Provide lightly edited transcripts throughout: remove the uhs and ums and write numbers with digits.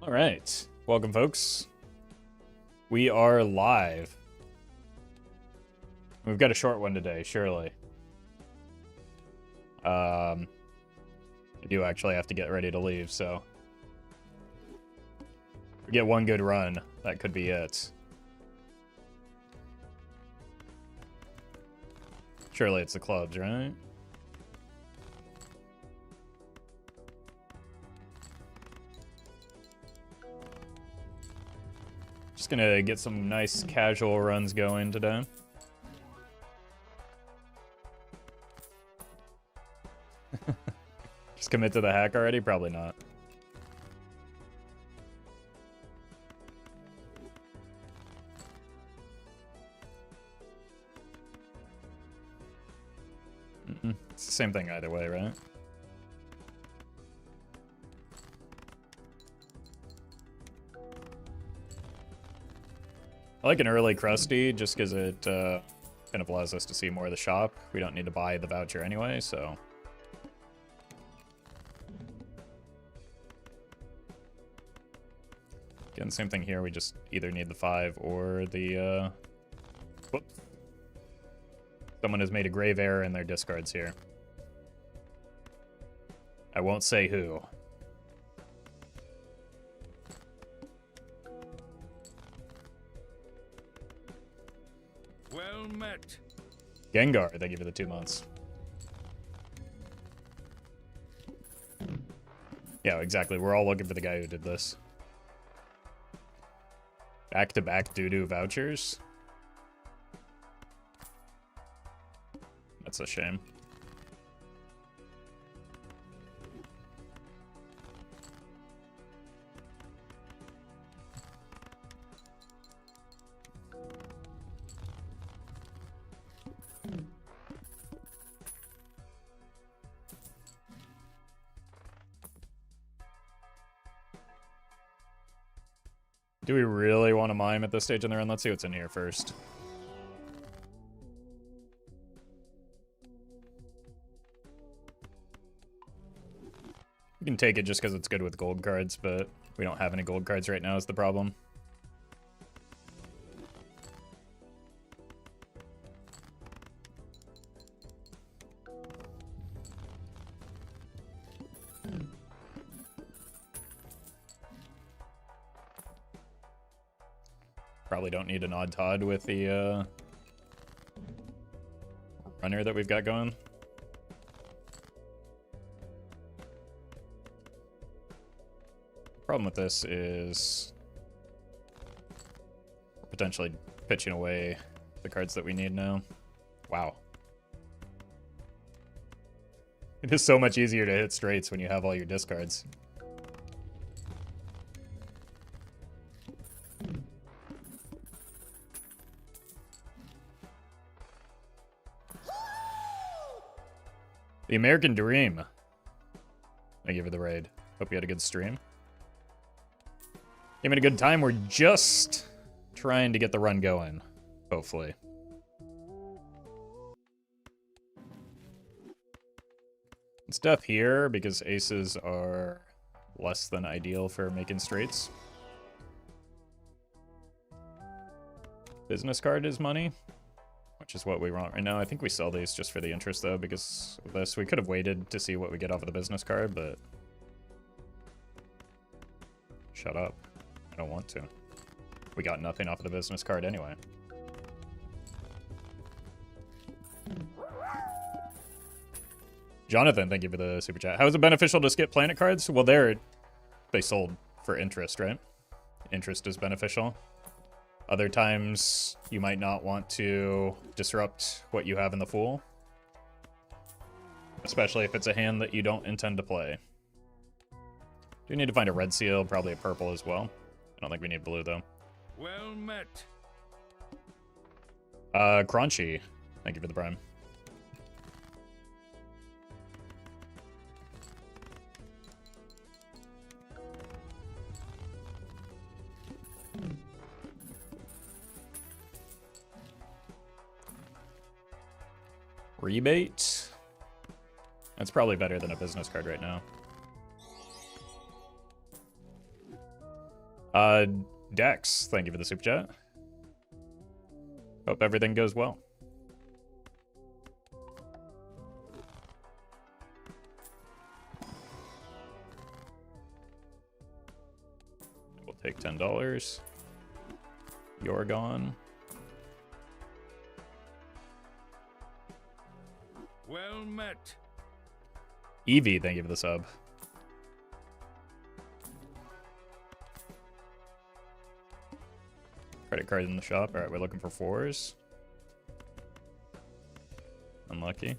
All right, welcome folks. We are live. We've got a short one today, surely. I do actually have to get ready to leave, so we get one good run. That could be it. Surely it's the clubs, right? Just gonna get some nice casual runs going today. Just commit to the hack already? Probably not. It's the same thing either way, right? I like an early crusty just because it kind of allows us to see more of the shop. We don't need to buy the voucher anyway, so. Again, same thing here. We just either need the 5 or the... Whoops. Someone has made a grave error in their discards here. I won't say who. Well met. Gengar, thank you for the 2 months. Yeah, exactly. We're all looking for the guy who did this. Back-to-back doo-doo vouchers? That's a shame. Do we really want to mime at this stage in the run? Let's see what's in here first. We can take it just because it's good with gold cards, but we don't have any gold cards right now is the problem. Probably don't need an odd Todd with the runner that we've got going. Problem with this is potentially pitching away the cards that we need now. Wow. It is so much easier to hit straights when you have all your discards. The American Dream. Thank you for the raid. Hope you had a good stream. Came at a good time. We're just trying to get the run going, hopefully. It's death here because aces are less than ideal for making straights. Business card is money, which is what we want right now. I think we sell these just for the interest, though, because of this. We could have waited to see what we get off of the business card, but... Shut up. I don't want to. We got nothing off of the business card anyway. Jonathan, thank you for the super chat. How is it beneficial to skip planet cards? Well, they sold for interest, right? Interest is beneficial. Other times, you might not want to disrupt what you have in the Fool. Especially if it's a hand that you don't intend to play. Do we need to find a red seal? Probably a purple as well. I don't think we need blue, though. Well met. Crunchy. Thank you for the prime. Rebate. That's probably better than a business card right now. Uh, Dex, thank you for the super chat. Hope everything goes well. We'll take $10. You're gone. Well met. Evie, thank you for the sub. Credit card in the shop. All right, we're looking for 4s. Unlucky.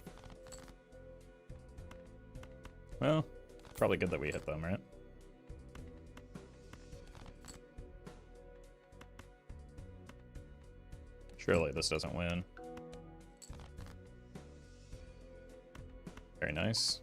Well, probably good that we hit them, right? Surely this doesn't win. Very nice.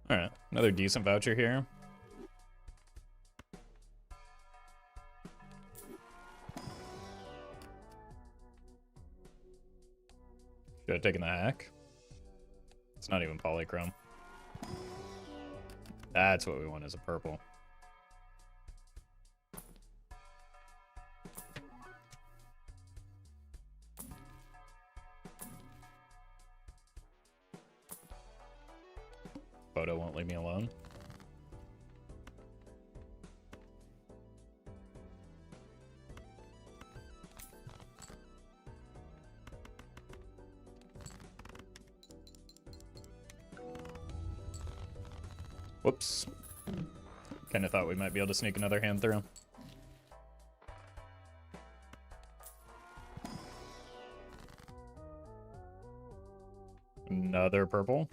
All right, another decent voucher here. Should have taken the hack. It's not even polychrome. That's what we want as a purple. Photo won't leave me alone. Whoops. Kind of thought we might be able to sneak another hand through. Another purple.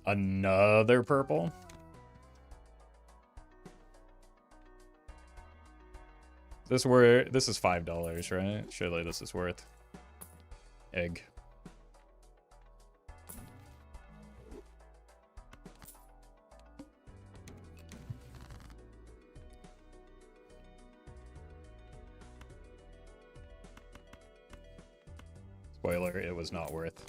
Another purple. This is $5, right? Surely this is worth. Egg. Spoiler, it was not worth.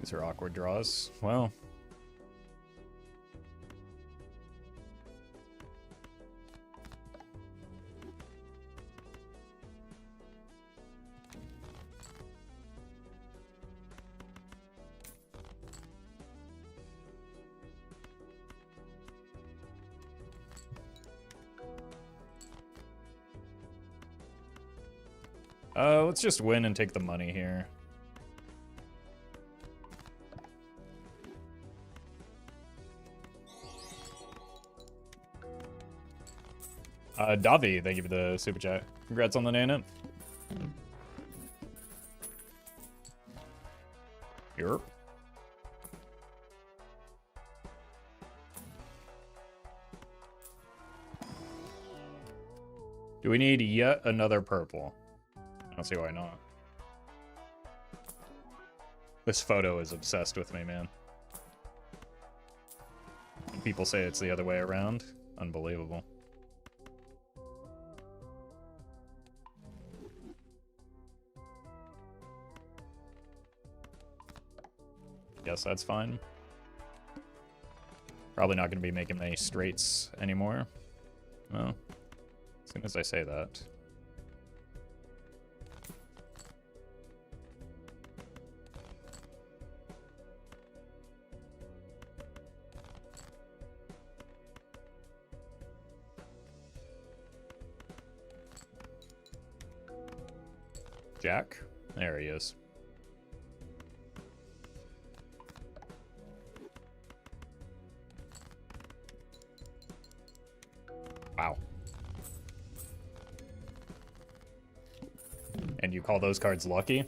These are awkward draws. Well. Let's just win and take the money here. Davi, thank you for the super chat. Congrats on the nano. Here. Do we need yet another purple? I don't see why not. This photo is obsessed with me, man. When people say it's the other way around, unbelievable. Guess that's fine. Probably not going to be making any straights anymore. Well, as soon as I say that. Jack? There he is. Wow. And you call those cards lucky?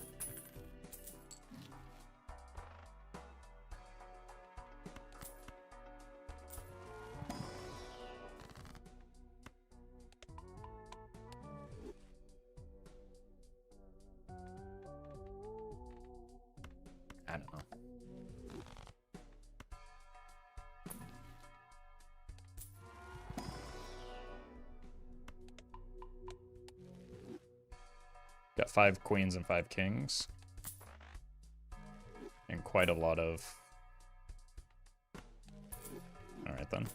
I don't know. Got 5 queens and 5 kings. And quite a lot of... Alright then.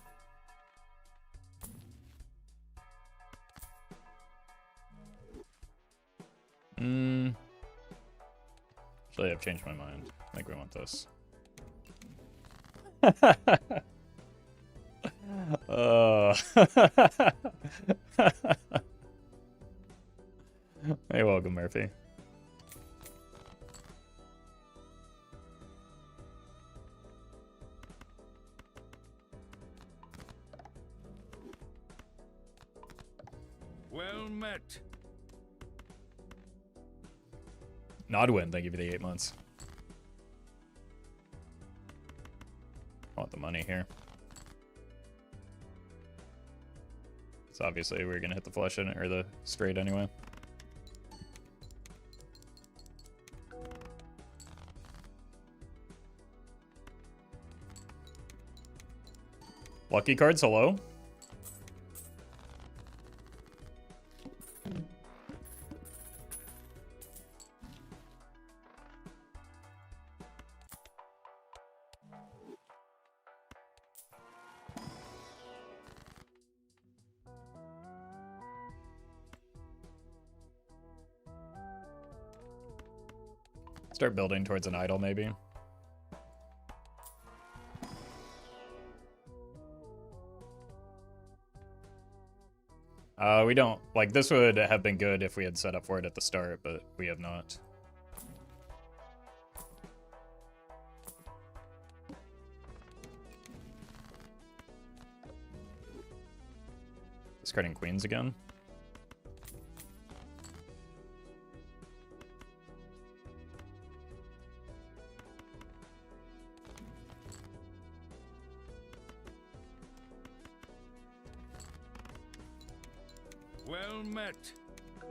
Actually, I've changed my mind. I think we want this. Hey, welcome, Murphy. Well met. Nodwin, thank you for the 8 months. I want the money here. So obviously we're gonna hit the flush in it, or the straight anyway. Lucky cards, hello? Start building towards an idol, maybe. We don't... Like, this would have been good if we had set up for it at the start, but we have not. Discarding queens again. Well met.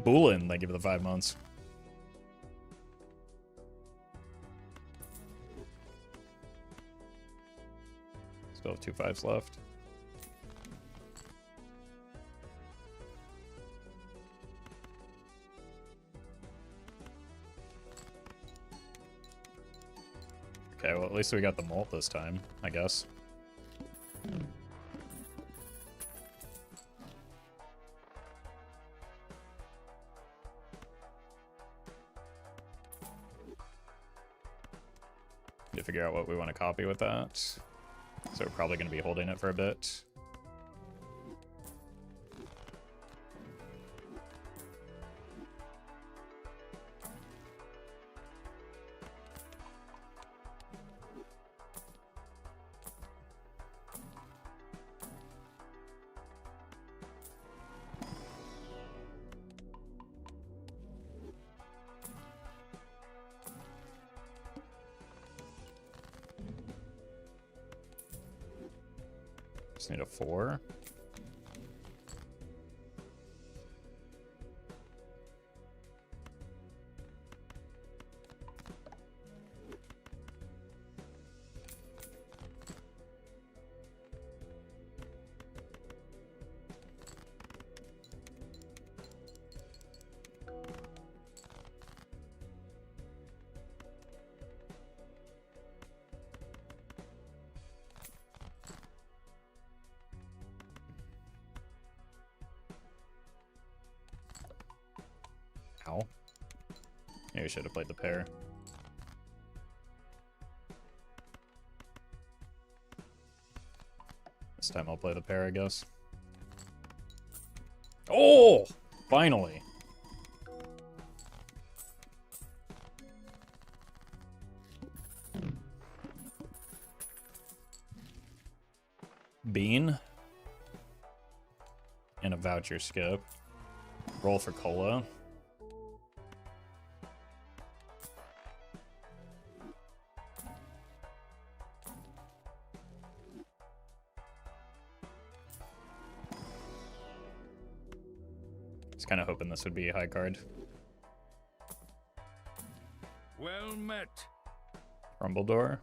Boolin, thank you for the 5 months. Still have 2 5s left. Okay, well at least we got the molt this time, I guess. To figure out what we want to copy with that. So we're probably going to be holding it for a bit. Just need a 4. Ow. Maybe we should have played the pair. This time I'll play the pair, I guess. Oh! Finally! Bean. And a voucher skip. Roll for cola. was kind of hoping this would be a high card. Well met. Rumble door.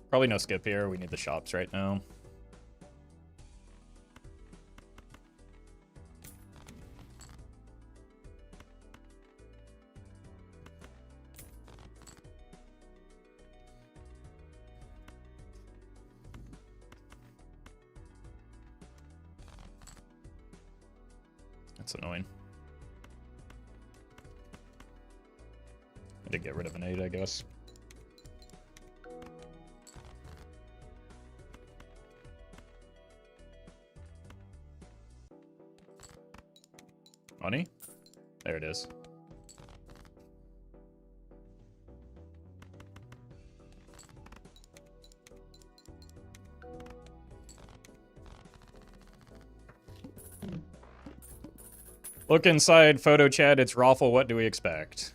Probably no skip here. We need the shops right now. That's annoying. I did get rid of an 8, I guess. Money? There it is. Look inside photo chat, it's Roffle, what do we expect?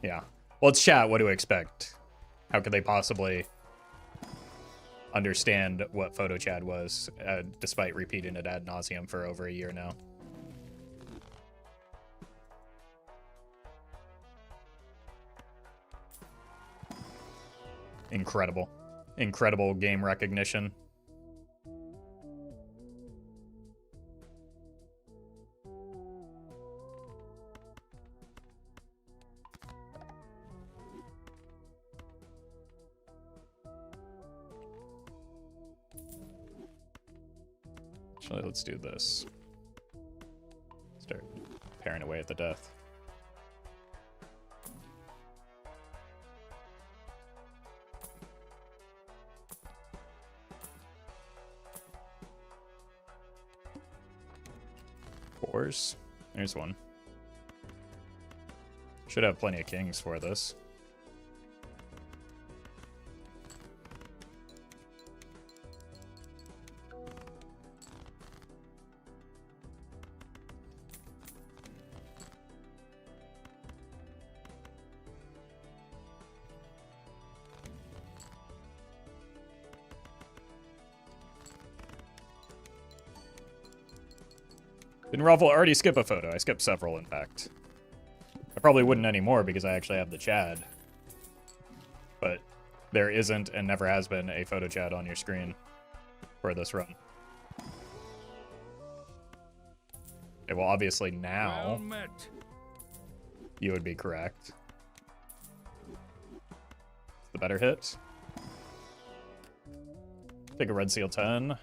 Yeah. Well, it's chat, what do we expect? How could they possibly understand what photo chat was, despite repeating it ad nauseum for over a year now? Incredible. Incredible game recognition. Actually, let's do this. Start paring away at the death. Fours. There's one. Should have plenty of kings for this. Didn't Roffle already skip a photo? I skipped several, in fact. I probably wouldn't anymore because I actually have the Chad. But there isn't and never has been a photo chat on your screen for this run. Okay, well, obviously now Well met. you would be correct. It's the better hit. Take a red seal 10.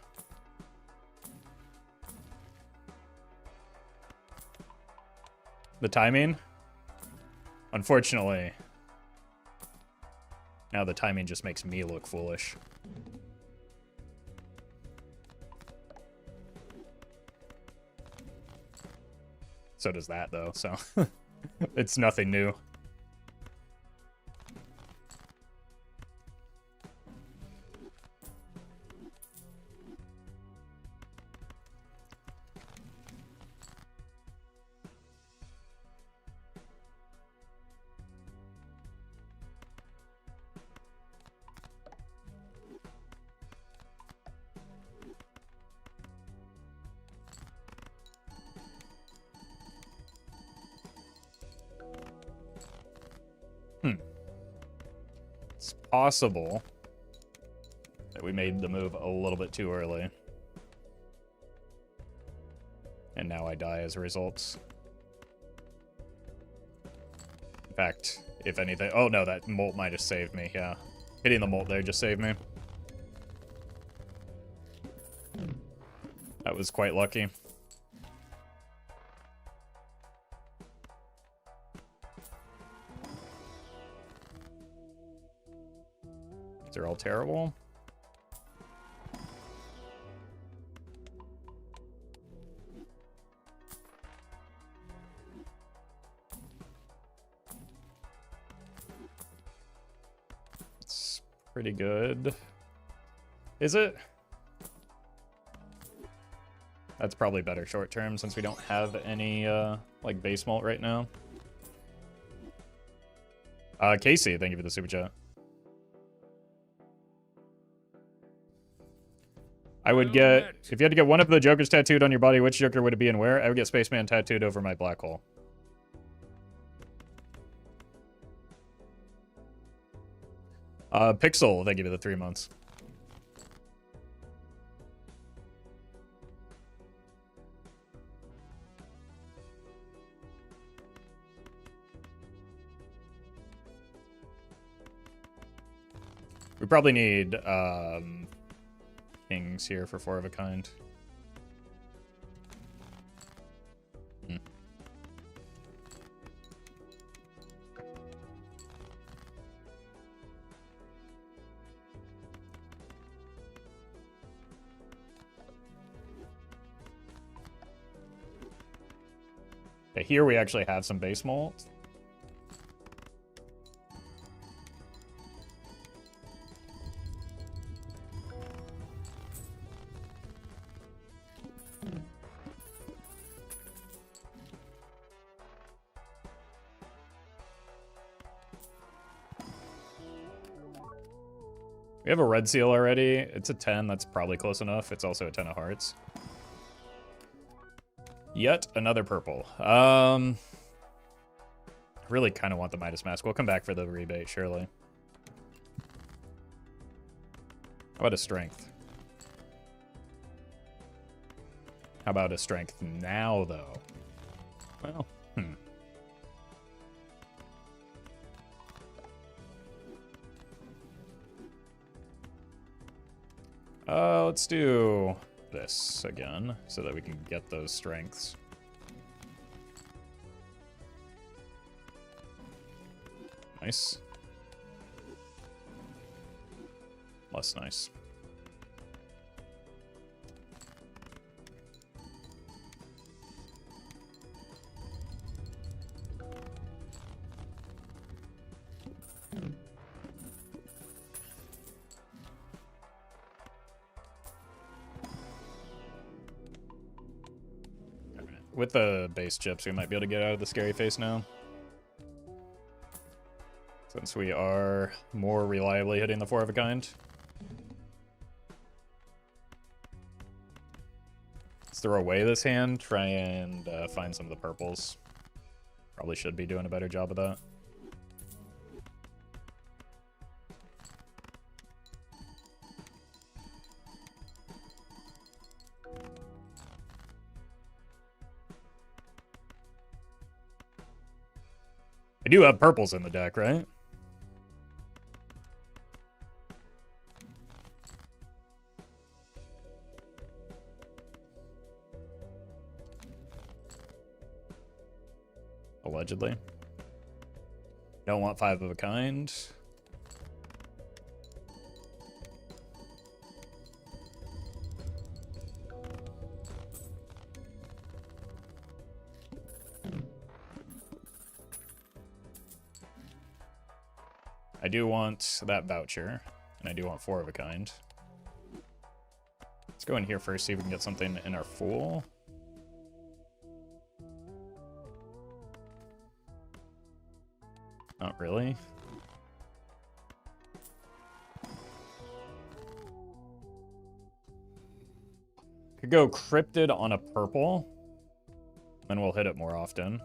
The timing? Unfortunately, now the timing just makes me look foolish. So does that, though, so it's nothing new. It's possible that we made the move a little bit too early. And now I die as a result. In fact, if anything... Oh, no, that molt might have saved me, yeah. Hitting the molt there just saved me. That was quite lucky. They're all terrible. It's pretty good. Is it? That's probably better short term since we don't have any like base malt right now. Casey, thank you for the super chat. I would get, if you had to get one of the Jokers tattooed on your body, which Joker would it be and where? I would get Spaceman tattooed over my black hole. Pixel, they give you the 3 months. We probably need kings here for 4 of a kind. Hmm. Okay, here we actually have some base molt. We have a red seal already. It's a 10. That's probably close enough. It's also a 10 of hearts. Yet another purple. Really kind of want the Midas Mask. We'll come back for the rebate, surely. How about a strength? How about a strength now, though? Well, let's do this again so that we can get those strengths. Nice. Less nice. With the base chips, we might be able to get out of the scary face now. Since we are more reliably hitting the 4 of a kind. Let's throw away this hand, try and find some of the purples. Probably should be doing a better job of that. I do have purples in the deck, right? Allegedly. Don't want 5 of a kind. I do want that voucher, and I do want 4 of a kind. Let's go in here first, see if we can get something in our Fool. Not really. Could go Cryptid on a purple, then we'll hit it more often.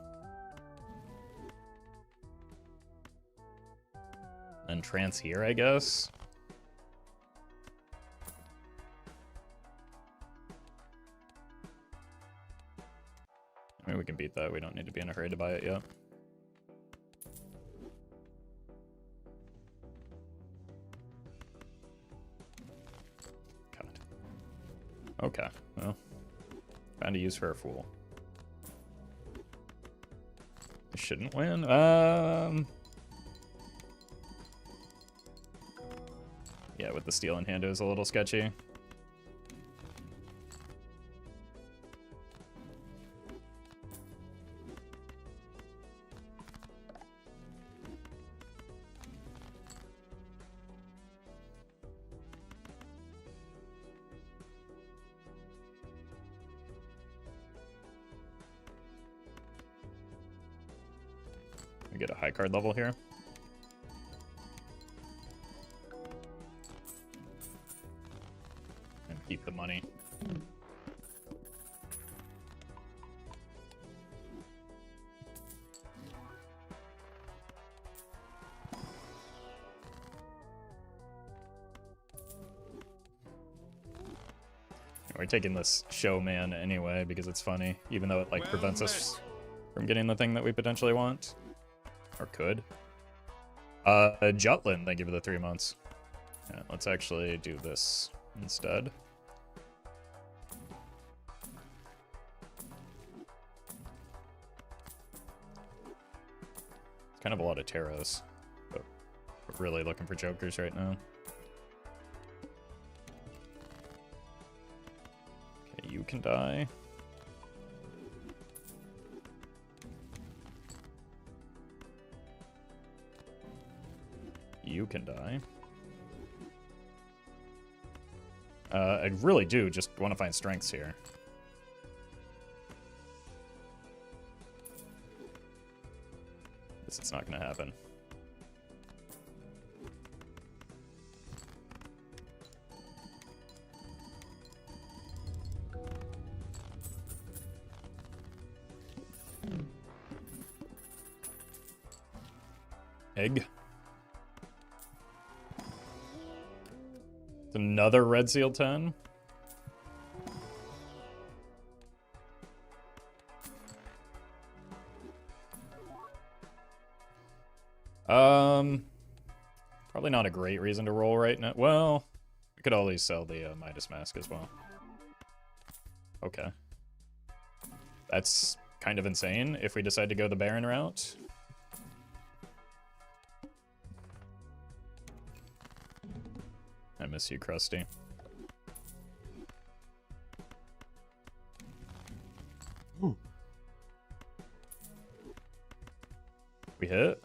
And Trance here, I guess. I mean, we can beat that. We don't need to be in a hurry to buy it yet. God. Okay, well. Found a use for a Fool. I shouldn't win. Yeah, with the steel in hand, it was a little sketchy. We get a high card level here. Keep the money. money. We're taking this showman anyway because it's funny, even though it like prevents us from getting the thing that we potentially want. Or could. Jutland, thank you for the 3 months. Yeah, let's actually do this instead. It's kind of a lot of taros, but we're really looking for jokers right now. Okay, you can die. You can die. I really do just want to find strengths here. This is not going to happen. Egg. It's another red seal 10. Probably not a great reason to roll right now. Well, we could always sell the Midas Mask as well. Okay. That's kind of insane if we decide to go the Baron route. I miss you, Krusty. Ooh. We hit.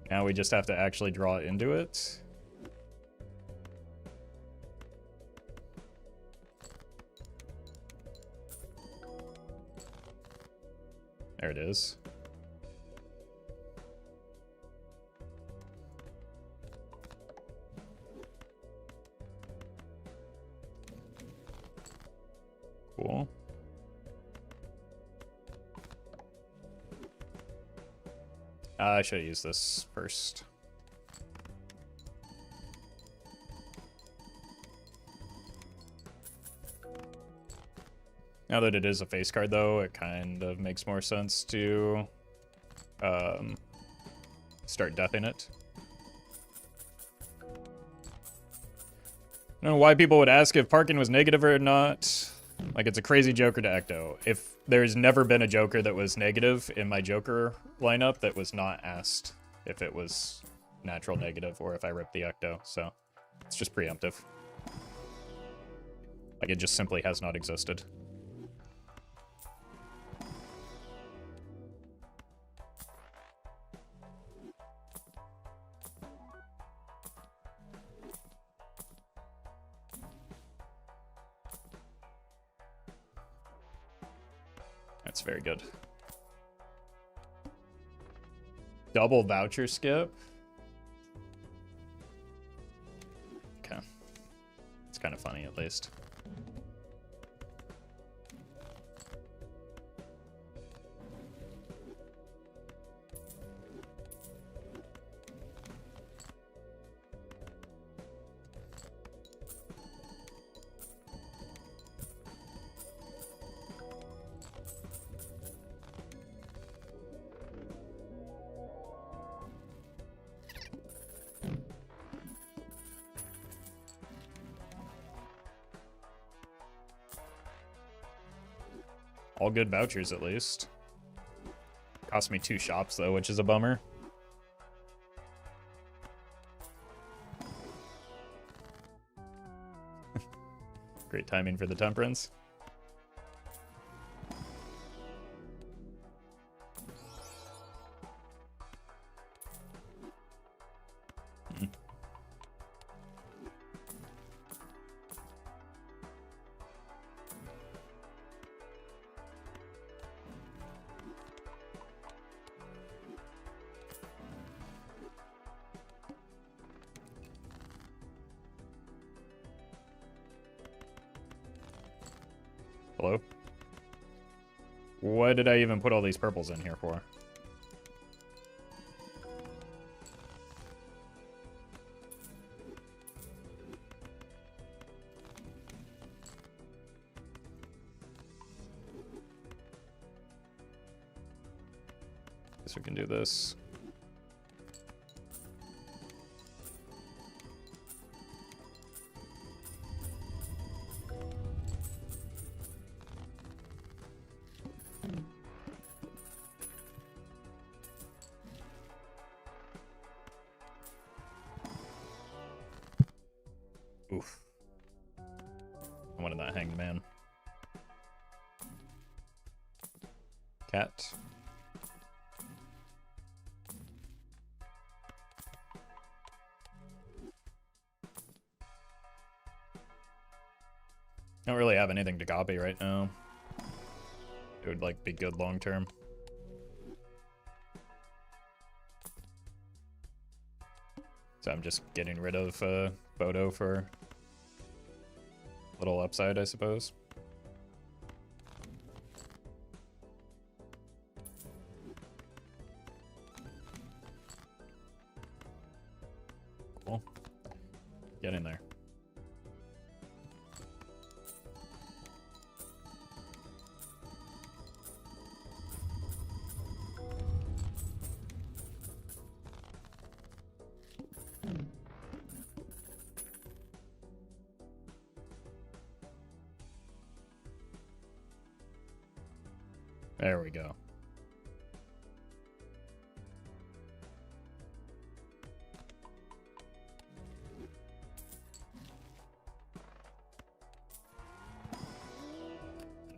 Now we just have to actually draw into it. There it is. Cool. I should have used this first. Now that it is a face card, though, it kind of makes more sense to start deathing it. I don't know why people would ask if parking was negative or not. Like, it's a crazy Joker to Ecto. If there's never been a Joker that was negative in my Joker lineup that was not asked if it was natural negative or if I ripped the Ecto, so it's just preemptive. Like, it just simply has not existed. That's very good. Double voucher skip. Okay. It's kind of funny, at least. All good vouchers, at least. Cost me 2 shops, though, which is a bummer. Great timing for the Temperance. Hello? What did I even put all these purples in here for? Guess we can do this. Oof. I wanted that hanged man. Cat. Don't really have anything to copy right now. It would like be good long term. So I'm just getting rid of Bodo for a little upside, I suppose. Cool. Get in there. There we go.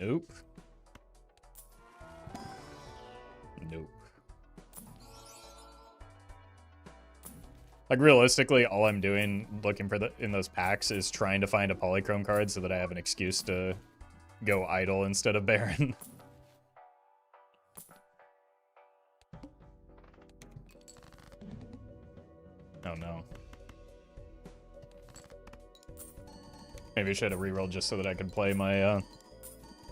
Nope. Nope. Like realistically, all I'm doing looking for in those packs is trying to find a polychrome card so that I have an excuse to go idle instead of Baron. Oh no. Maybe I should have rerolled just so that I could play my,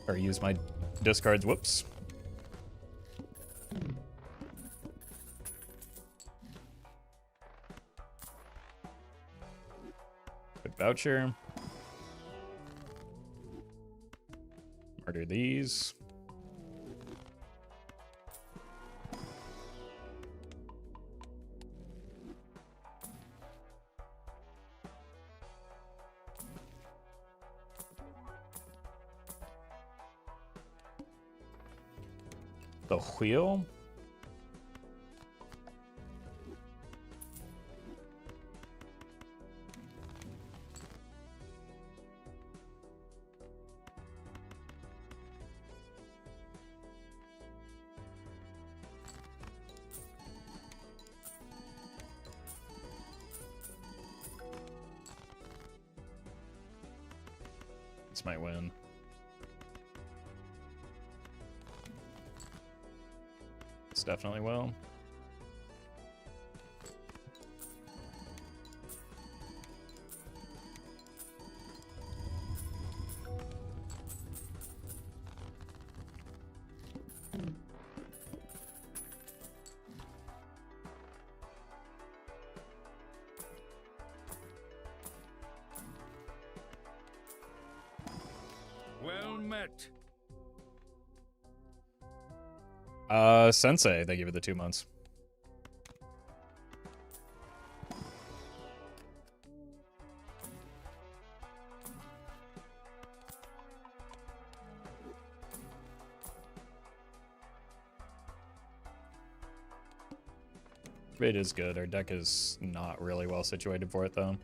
or use my discards. Whoops. Good voucher. Murder these. The wheel? This might win. This definitely will. Well met. Sensei, thank you for the 2 months. It is good. Our deck is not really well situated for it, though.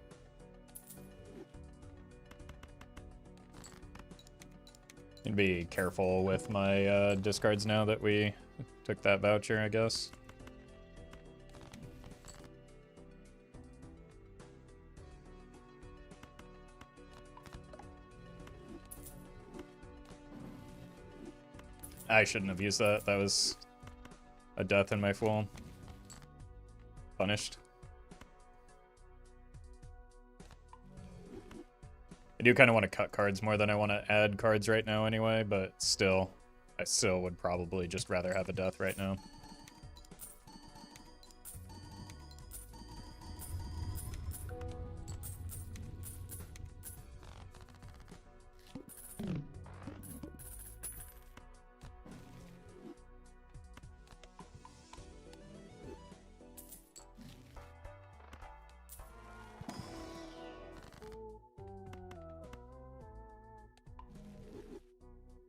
Need to be careful with my discards now that we took that voucher, I guess. I shouldn't have used that. That was a death in my fool. Punished. I do kind of want to cut cards more than I want to add cards right now anyway, but still, I still would probably just rather have a death right now.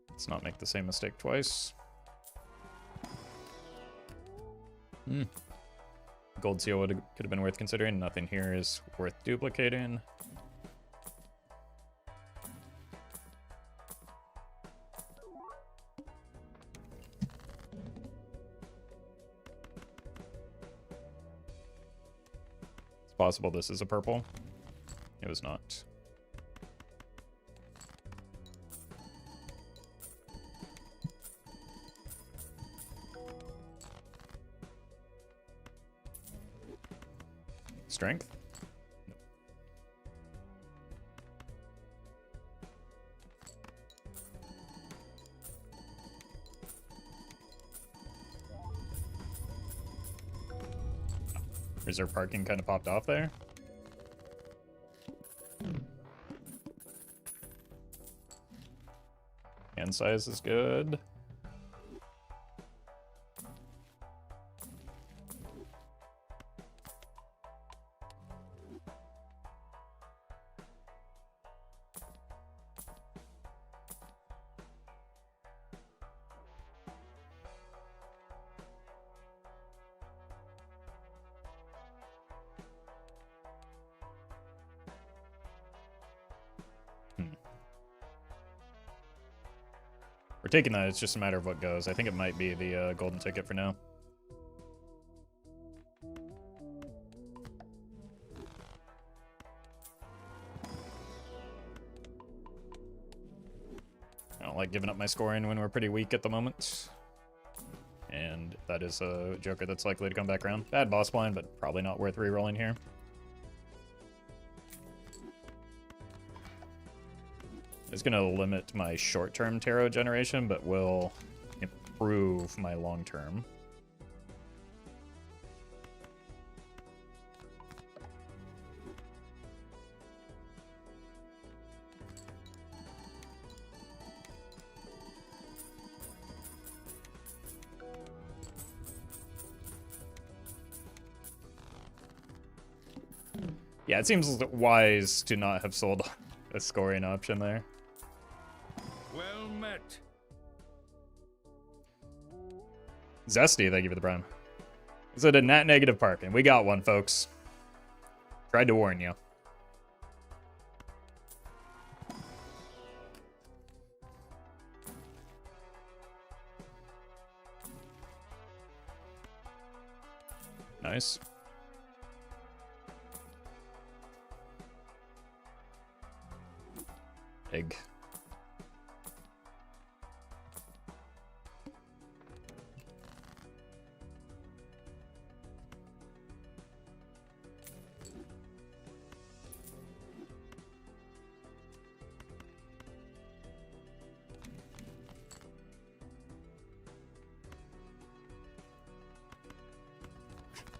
Let's not make the same mistake twice. Gold seal could have been worth considering. Nothing here is worth duplicating. It's possible this is a purple. It was not. Strength? Nope. Reserve parking kind of popped off there. Hand size is good. We're taking that, it's just a matter of what goes. I think it might be the golden ticket for now. I don't like giving up my scoring when we're pretty weak at the moment. And that is a joker that's likely to come back around. Bad boss blind, but probably not worth re-rolling here. It's going to limit my short-term tarot generation, but will improve my long-term. Yeah, it seems wise to not have sold a scoring option there. Well met. Zesty, thank you for the prime. Is it a net negative parking? We got one, folks. Tried to warn you. Nice. Egg.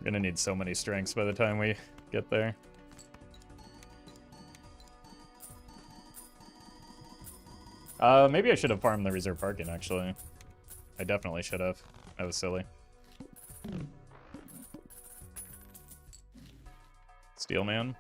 We're gonna need so many strengths by the time we get there. Maybe I should have farmed the reserve parking, actually. I definitely should have. That was silly. Steel man.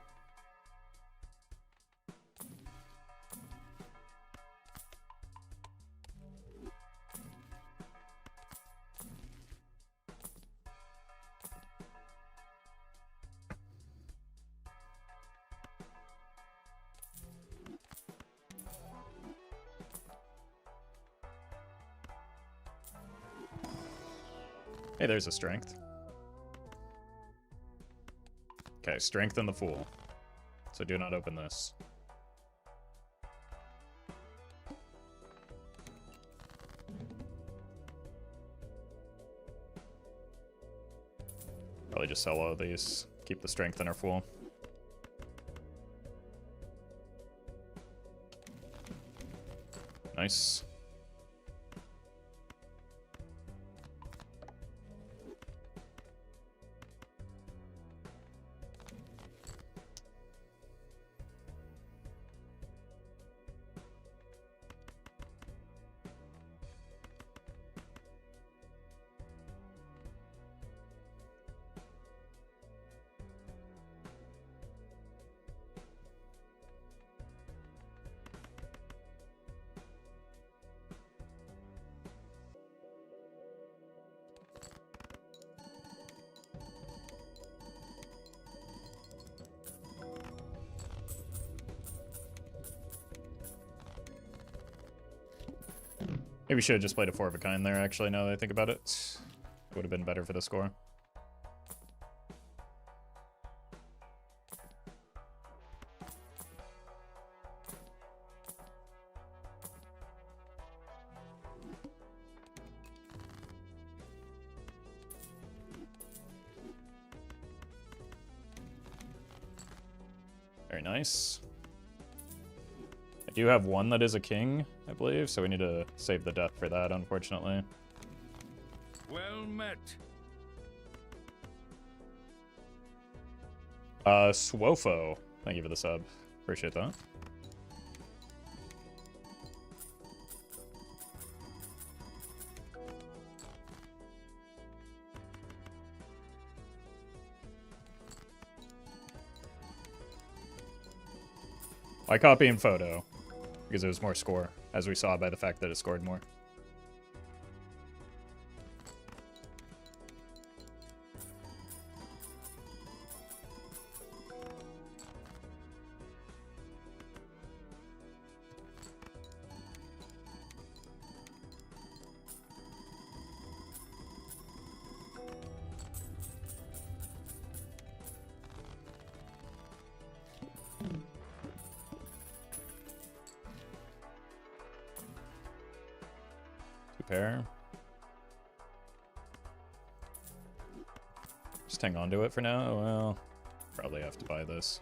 Hey, there's a strength. Okay, strengthen the fool. So do not open this. Probably just sell all of these. Keep the strength in our fool. Nice. Maybe we should have just played a 4 of a kind there, actually, now that I think about it. It would have been better for the score. Very nice. I do have one that is a king, I believe, so we need to save the death for that, unfortunately. Well met. Swofo, thank you for the sub. Appreciate that. Why copy and photo? Because it was more score, as we saw by the fact that it scored more. Pair. Just hang on to it for now. Well, probably have to buy this.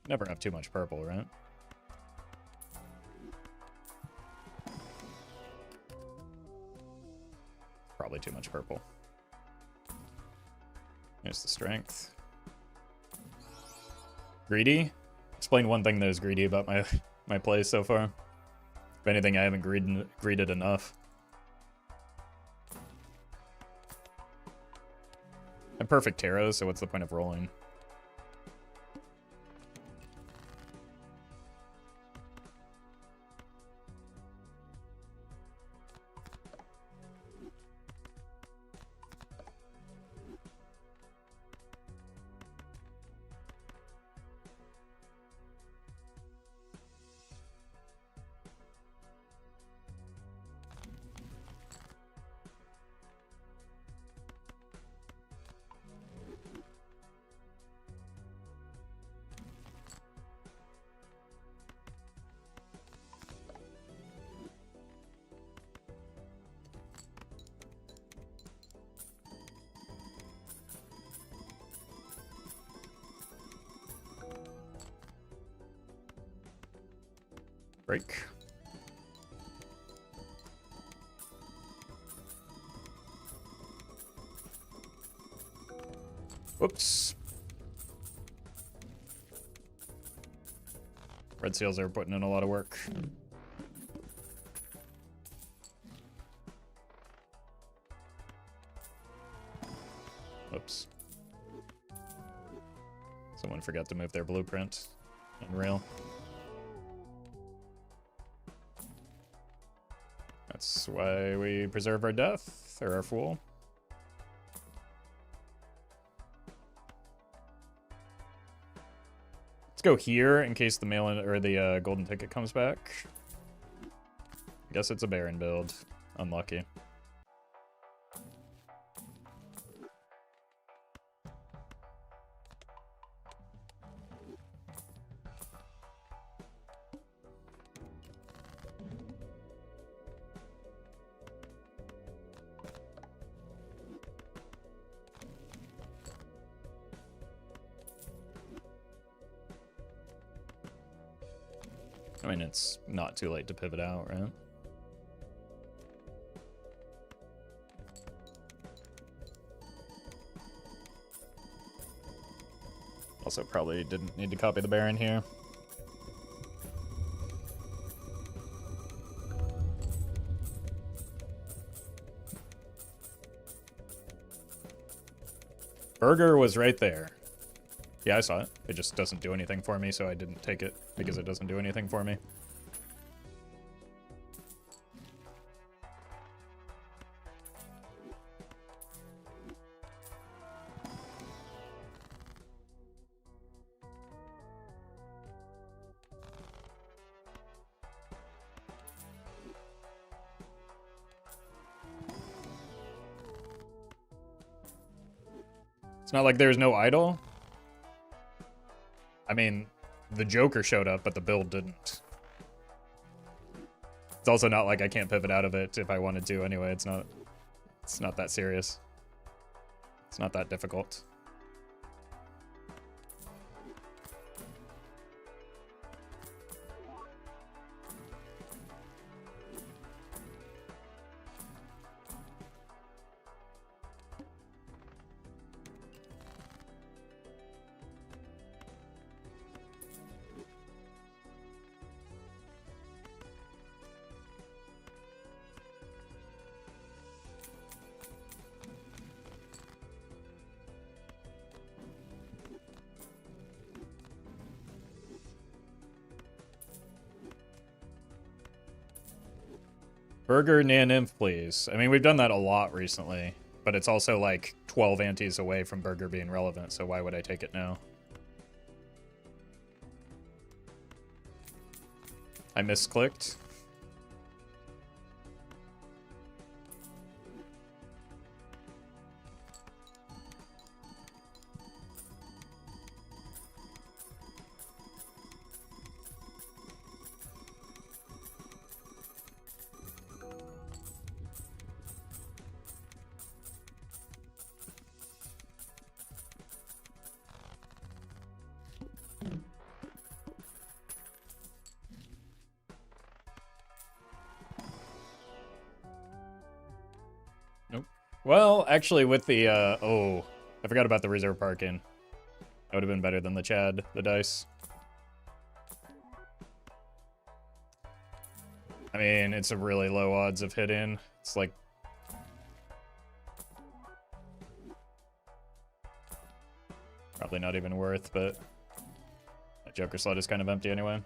Never have too much purple, right? Probably too much purple. Here's the strength. Greedy? Explain one thing that is greedy about my plays so far. If anything, I haven't greeded enough. I'm perfect tarot, so what's the point of rolling? Break. Whoops. Red Seals are putting in a lot of work. Whoops. Someone forgot to move their blueprint. Unreal. That's why we preserve our death, or our fool. Let's go here in case the mail or the golden ticket comes back. Guess it's a Baron build. Unlucky. I mean, it's not too late to pivot out, right? Also probably didn't need to copy the Baron here. Burger was right there. Yeah, I saw it. It just doesn't do anything for me, so I didn't take it because it doesn't do anything for me. It's not like there's no idol. I mean, the Joker showed up, but the build didn't. It's also not like I can't pivot out of it if I wanted to anyway. It's not that serious. It's not that difficult. Burger Nan Nymph, please. I mean, we've done that a lot recently, but it's also like 12 antes away from Burger being relevant, so why would I take it now? I misclicked. Well, actually, with the, oh, I forgot about the reserve parking. That would have been better than the Chad, the dice. I mean, it's a really low odds of hitting. It's like... probably not even worth, but... that Joker slot is kind of empty anyway.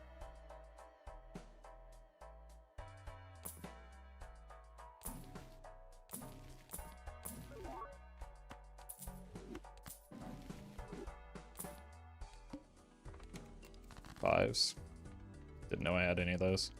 Fives. Didn't know I had any of those.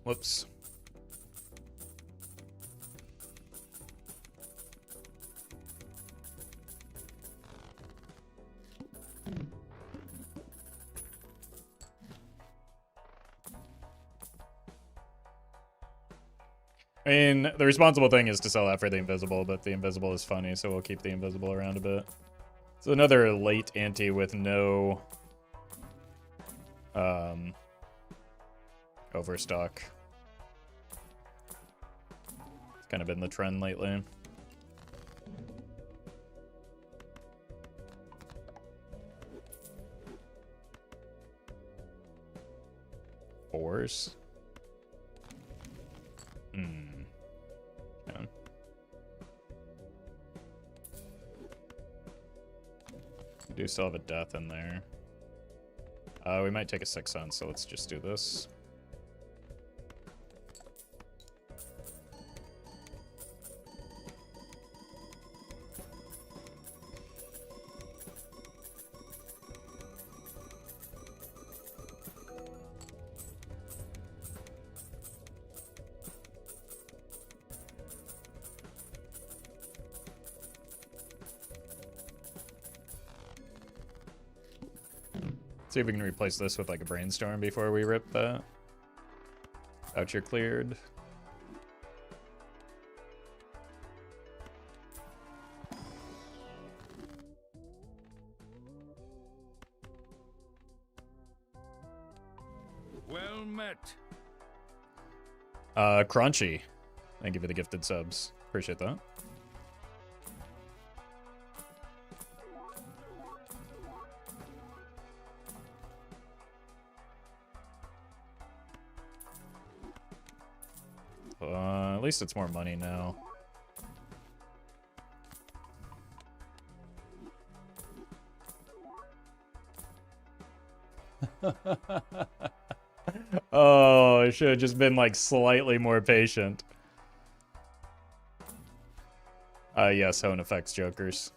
Whoops. I mean, the responsible thing is to sell out for the invisible, but the invisible is funny, so we'll keep the invisible around a bit. So another late ante with no overstock. It's kind of been the trend lately. Fours. Yeah. We do still have a death in there. We might take a 6 cents, so let's just do this. See if we can replace this with like a brainstorm before we rip that. Voucher cleared. Well met. Crunchy. Thank you for the gifted subs. Appreciate that. At least it's more money now. Oh, I should have just been like slightly more patient. Yes, Hone affects jokers.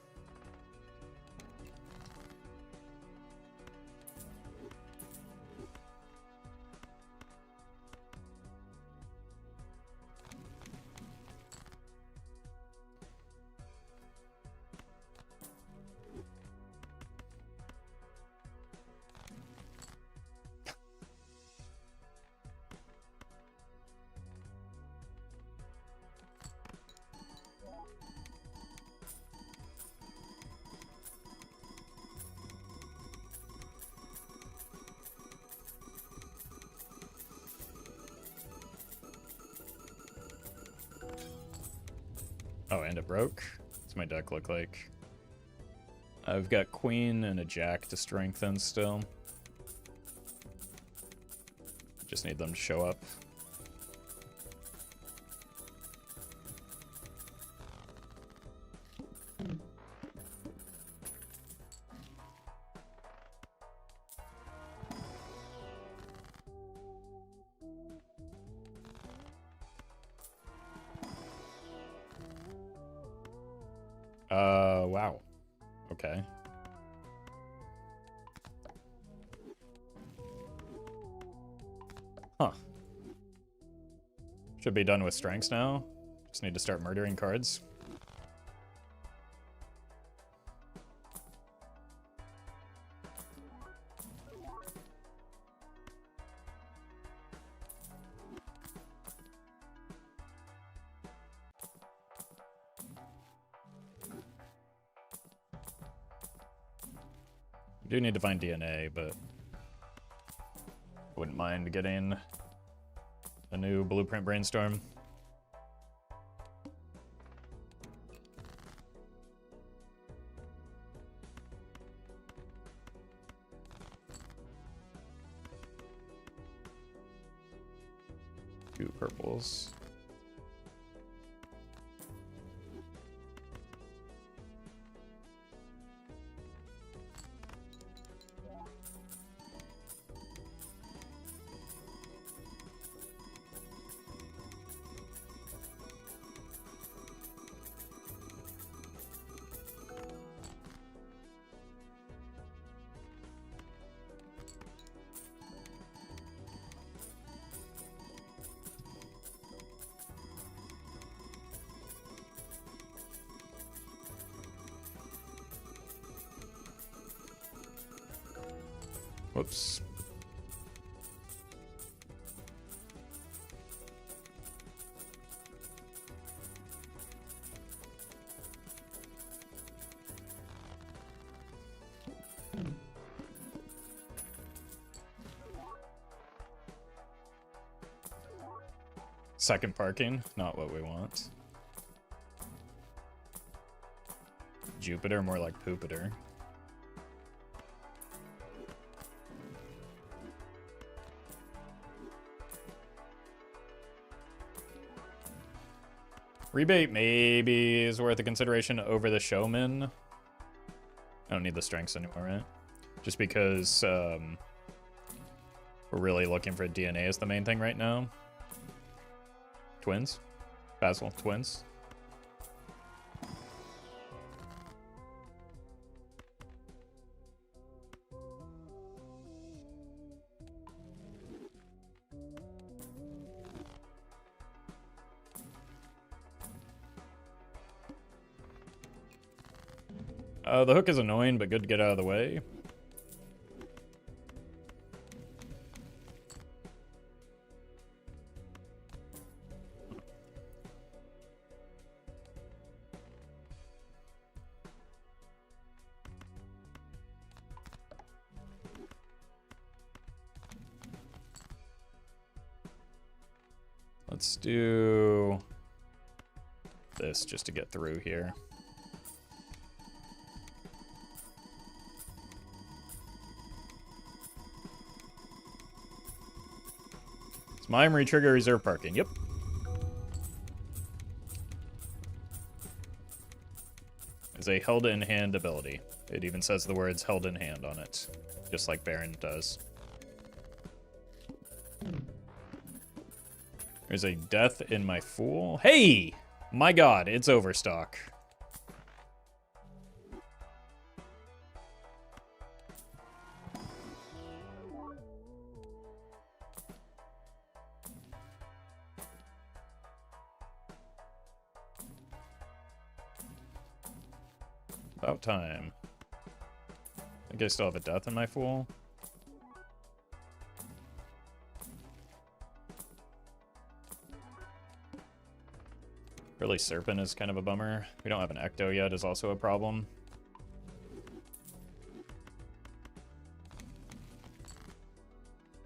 Oh, and it broke. What's my deck look like? I've got queen and a jack to strengthen still. Just need them to show up. Wow. Okay. Huh. Should be done with strengths now. Just need to start murdering cards. I do need to find DNA, but wouldn't mind getting a new blueprint brainstorm. Two purples. Whoops. Second parking, not what we want. Jupiter, more like Poopeter. Rebate maybe is worth a consideration over the Showman. I don't need the strengths anymore, right? Just because we're really looking for DNA as the main thing right now. Twins? Basil, twins? The hook is annoying, but good to get out of the way. Let's do this just to get through here. It's mime retrigger reserve parking. Yep. Is a held in hand ability. It even says the words held in hand on it, just like Baron does. There's a death in my fool. Hey! My god, it's Overstock. About time. I think I still have a death in my fool. Really, Serpent is kind of a bummer. We don't have an Ecto yet is also a problem.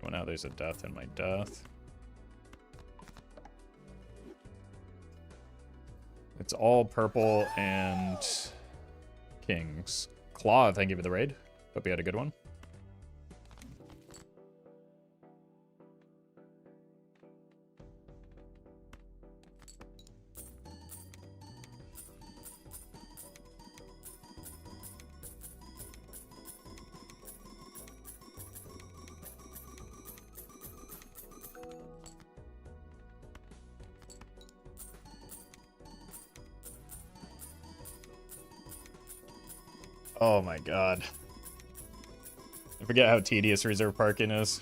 Well, now there's a death in my death. It's all purple and kings. Claw, thank you for the raid. Hope you had a good one. Oh my god. I forget how tedious reserve parking is.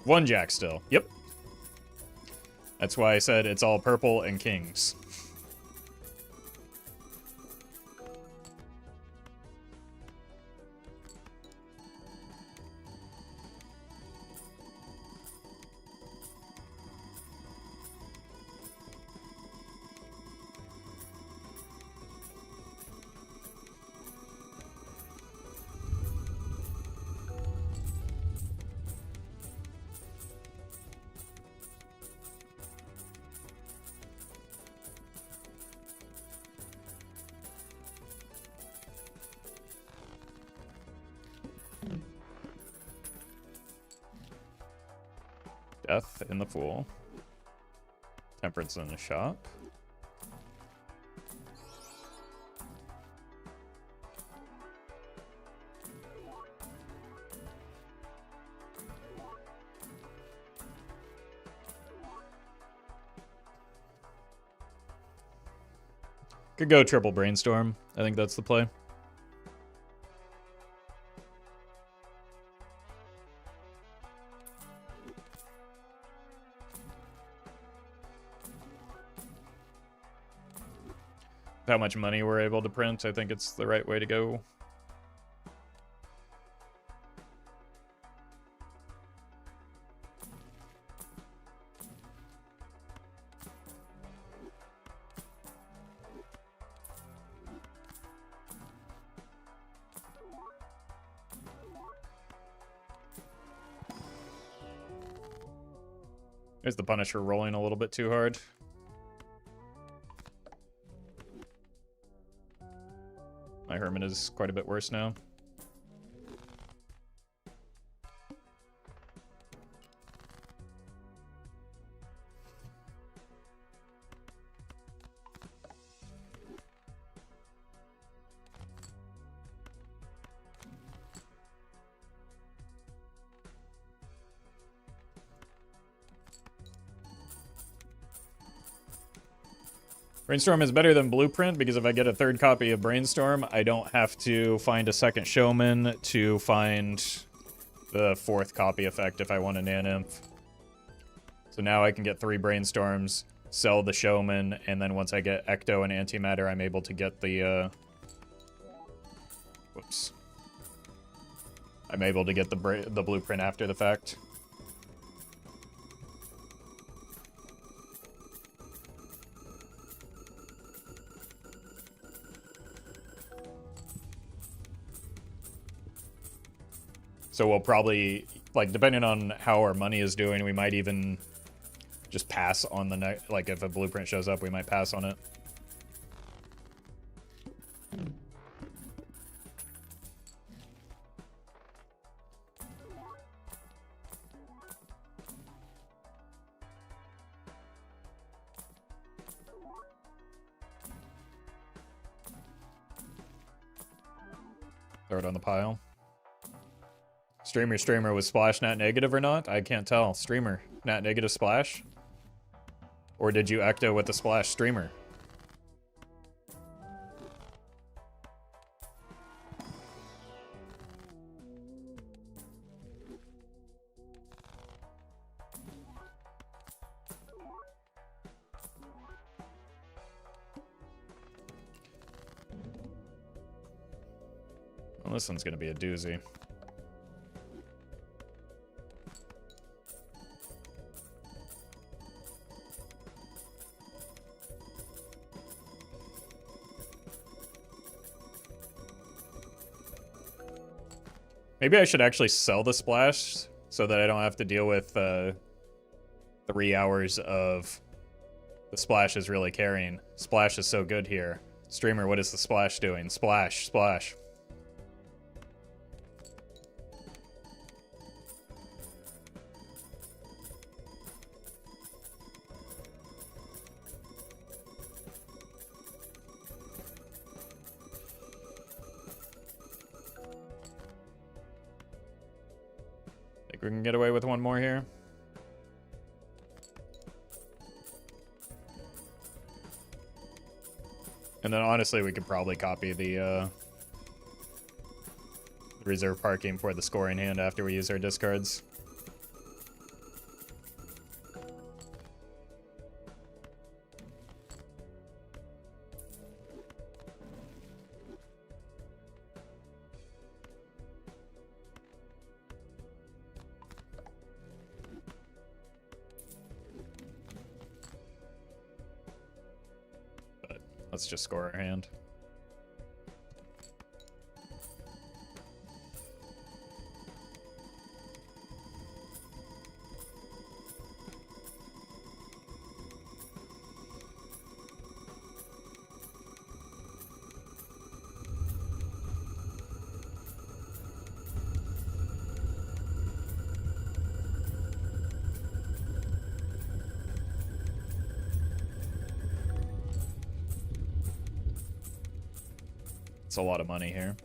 One jack still. Yep. That's why I said it's all purple and kings. Death in the Fool. Temperance in the shop. Could go triple brainstorm. I think that's the play. How much money we're able to print, I think it's the right way to go. There's the Punisher rolling a little bit too hard. My Hermit is quite a bit worse now. Brainstorm is better than Blueprint because if I get a third copy of Brainstorm, I don't have to find a second Showman to find the fourth copy effect if I want a Nanymph. So now I can get 3 Brainstorms, sell the Showman, and then once I get Ecto and Antimatter, I'm able to get the, whoops. I'm able to get the Blueprint after the fact. So we'll probably, like, depending on how our money is doing, we might even just pass on the next, like, if a blueprint shows up, we might pass on it. Throw it on the pile. Streamer, was splash nat negative or not? I can't tell. Streamer, nat negative splash? Or did you ecto with the splash streamer? Well, this one's gonna be a doozy. Maybe I should actually sell the splash so that I don't have to deal with 3 hours of the splash is really carrying. Splash is so good here. Streamer, what is the splash doing? Splash, splash. Think we can get away with one more here? And then honestly, we could probably copy the reserve parking for the scoring hand after we use our discards. Let's just score our hand. It's a lot of money here.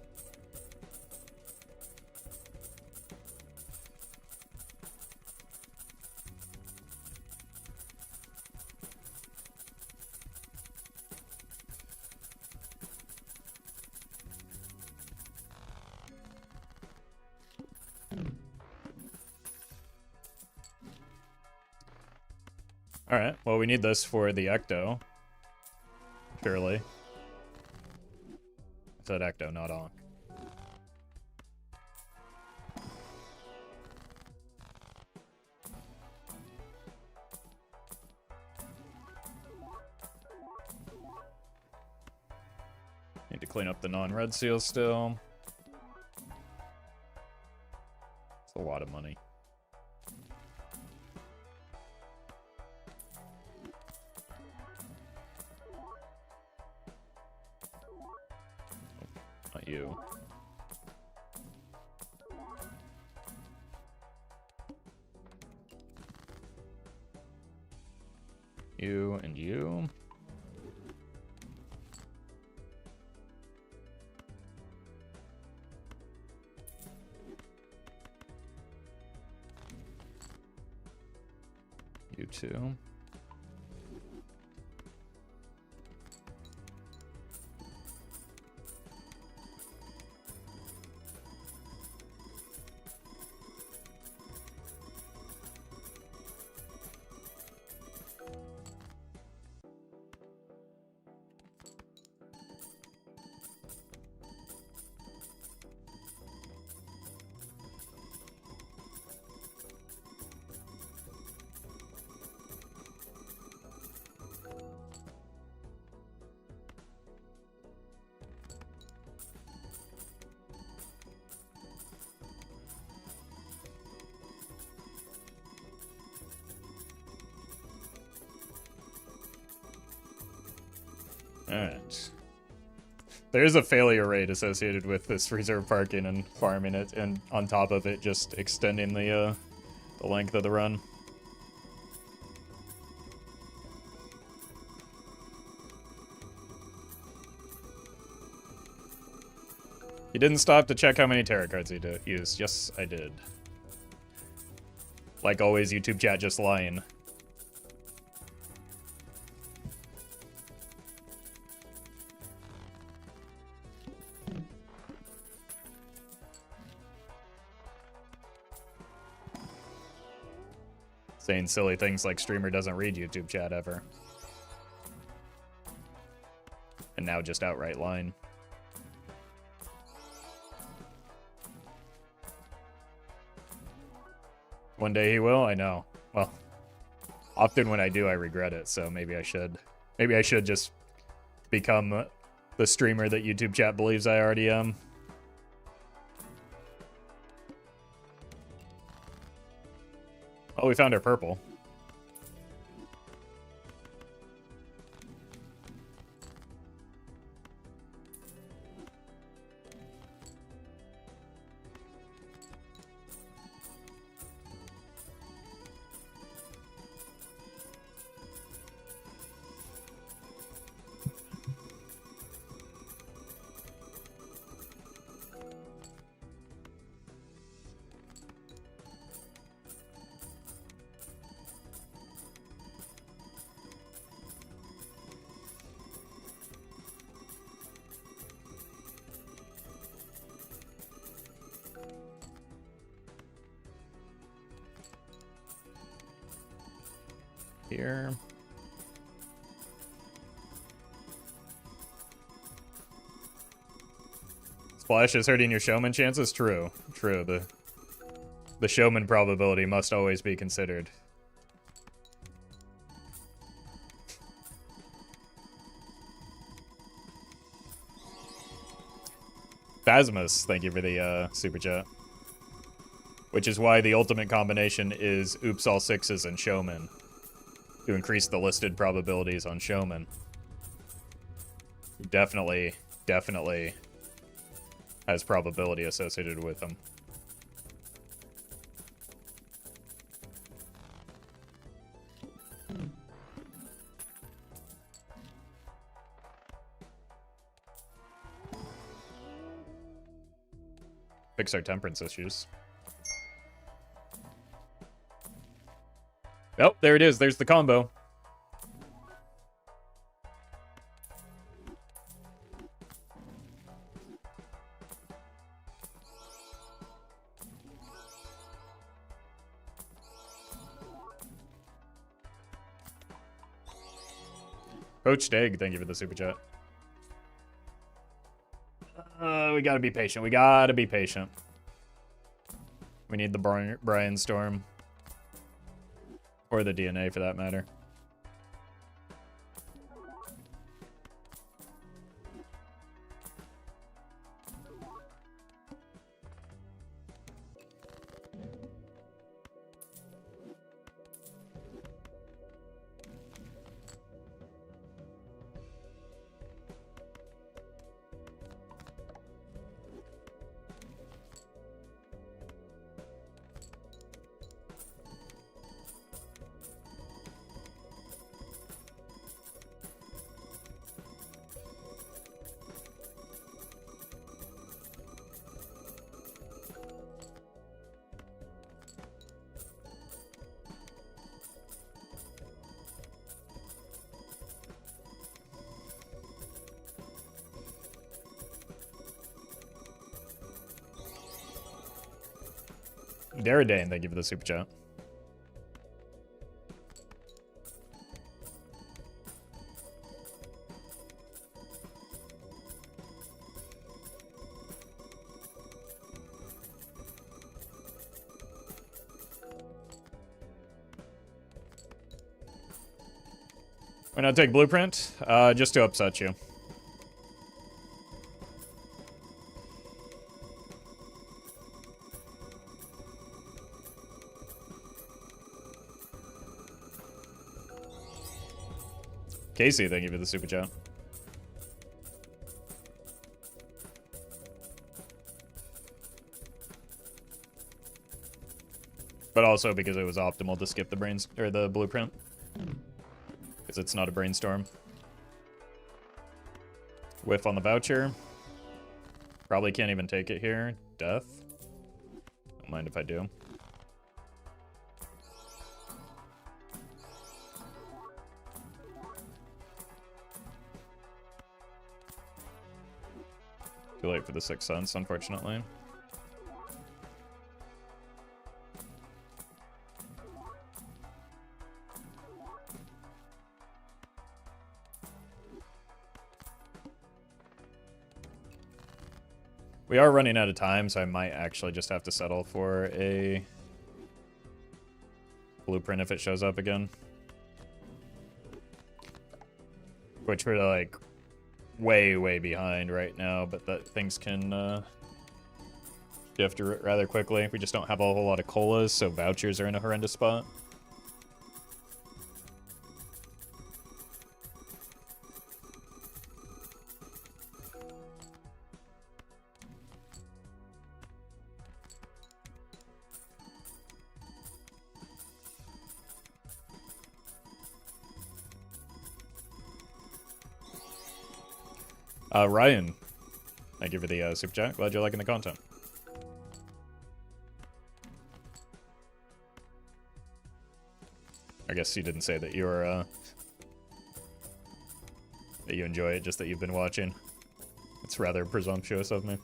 All right, well, we need this for the ecto. Surely. I said ecto, not Ankh. Need to clean up the non-red seal still. It's a lot of money. Not you. You and you. You too. Alright. There is a failure rate associated with this reserve parking and farming it, and on top of it, just extending the length of the run. You didn't stop to check how many tarot cards he used. Yes, I did. Like always, YouTube chat just lying. Saying silly things like streamer doesn't read YouTube chat ever. And now just outright lying. One day he will, I know. Well, often when I do, I regret it, so maybe I should. Maybe I should just become the streamer that YouTube chat believes I already am. Oh, we found our purple. Here. Splash is hurting your showman chances? True. True. The showman probability must always be considered. Phasmus, thank you for the super chat. Which is why the ultimate combination is Oops All Sixes and Showman. To increase the listed probabilities on Showman. Definitely has probability associated with them. Fix our temperance issues. Oh, there it is. There's the combo. Poached egg, thank you for the super chat. We gotta be patient. We gotta be patient. We need the Brian Storm. Or the DNA, for that matter. Daradane, thank you for the super chat. Why not take blueprint? Just to upset you. Casey, thank you for the super chat. But also because it was optimal to skip the or the blueprint. Because it's not a brainstorm. Whiff on the voucher. Probably can't even take it here. Death. Don't mind if I do. Too late for the Sixth Sense, unfortunately. We are running out of time, so I might actually just have to settle for a blueprint if it shows up again. Which we're like way behind right now, but that things can shift rather quickly. We just don't have a whole lot of colas, so vouchers are in a horrendous spot. Ryan, thank you for the super chat. Glad you're liking the content. I guess you didn't say that you're that you enjoy it, just that you've been watching. It's rather presumptuous of me.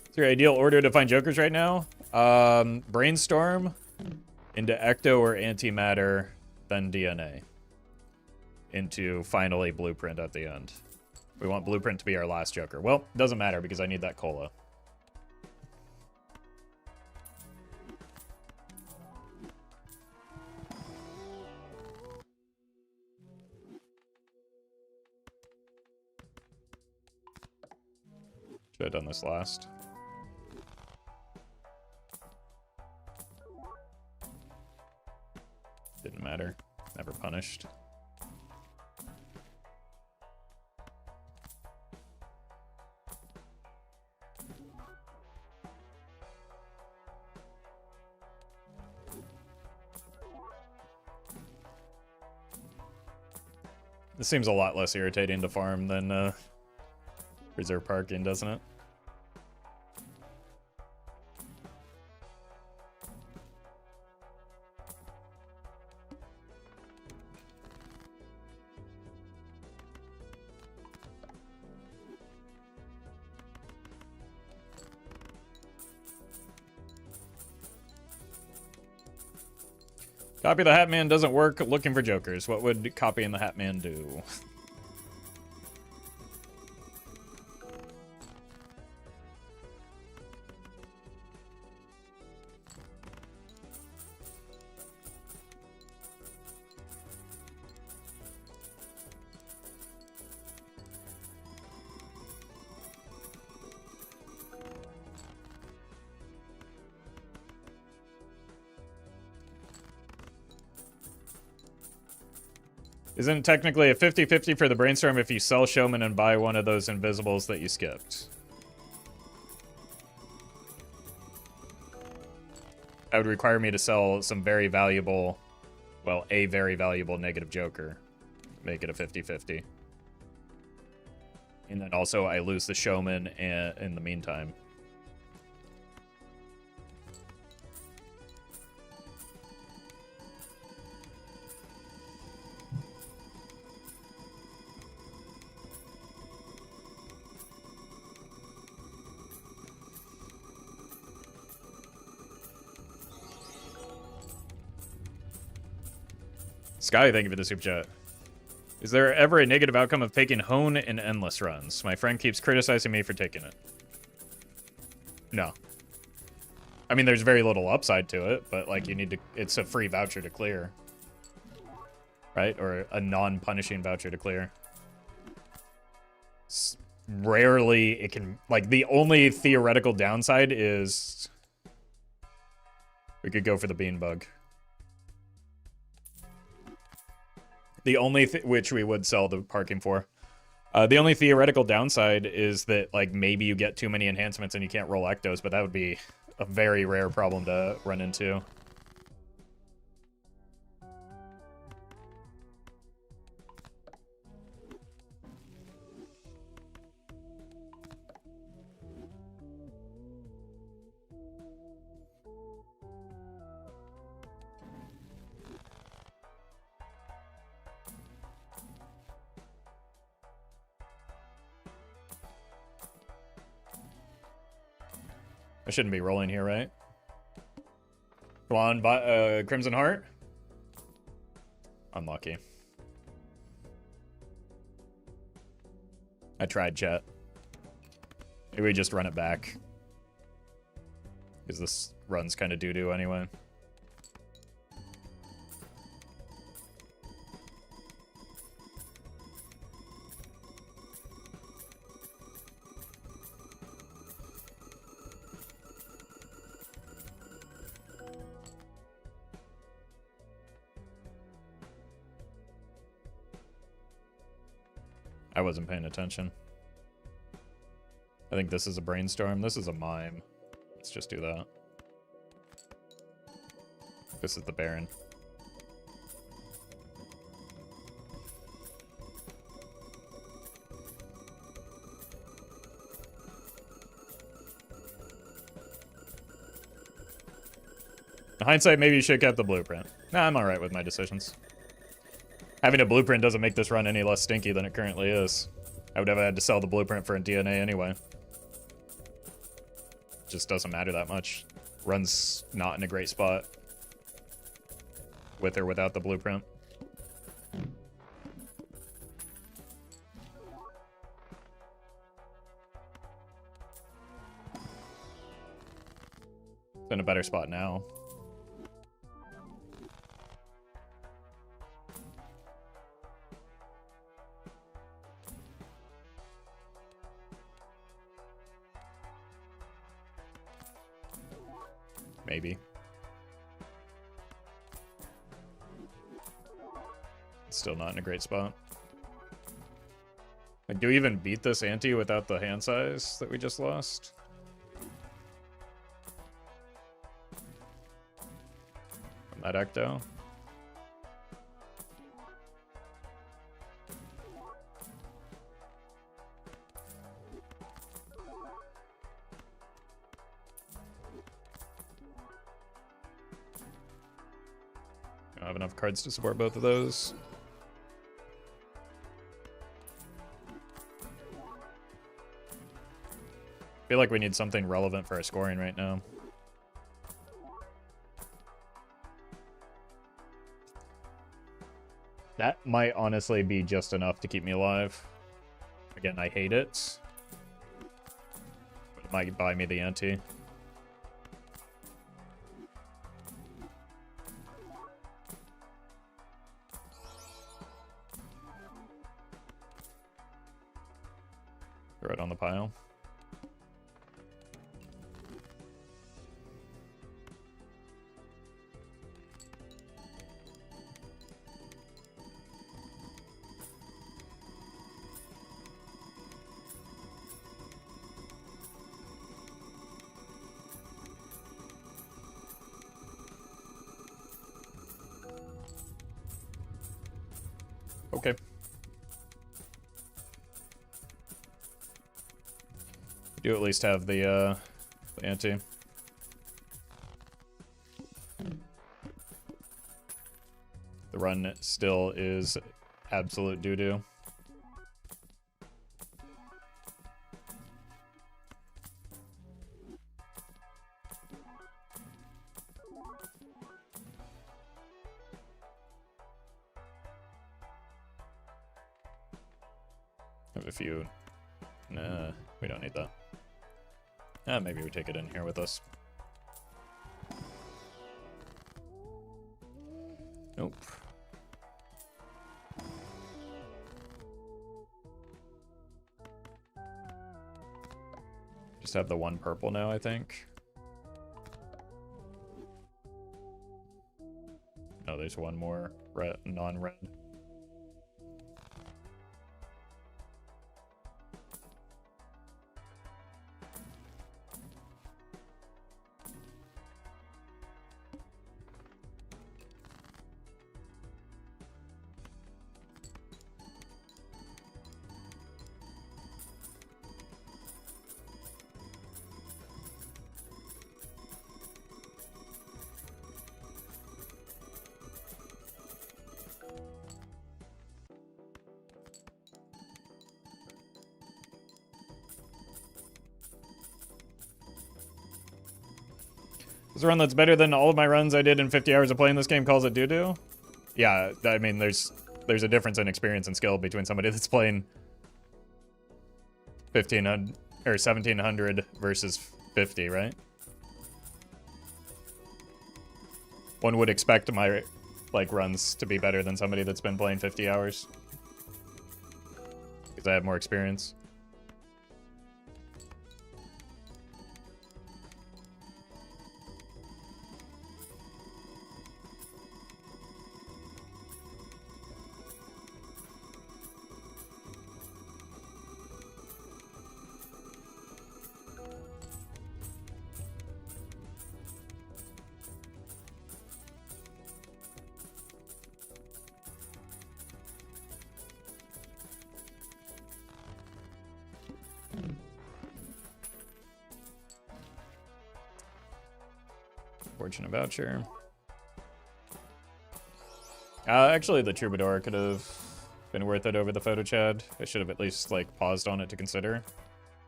What's your ideal order to find jokers right now? Brainstorm, into Ecto or Antimatter, then DNA. Into finally Blueprint at the end. We want Blueprint to be our last joker. Well, doesn't matter because I need that cola. Should have done this last. Didn't matter. Never punished. This seems a lot less irritating to farm than Reserve Parking, doesn't it? Copy the Hat Man doesn't work looking for jokers. What would copying the Hat Man do? Isn't it technically a 50-50 for the brainstorm if you sell Showman and buy one of those invisibles that you skipped? That would require me to sell some very valuable, well, a very valuable negative joker. Make it a 50-50. And then also I lose the Showman in the meantime. Sky, thank you for the super chat. Is there ever a negative outcome of taking Hone in endless runs? My friend keeps criticizing me for taking it. No. I mean, there's very little upside to it, but like you need to, it's a free voucher to clear. Right? Or a non-punishing voucher to clear. Rarely it can, like, the only theoretical downside is we could go for the bean bug. The only which we would sell the parking for. The only theoretical downside is that, like, maybe you get too many enhancements and you can't roll ectos, but that would be a very rare problem to run into. I shouldn't be rolling here, right? Come on, Crimson Heart. Unlucky. I tried, chat. Maybe we just run it back. Because this run's kind of doo-doo anyway. I wasn't paying attention. I think this is a brainstorm. This is a mime. Let's just do that. This is the Baron. In hindsight, maybe you should have kept the blueprint. Nah, I'm alright with my decisions. Having a blueprint doesn't make this run any less stinky than it currently is. I would have had to sell the blueprint for a DNA anyway. Just doesn't matter that much. Run's not in a great spot. With or without the blueprint. It's in a better spot now. Maybe. It's still not in a great spot. Like, do we even beat this ante without the hand size that we just lost? From that ecto? I don't have enough cards to support both of those. I feel like we need something relevant for our scoring right now. That might honestly be just enough to keep me alive. Again, I hate it. But it might buy me the ante. Throw it on the pile. Okay. Do at least have the ante. The run still is absolute doo-doo. Have a few. Nah, we don't need that. Maybe we take it in here with us. Nope. Just have the one purple now, I think. No, there's one more red, non-red. This is a run that's better than all of my runs I did in 50 hours of playing this game calls it doo-doo. Yeah, I mean, there's a difference in experience and skill between somebody that's playing 1500 or 1700 versus 50, right? One would expect my like runs to be better than somebody that's been playing 50 hours because I have more experience. Fortune voucher. Actually, the Troubadour could have been worth it over the photo chad. I should have at least like paused on it to consider.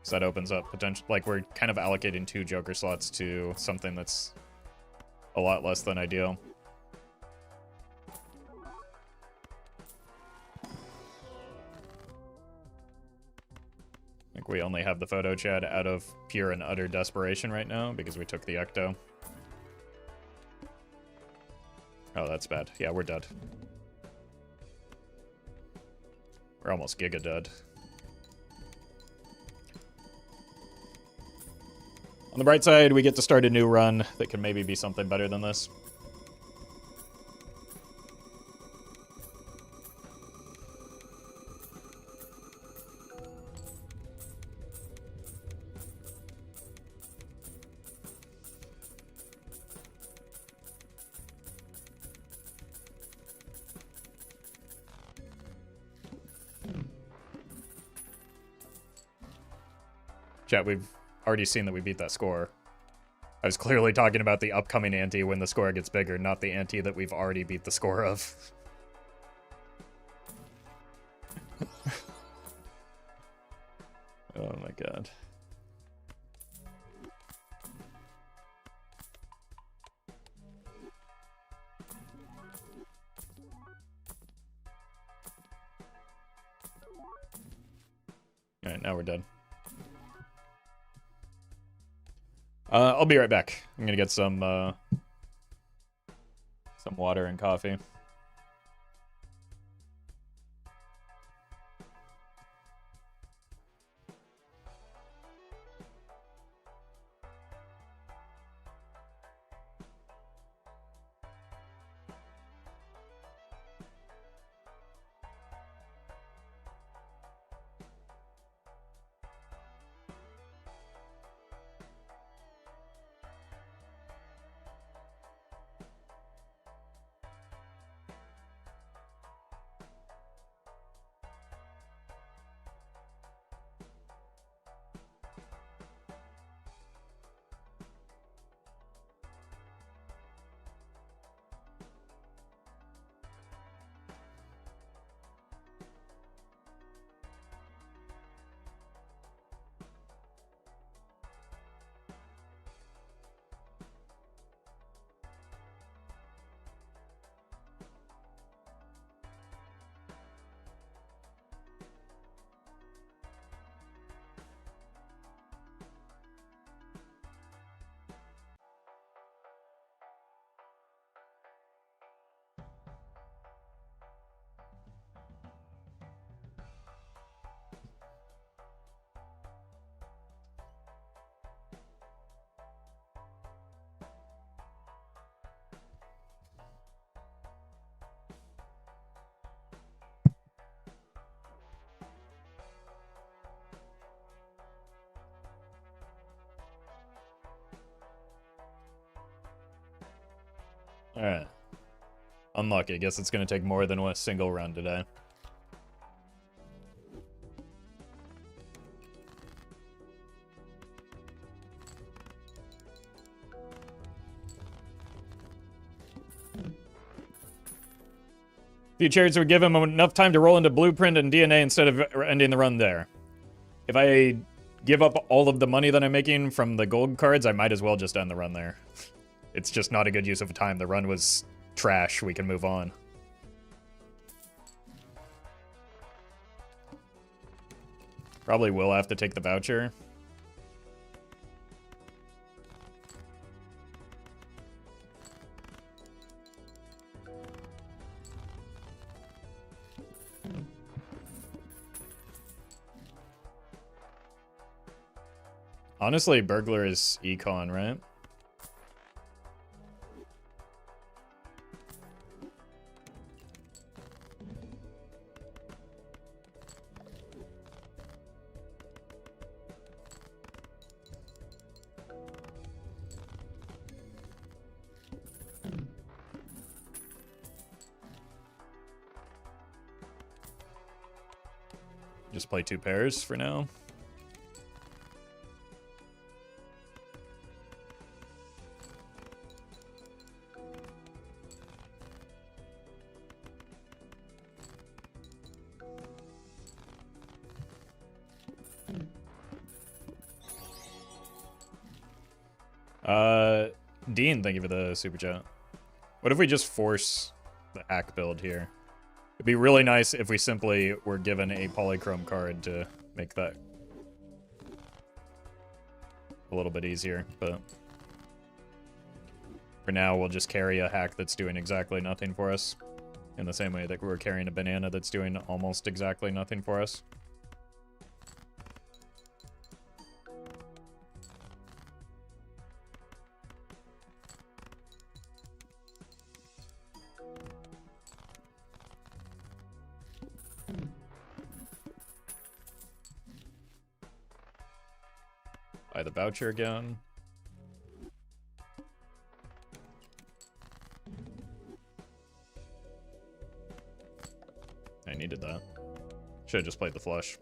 So that opens up potential. Like we're kind of allocating 2 Joker slots to something that's a lot less than ideal. I think we only have the photo chad out of pure and utter desperation right now because we took the Ecto. Oh, that's bad. Yeah, we're dead. We're almost giga dead. On the bright side, we get to start a new run that can maybe be something better than this. Chat, we've already seen that we beat that score. I was clearly talking about the upcoming ante when the score gets bigger, not the ante that we've already beat the score of. Oh my god. Alright, now we're dead. I'll be right back. I'm gonna get some water and coffee. Alright. Unlucky. Guess it's going to take more than a single run today. Few chariots would give him enough time to roll into blueprint and DNA instead of ending the run there. If I give up all of the money that I'm making from the gold cards, I might as well just end the run there. It's just not a good use of time. The run was trash. We can move on. Probably will have to take the voucher. Honestly, burglar is econ, right? Just play 2 pairs for now. Dean, thank you for the super chat. What if we just force the hack build here? It'd be really nice if we simply were given a polychrome card to make that a little bit easier, but for now we'll just carry a hack that's doing exactly nothing for us, in the same way that we're carrying a banana that's doing almost exactly nothing for us. Buy the voucher again. I needed that. Should have just played the flush.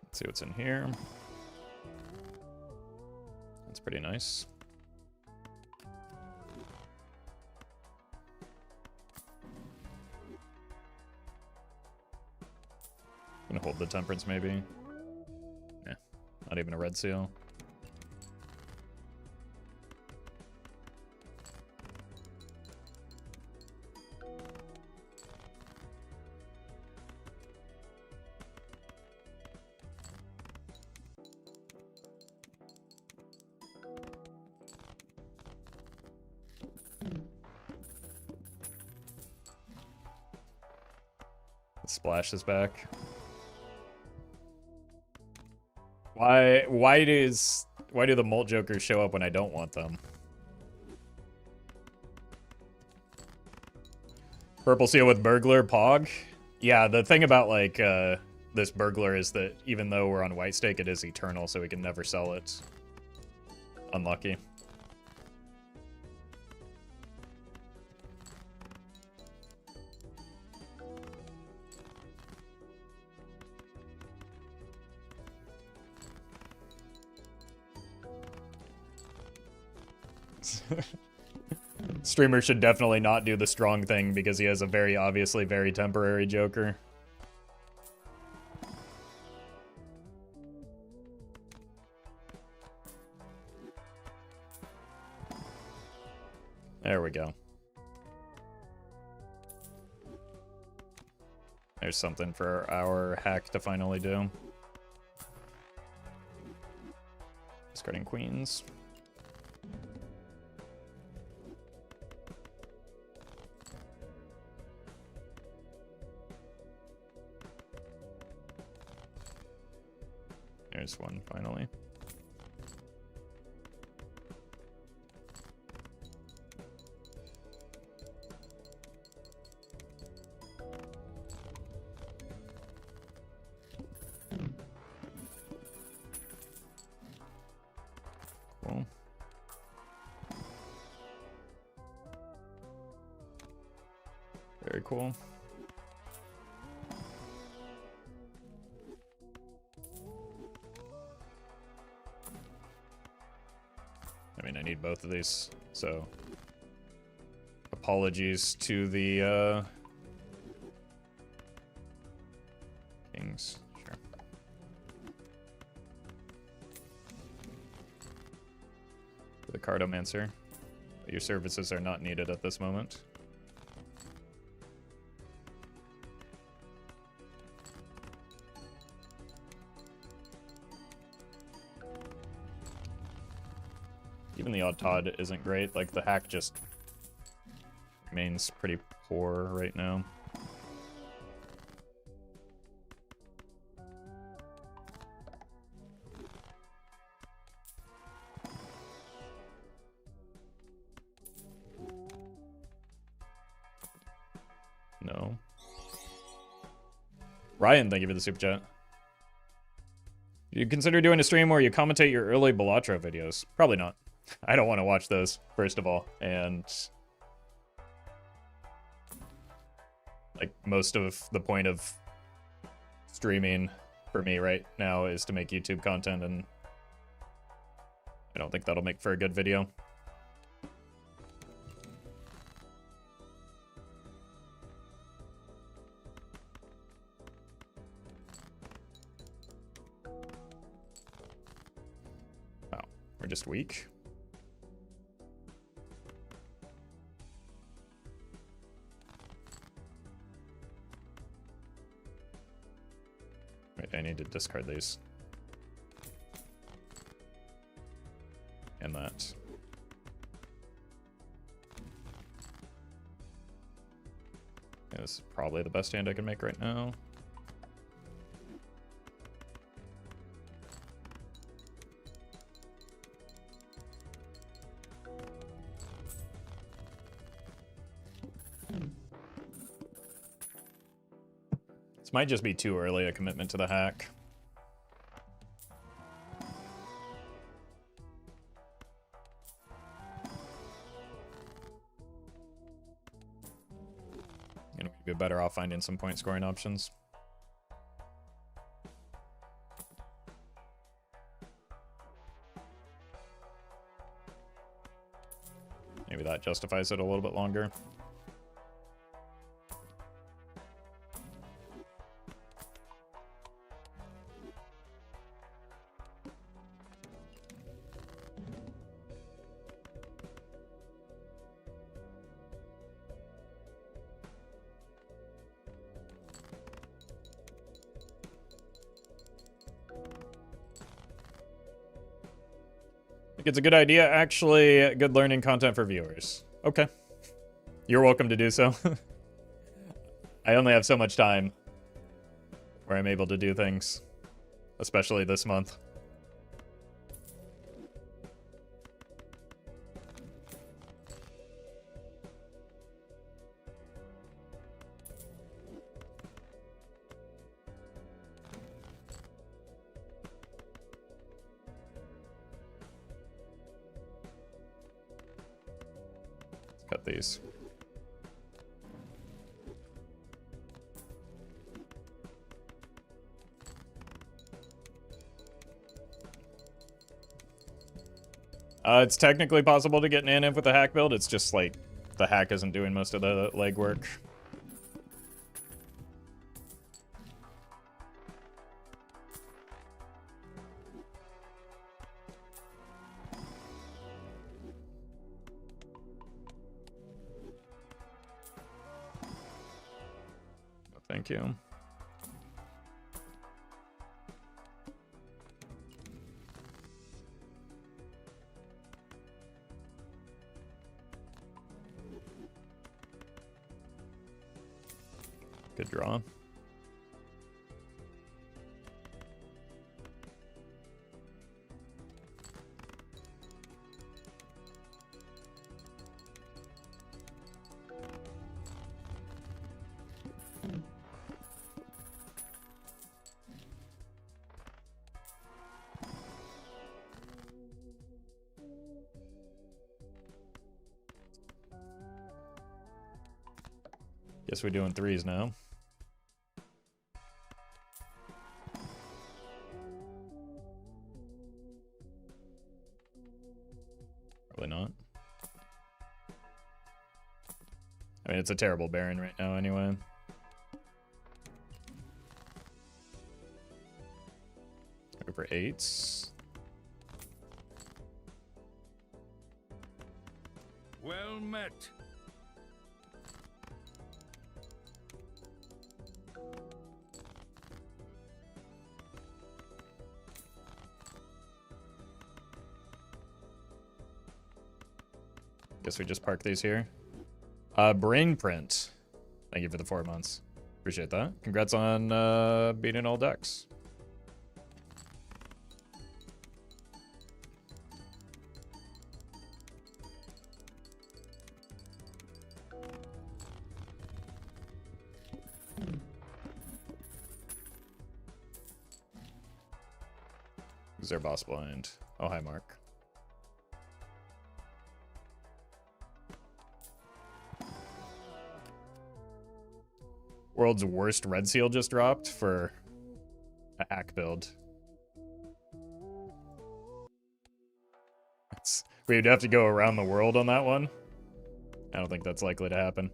Let's see what's in here. That's pretty nice. Gonna hold the temperance maybe. Yeah, not even a red seal. Splash is back. Why do the Molt Jokers show up when I don't want them? Purple seal with burglar, Pog? Yeah, the thing about like this burglar is that even though we're on white stake, it is eternal, so we can never sell it. Unlucky. Streamer should definitely not do the strong thing because he has a very obviously very temporary Joker. There we go. There's something for our hack to finally do. Discarding queens. There's one, finally. Cool. Very cool. I mean, I need both of these, so apologies to the things. Sure. For the Cardomancer, your services are not needed at this moment. Even the odd Todd isn't great. Like, the hack just remains pretty poor right now. No. Ryan, thank you for the super chat. You consider doing a stream where you commentate your early Balatro videos? Probably not. I don't want to watch those, first of all, and like most of the point of streaming for me right now is to make YouTube content, and I don't think that'll make for a good video. Wow, we're just weak. Wait, I need to discard these. And that. Yeah, this is probably the best hand I can make right now. This might just be too early a commitment to the hack. And we'd be better off finding some point scoring options. Maybe that justifies it a little bit longer. It's a good idea, actually. Good learning content for viewers. Okay. You're welcome to do so. I only have so much time where I'm able to do things, especially this month. Cut these. It's technically possible to get an inf with a hack build. It's just like the hack isn't doing most of the legwork. Thank you. Good draw. Guess we're doing threes now. Probably not. I mean, it's a terrible Baron right now anyway. Go for eights. Well met. Guess we just park these here. Brain print. Thank you for the 4 months. Appreciate that. Congrats on beating all decks. Is there boss blind? Oh, hi, Mark. World's worst red seal just dropped for a hack build. We'd have to go around the world on that one. I don't think that's likely to happen.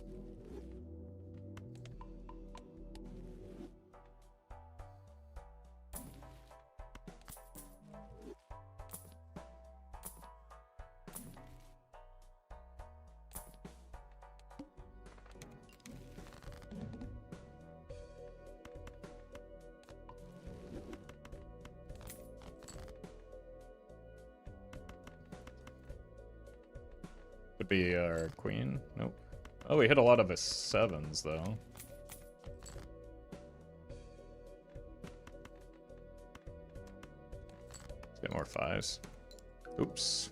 Would be our queen. Nope. Oh, we hit a lot of his sevens, though. Let's get more fives. Oops.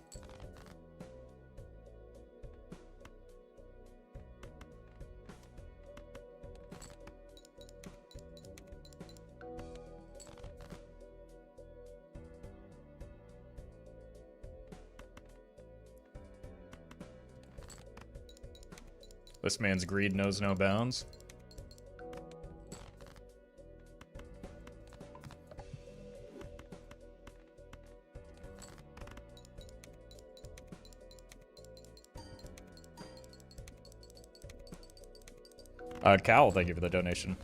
This man's greed knows no bounds. Cal, thank you for the donation.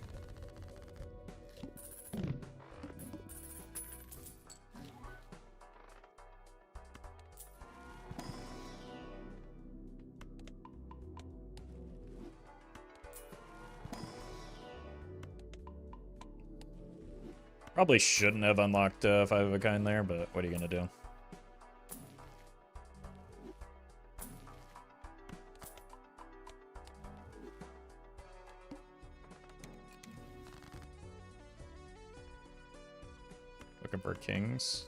Probably shouldn't have unlocked Five of a Kind there, but what are you gonna do? Looking for kings.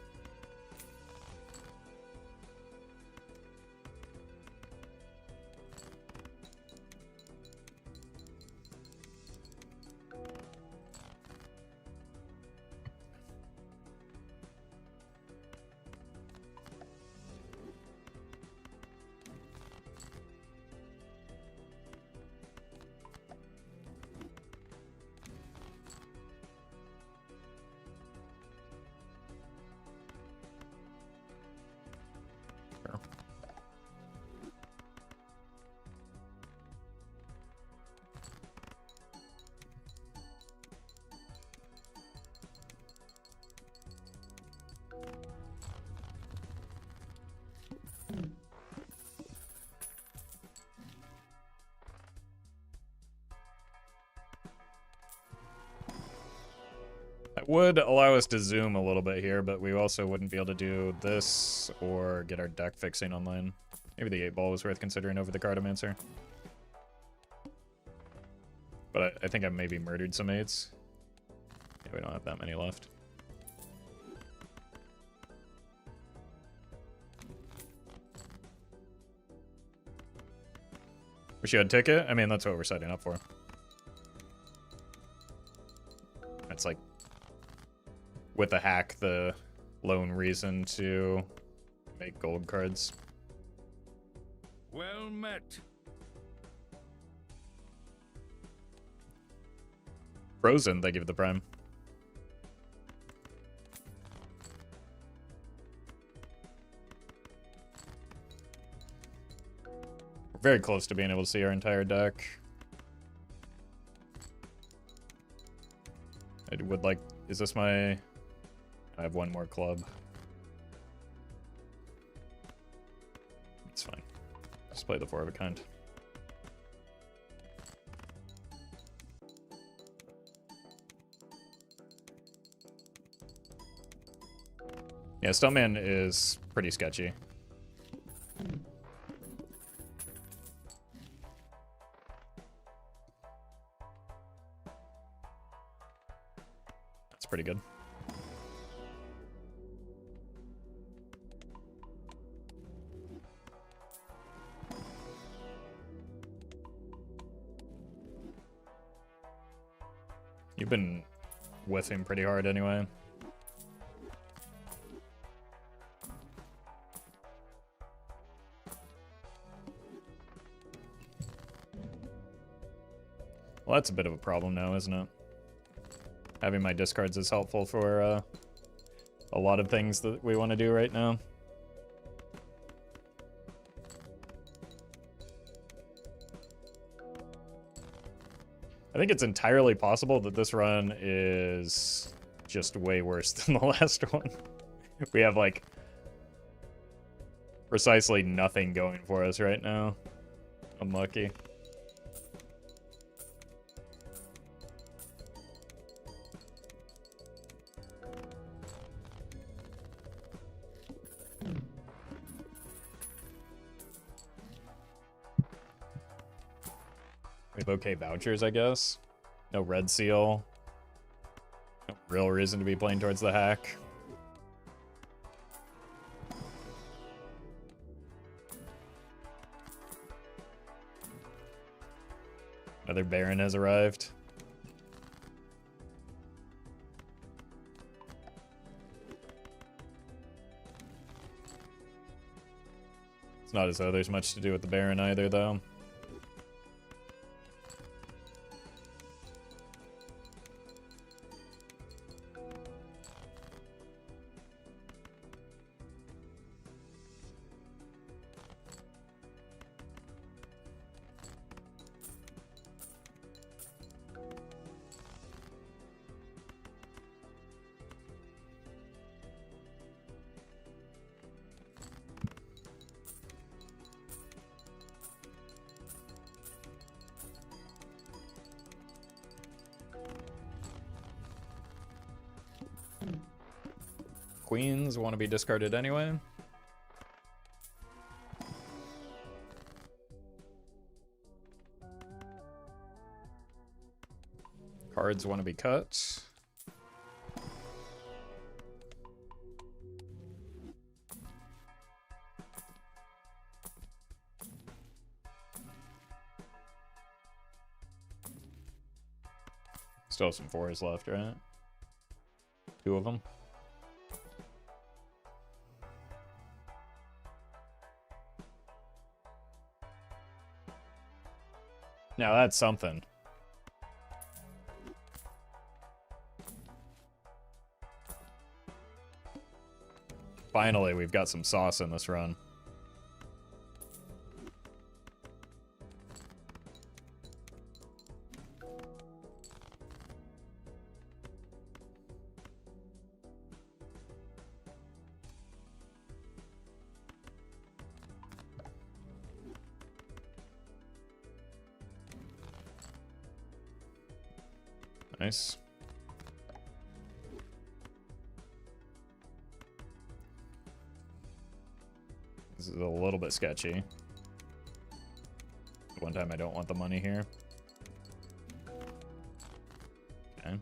That would allow us to zoom a little bit here, but we also wouldn't be able to do this or get our deck fixing online. Maybe the 8-ball was worth considering over the Cartomancer. But I think I maybe murdered some 8s. Yeah, we don't have that many left. Wish you had ticket? I mean, that's what we're setting up for. It's like, with a hack, the lone reason to make gold cards. Well met. Frozen, they give the prime. We're very close to being able to see our entire deck. I would like... Is this my... I have one more club. It's fine. Just play the four of a kind. Yeah, Stuntman is pretty sketchy. That's pretty good. You've been whiffing pretty hard anyway. Well, that's a bit of a problem now, isn't it? Having my discards is helpful for a lot of things that we want to do right now. I think it's entirely possible that this run is just way worse than the last one. We have, like, precisely nothing going for us right now. Unlucky. We have okay vouchers, I guess. No red seal. No real reason to be playing towards the hack. Another Baron has arrived. It's not as though there's much to do with the Baron either, though. Queens want to be discarded anyway. Cards want to be cut. Still have some fours left, right? Two of them. Now that's something. Finally, we've got some sauce in this run. Nice. This is a little bit sketchy. One time I don't want the money here. Okay.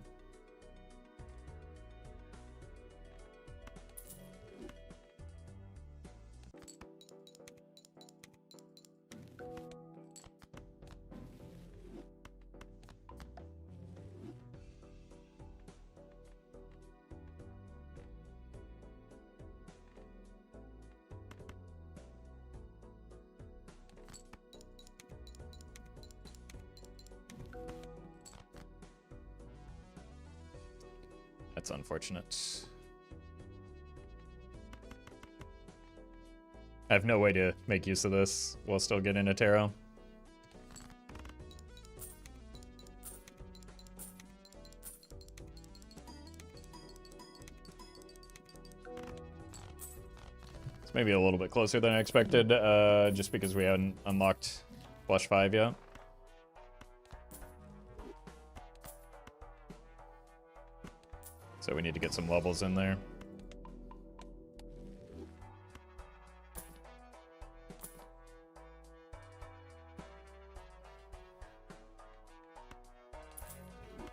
That's unfortunate. I have no way to make use of this while still getting a tarot. It's maybe a little bit closer than I expected, just because we hadn't unlocked Flush 5 yet. So we need to get some levels in there.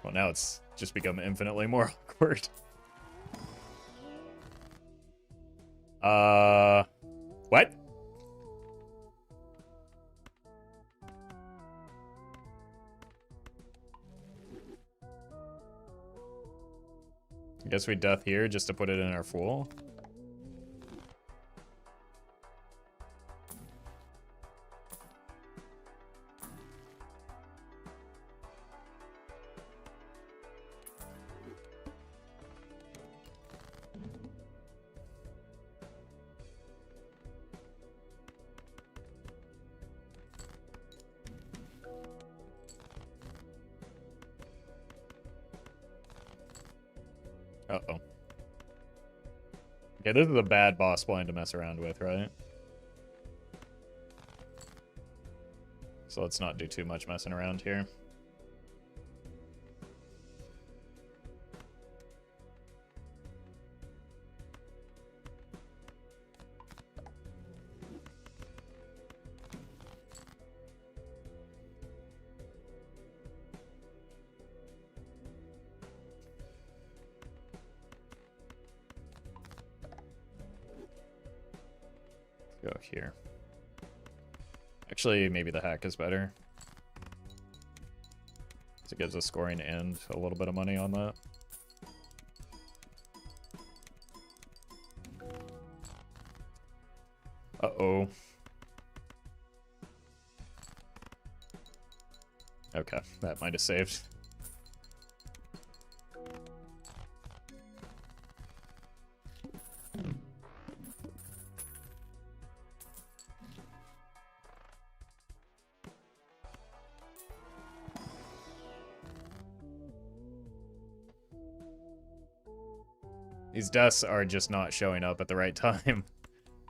Well, now it's just become infinitely more awkward. What? I guess we death here just to put it in our Fool. Uh-oh. Okay, this is a bad boss blind to mess around with, right? So let's not do too much messing around here. Go here. Actually, maybe the hack is better. It gives us scoring and a little bit of money on that. Uh-oh. Okay, that might have saved. These deaths are just not showing up at the right time.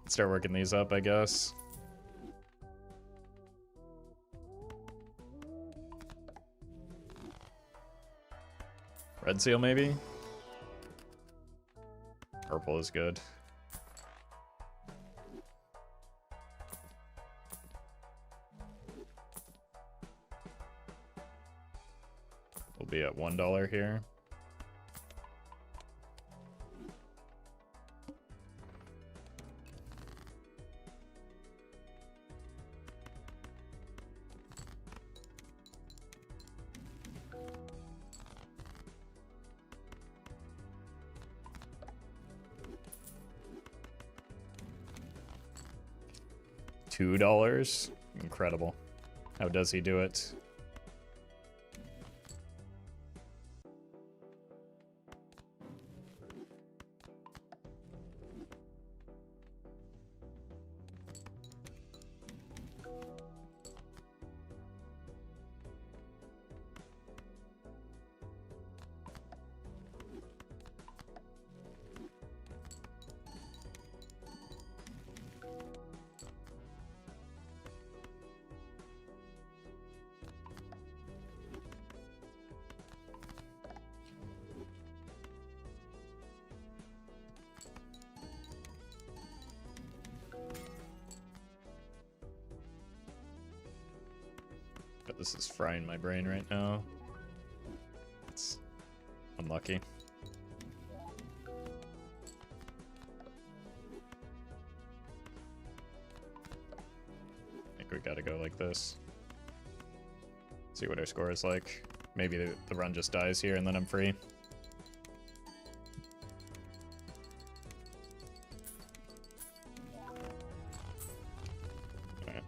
Start working these up, I guess. Red seal, maybe? Purple is good. We'll be at $1 here. $2? Incredible. How does he do it? But this is frying my brain right now. It's unlucky. I think we gotta go like this. See what our score is like. Maybe the run just dies here and then I'm free. Alright.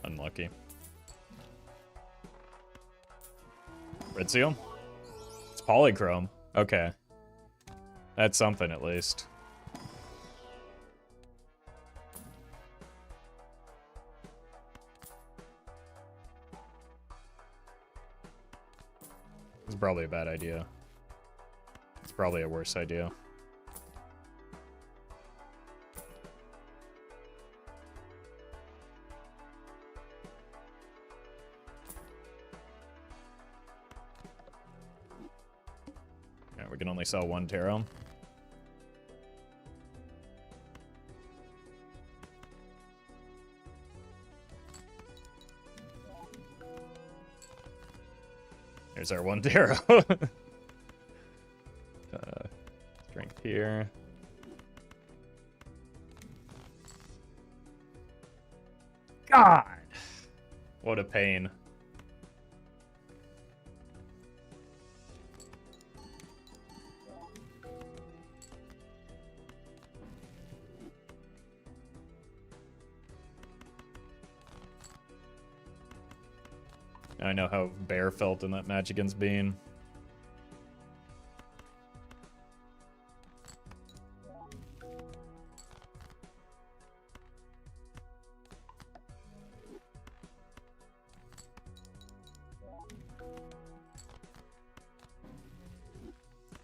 Unlucky. Red seal. It's Polychrome. Okay. That's something at least. It's probably a bad idea. It's probably a worse idea. Yeah, we can only sell one tarot. Here's our one tarot. Strength here. God! What a pain. I know how Bear felt in that match against Bean.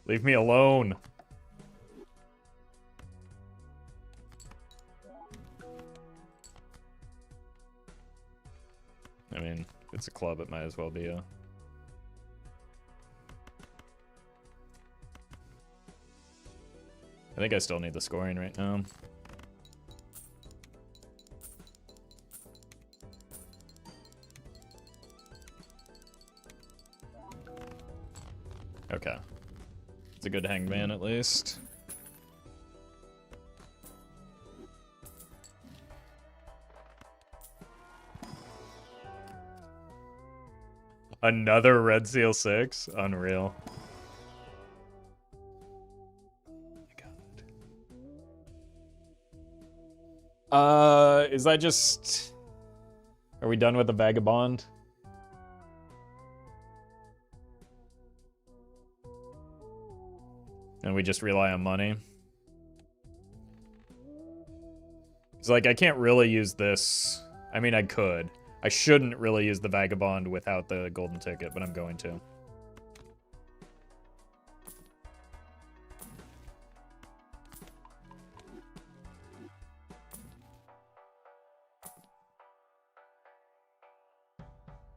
Leave me alone. I mean, if it's a club, it might as well be a... I think I still need the scoring right now. Okay. It's a good hangman at least. Another Red Seal 6? Unreal. Is that just... Are we done with the Vagabond? And we just rely on money? It's like, I can't really use this. I mean, I could. I shouldn't really use the Vagabond without the golden ticket, but I'm going to.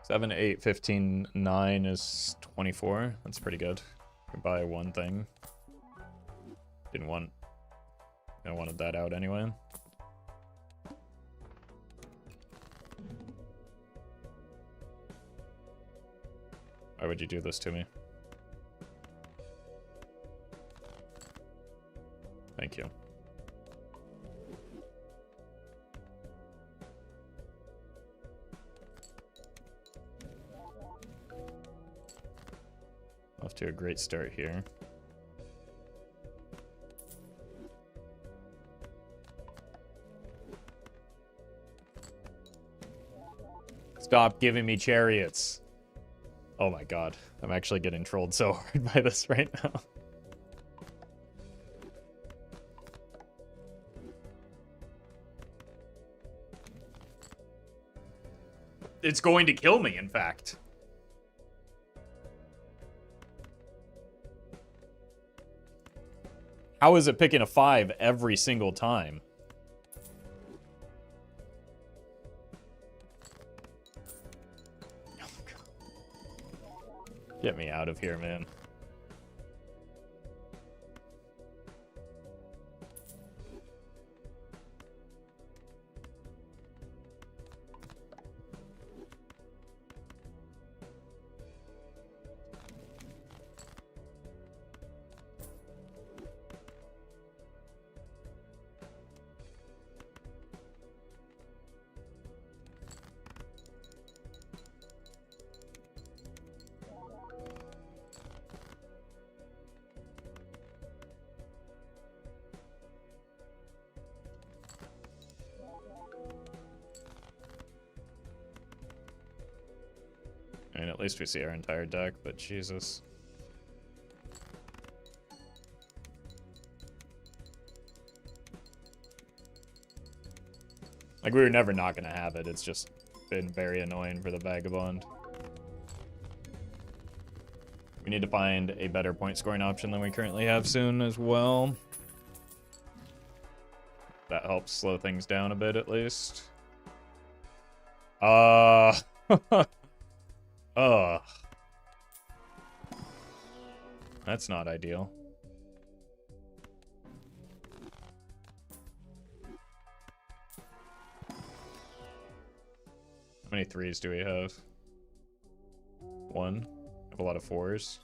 Seven, 8, 15, 9 is 24. That's pretty good. Can buy one thing. I wanted that out anyway. Why would you do this to me? Thank you. Off to a great start here. Stop giving me chariots. Oh my god. I'm actually getting trolled so hard by this right now. It's going to kill me, in fact. How is it picking a 5 every single time? Get me out of here, man. I mean, at least we see our entire deck, but Jesus. Like, we were never not gonna have it. It's just been very annoying for the Vagabond. We need to find a better point scoring option than we currently have soon as well. That helps slow things down a bit, at least. That's not ideal. How many threes do we have? One. I have a lot of fours.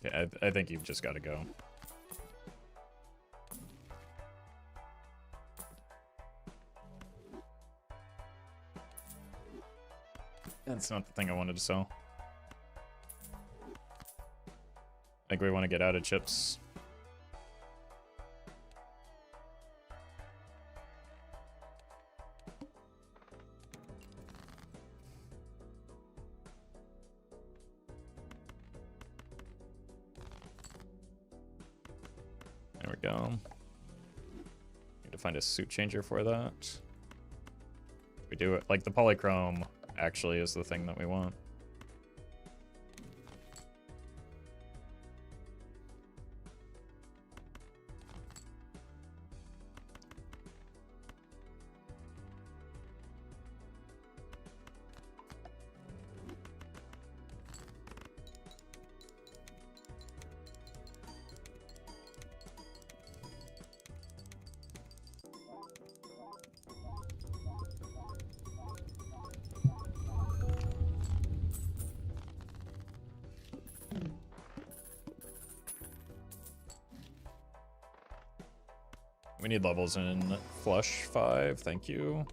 Yeah, I think you've just got to go. That's not the thing I wanted to sell. I think we want to get out of chips. There we go. Need to find a suit changer for that. We do it like the polychrome actually is the thing that we want. We need levels in Flush 5, thank you.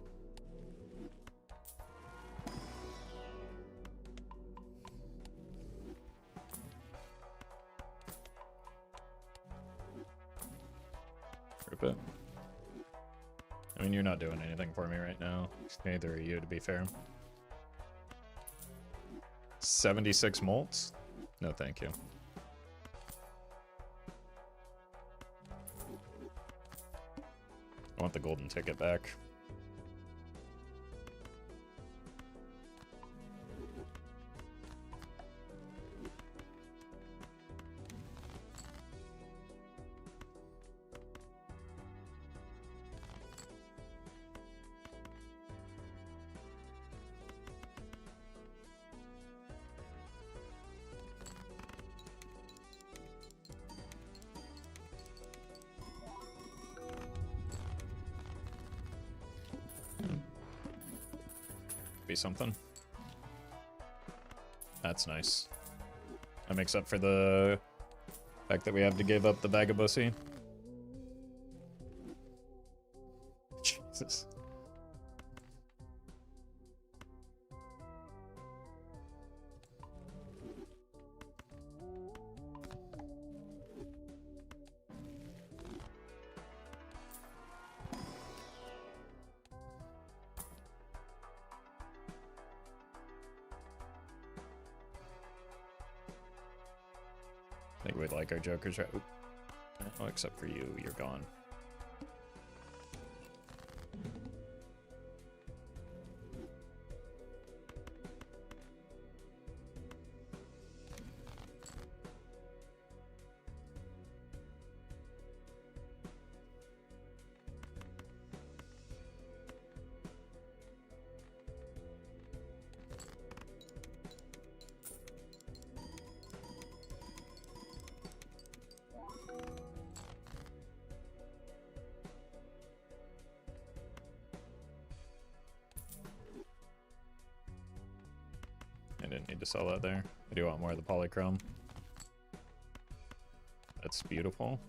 Group it. I mean, you're not doing anything for me right now. Neither are you, to be fair. 76 molts? No, thank you. I want the golden ticket back. Be something. That's nice. That makes up for the fact that we have to give up the Vagabussy. Jesus. I think we'd like our jokers right. Oh, except for you, you're gone. I didn't need to sell that there. I do want more of the polychrome. That's beautiful.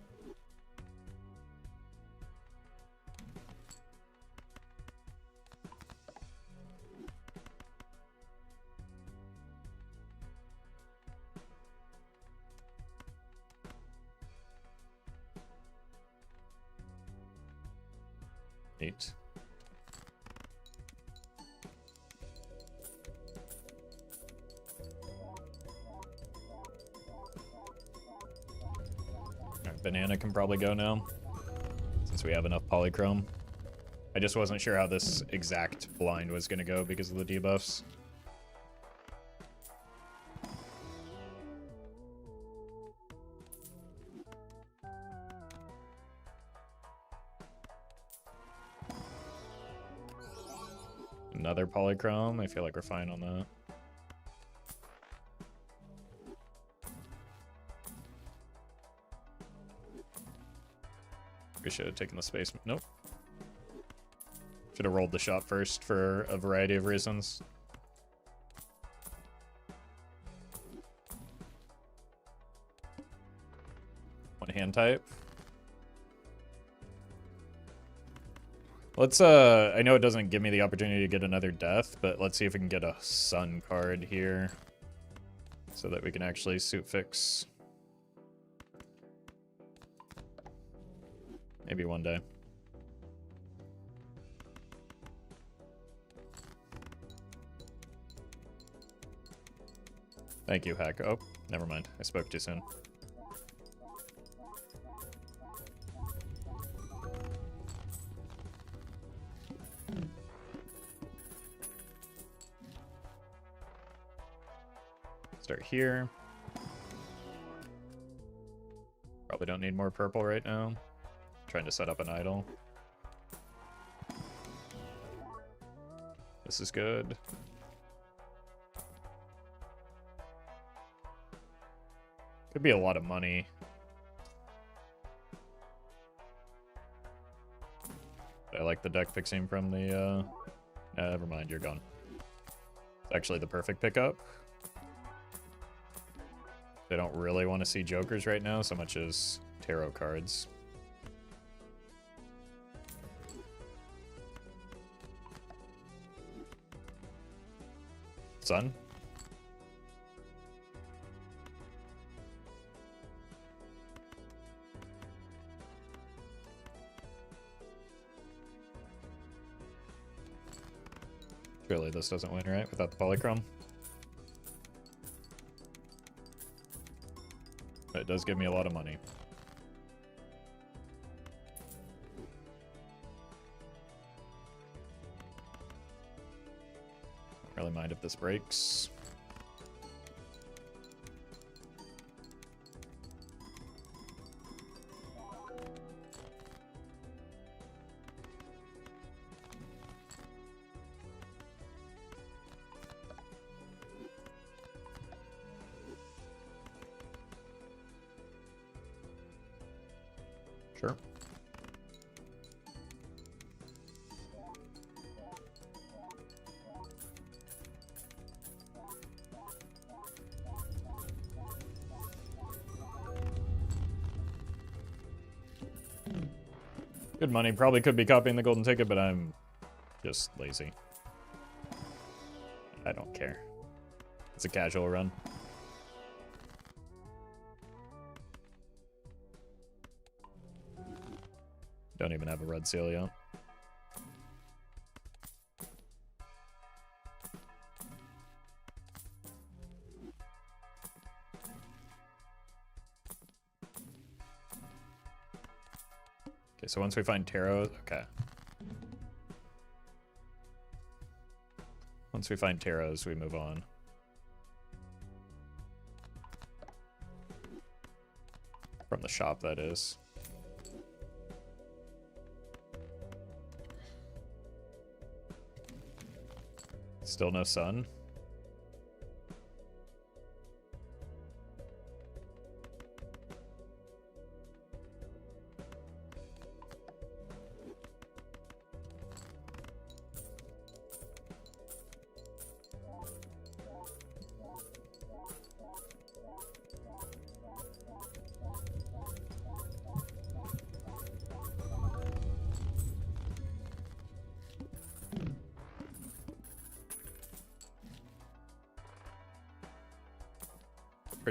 Neat. banana can probably go now, since we have enough polychrome. I just wasn't sure how this exact blind was going to go because of the debuffs. Another polychrome. I feel like we're fine on that. We should have taken the space. Nope. Should have rolled the shot first for a variety of reasons. One hand type. Let's, I know it doesn't give me the opportunity to get another death, but let's see if we can get a sun card here so that we can actually suit fix. Maybe one day. Thank you, Hack. Oh, never mind. I spoke too soon. Start here. Probably don't need more purple right now. Trying to set up an idol. This is good. Could be a lot of money. I like the deck fixing from the, never mind, you're gone. It's actually the perfect pickup. They don't really want to see jokers right now so much as tarot cards. Sun? Surely this doesn't win, right? Without the polychrome? But it does give me a lot of money. Don't really mind if this breaks. Sure. Good money. Probably could be copying the golden ticket, but I'm just lazy. I don't care. It's a casual run. Don't even have a red seal yet. Okay, so once we find tarot, okay. Once we find tarots, we move on. From the shop, that is. Still no sun.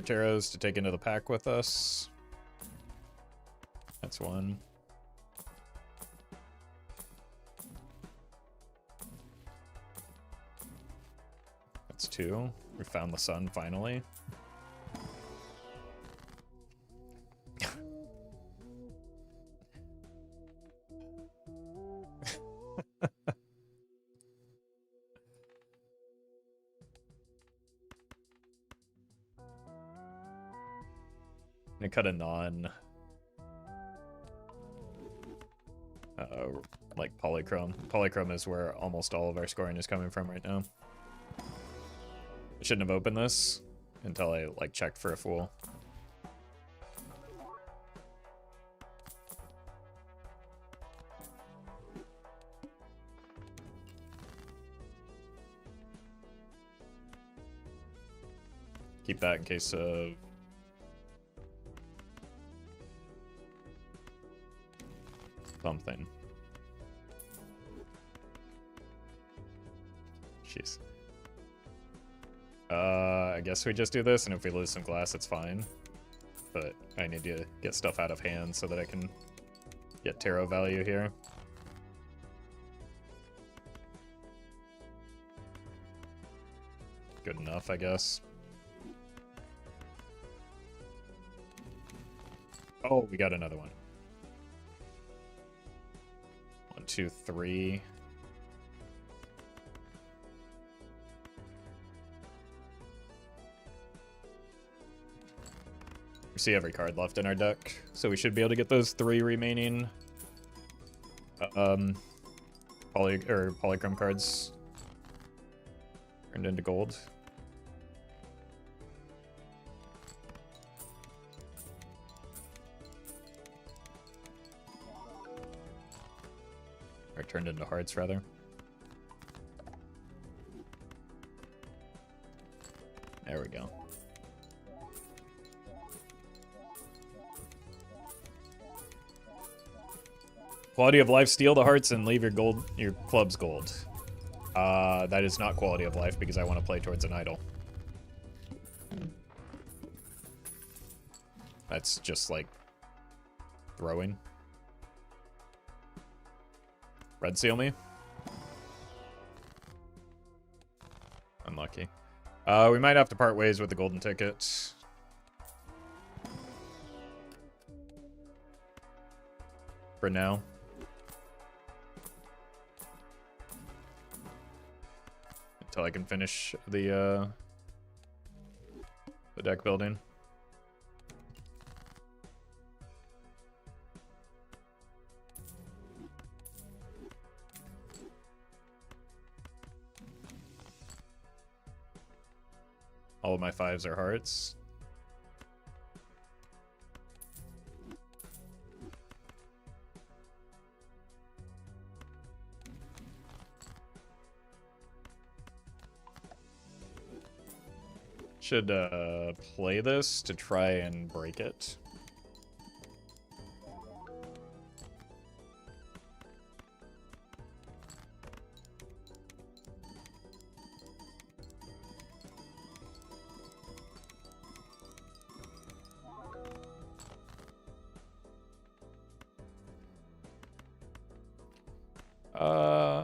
Taros to take into the pack with us. That's one. That's two. We found the sun finally. gonna cut a non like polychrome. Polychrome is where almost all of our scoring is coming from right now. I shouldn't have opened this until I like checked for a fool. Keep that in case of something. Jeez. I guess we just do this, and if we lose some glass, it's fine. But I need to get stuff out of hand so that I can get tarot value here. Good enough, I guess. Oh, we got another one. 1, 2, 3. We see every card left in our deck, so we should be able to get those 3 remaining polychrome cards turned into gold. Or turned into hearts, rather. There we go. Quality of life, steal the hearts and leave your clubs gold. That is not quality of life because I want to play towards an idol. That's just like throwing. Red seal me. Unlucky. We might have to part ways with the golden ticket. For now. Until I can finish the deck building. All of my 5s are hearts. Should play this to try and break it.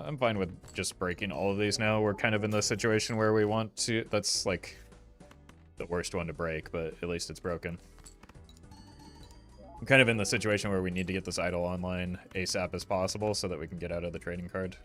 I'm fine with just breaking all of these now. We're kind of in the situation where we want to... That's, like, the worst one to break, but at least it's broken. I'm kind of in the situation where we need to get this idol online ASAP as possible so that we can get out of the trading card.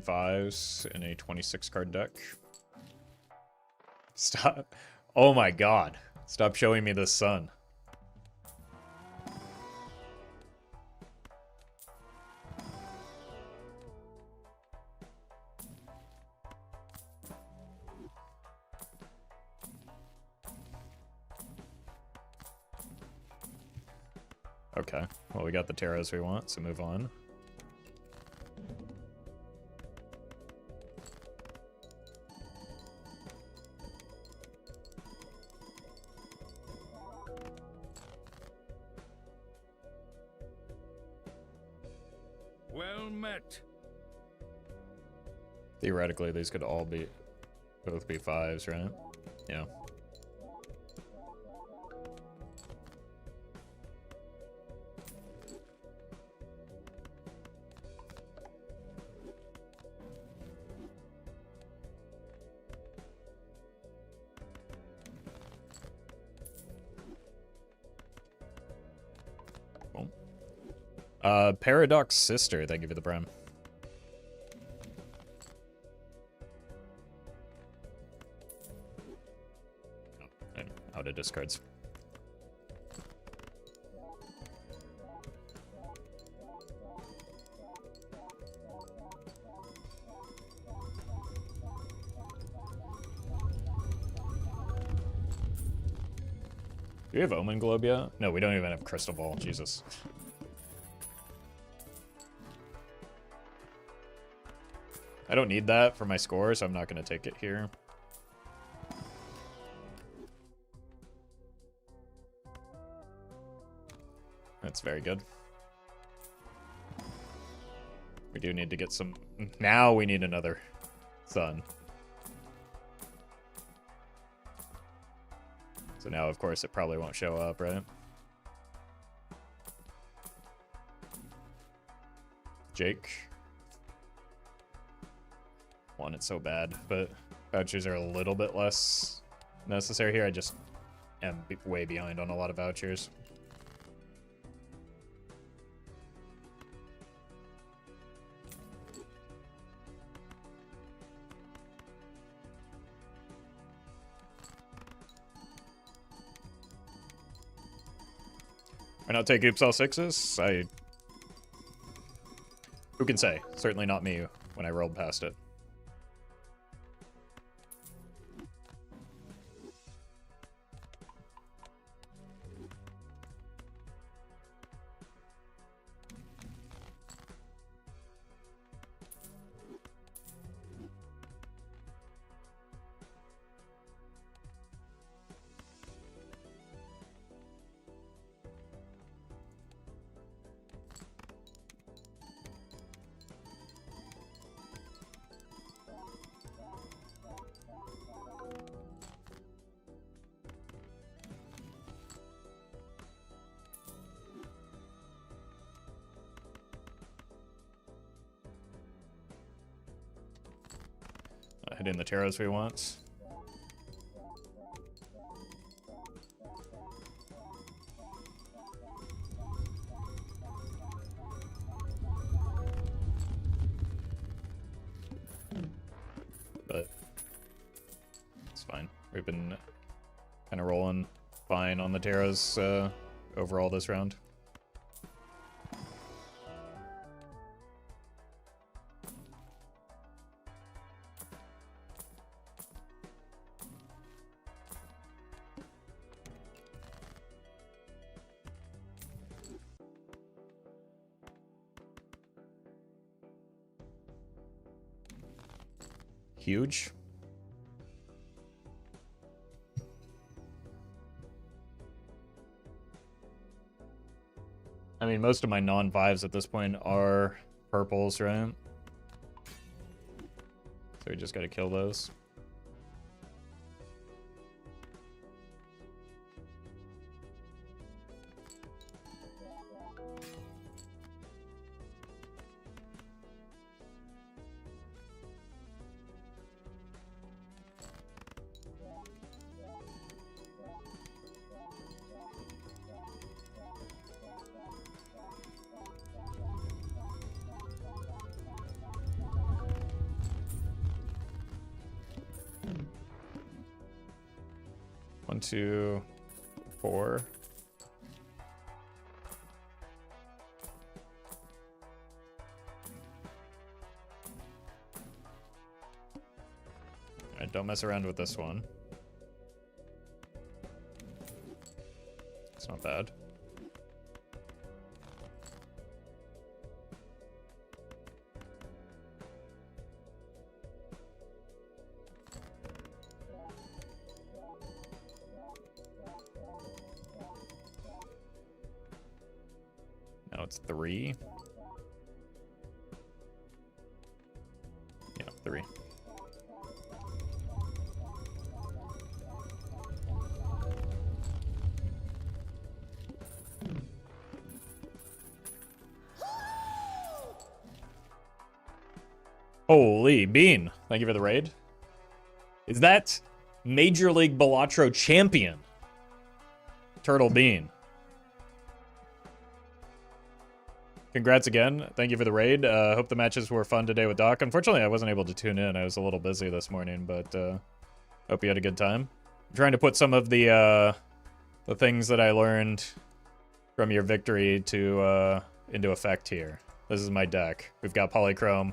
Fives in a 26 card deck. Stop. Oh my god. Stop showing me the sun. Okay. Well, we got the tarots we want, so move on. Well met. Theoretically, these could all be both be 5s, right? Yeah. Paradox Sister, thank you for the prime. Oh, I'm out of discards. Do we have Omen Globe yet? No, we don't even have Crystal Ball. Jesus. I don't need that for my score, so I'm not going to take it here. That's very good. We do need to get some... Now we need another sun. So now, of course, it probably won't show up, right? Jake. Want it so bad, but vouchers are a little bit less necessary here. I just am way behind on a lot of vouchers. Why not take oops all sixes? Who can say? Certainly not me when I rolled past it. Hitting the tarots we want. But it's fine. We've been kind of rolling fine on the taros overall this round. Huge. I mean, most of my non-5s at this point are purples, right? So we just gotta kill those. One, two, four. All right, don't mess around with this one. It's not bad. Now it's 3. Yeah, 3. Holy bean. Thank you for the raid. Is that Major League Balatro champion? Turtle Bean. Congrats again. Thank you for the raid. Hope the matches were fun today with Doc. Unfortunately, I wasn't able to tune in. I was a little busy this morning, but hope you had a good time. I'm trying to put some of the things that I learned from your victory to into effect here. This is my deck. We've got Polychrome.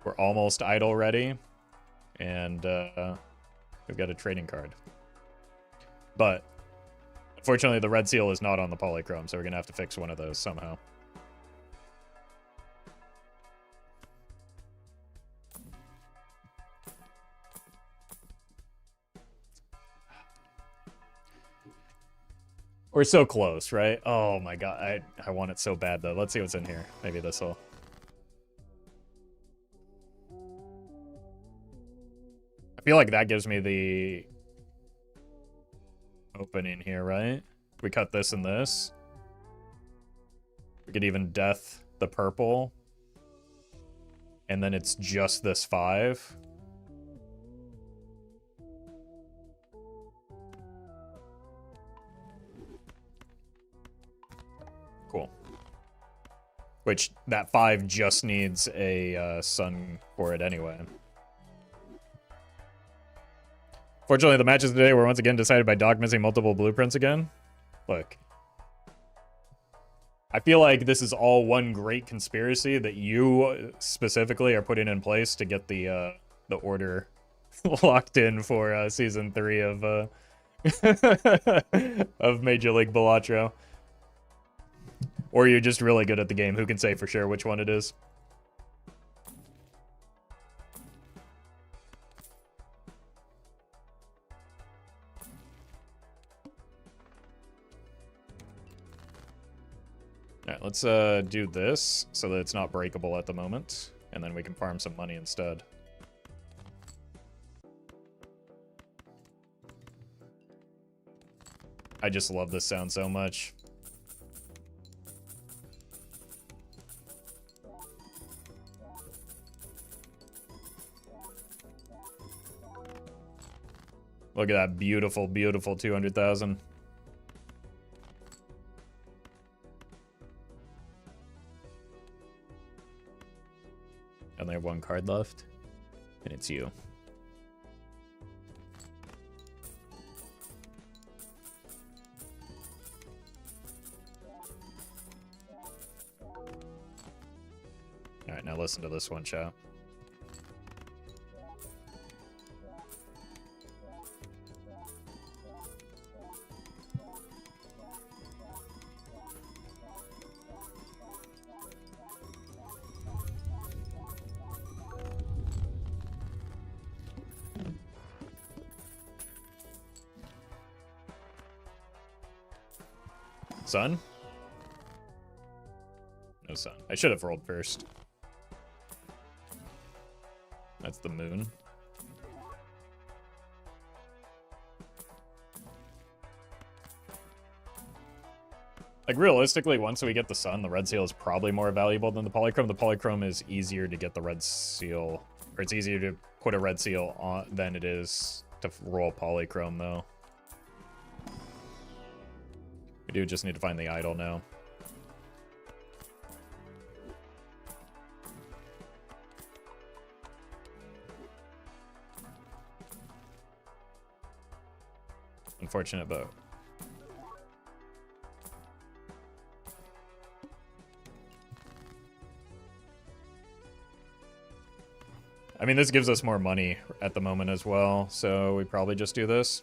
We're almost idle ready, and we've got a trading card. But unfortunately, the red seal is not on the Polychrome, so we're gonna have to fix one of those somehow. We're so close, right? Oh my god, I want it so bad though. Let's see what's in here. Maybe this'll. I feel like that gives me the opening here, right? We cut this and this. We could even death the purple. And then it's just this 5. Cool. Which, that 5 just needs a sun for it anyway. Fortunately, the matches today were once again decided by Doc missing multiple blueprints again. Look. I feel like this is all one great conspiracy that you specifically are putting in place to get the order locked in for season 3 of of Major League Balatro. Or you're just really good at the game. Who can say for sure which one it is? Alright, let's do this so that it's not breakable at the moment. And then we can farm some money instead. I just love this sound so much. Look at that beautiful, beautiful 200,000. I only have one card left, and it's you. Alright, now listen to this one, chat. Sun? No sun. I should have rolled first. That's the moon. Like, realistically, once we get the sun, the red seal is probably more valuable than the polychrome. The polychrome is easier to get the red seal, or it's easier to put a red seal on than it is to roll polychrome, though. We do just need to find the idol now. Unfortunate, but I mean, this gives us more money at the moment as well, so we probably just do this.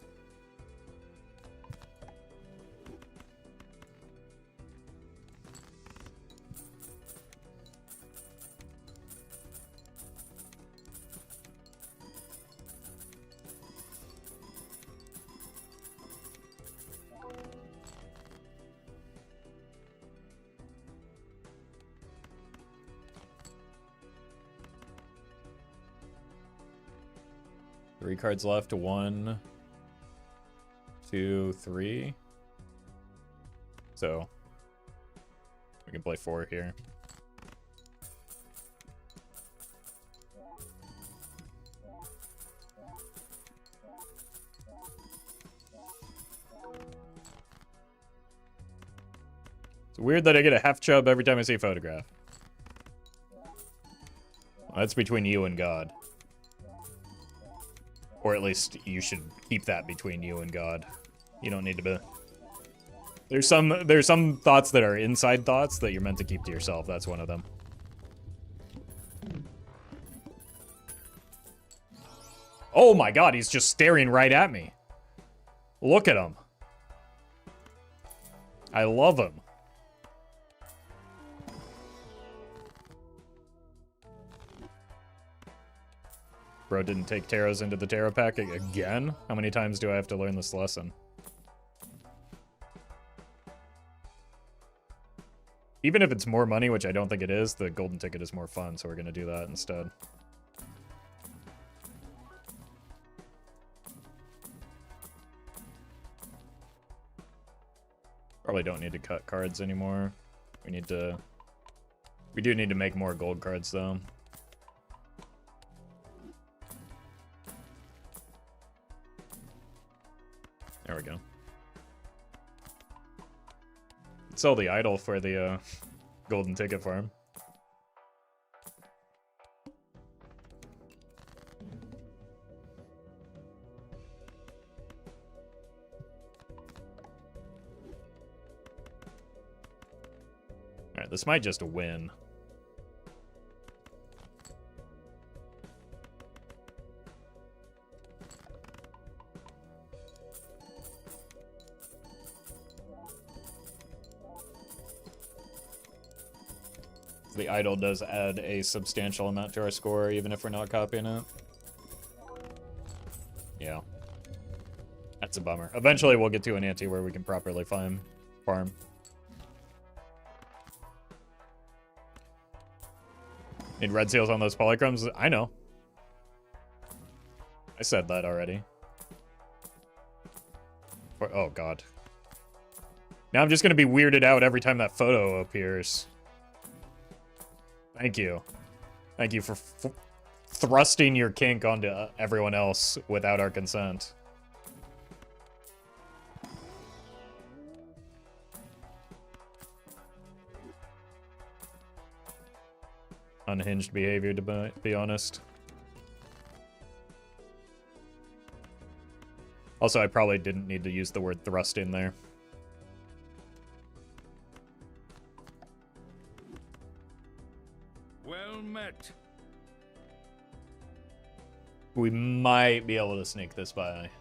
Three cards left. 1, 2, 3. So we can play 4 here. It's weird that I get a half chub every time I see a photograph. Well, that's between you and God. Or at least you should keep that between you and God. You don't need to be... There's some thoughts that are inside thoughts that you're meant to keep to yourself. That's one of them. Oh my god, he's just staring right at me. Look at him. I love him. Bro didn't take taros into the tarot pack again? How many times do I have to learn this lesson? Even if it's more money, which I don't think it is, the golden ticket is more fun, so we're gonna do that instead. Probably don't need to cut cards anymore. We do need to make more gold cards though. There we go. Sell the idol for the golden ticket farm. Alright, this might just win. The idol does add a substantial amount to our score, even if we're not copying it. Yeah. That's a bummer. Eventually we'll get to an ante where we can properly farm. Need red seals on those polychromes? I know. I said that already. Oh, God. Now I'm just going to be weirded out every time that photo appears. Thank you. Thank you for thrusting your kink onto everyone else without our consent. Unhinged behavior, to be honest. Also, I probably didn't need to use the word thrust in there. Well met. We might be able to sneak this by.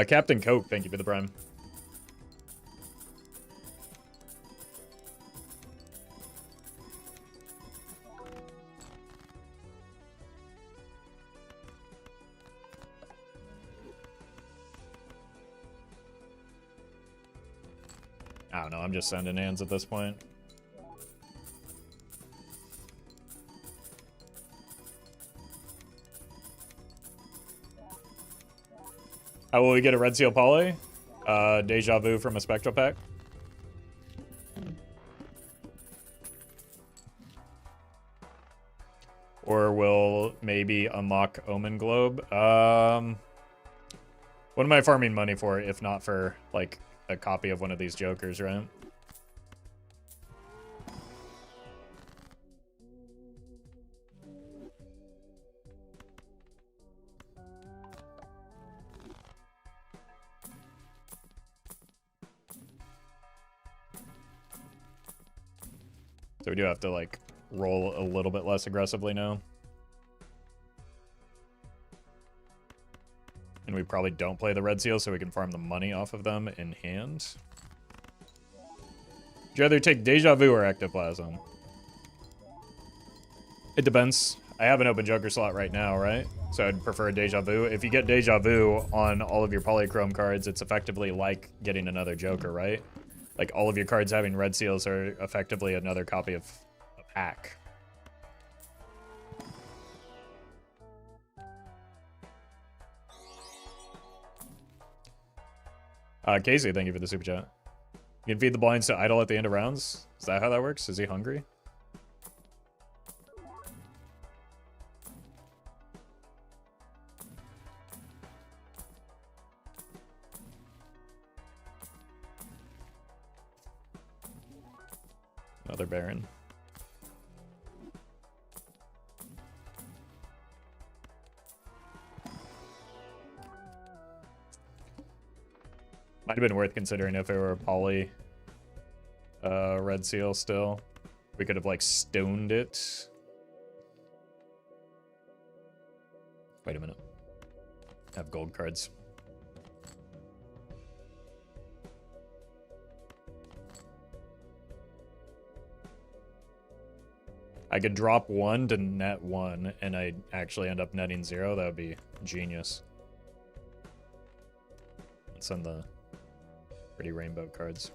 Captain Coke, thank you for the prime. I don't know, I'm just sending hands at this point. How will we get a red seal poly? Deja vu from a spectral pack. Or we'll maybe unlock Omen Globe. What am I farming money for, if not for, like, a copy of one of these jokers, right? So we do have to, like, roll a little bit less aggressively now. And we probably don't play the red seal so we can farm the money off of them in hand. Would you rather take Deja Vu or Ectoplasm? It depends. I have an open Joker slot right now, right? So I'd prefer Deja Vu. If you get Deja Vu on all of your Polychrome cards, it's effectively like getting another Joker, right? Like, all of your cards having red seals are effectively another copy of a pack. Casey, thank you for the super chat. You can feed the blinds to Idol at the end of rounds? Is that how that works? Is he hungry? Baron. Might have been worth considering if it were a poly red seal still. We could have like stoned it. Wait a minute. Have gold cards. I could drop 1 to net 1, and I actually end up netting 0. That would be genius. Let's send the pretty rainbow cards.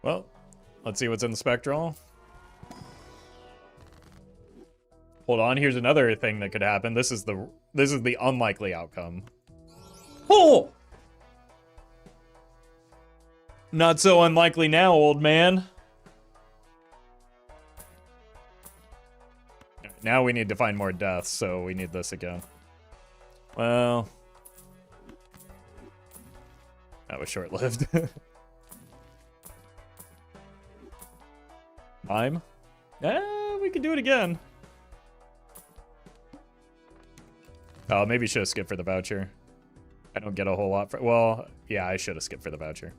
Well, let's see what's in the spectral. Hold on, here's another thing that could happen. This is the unlikely outcome. Oh! Not so unlikely now, old man. Now we need to find more deaths, so we need this again. Well, that was short-lived. Mime? We can do it again. Oh, maybe should have skipped for the voucher. I don't get a whole lot for... Well, yeah, I should have skipped for the voucher.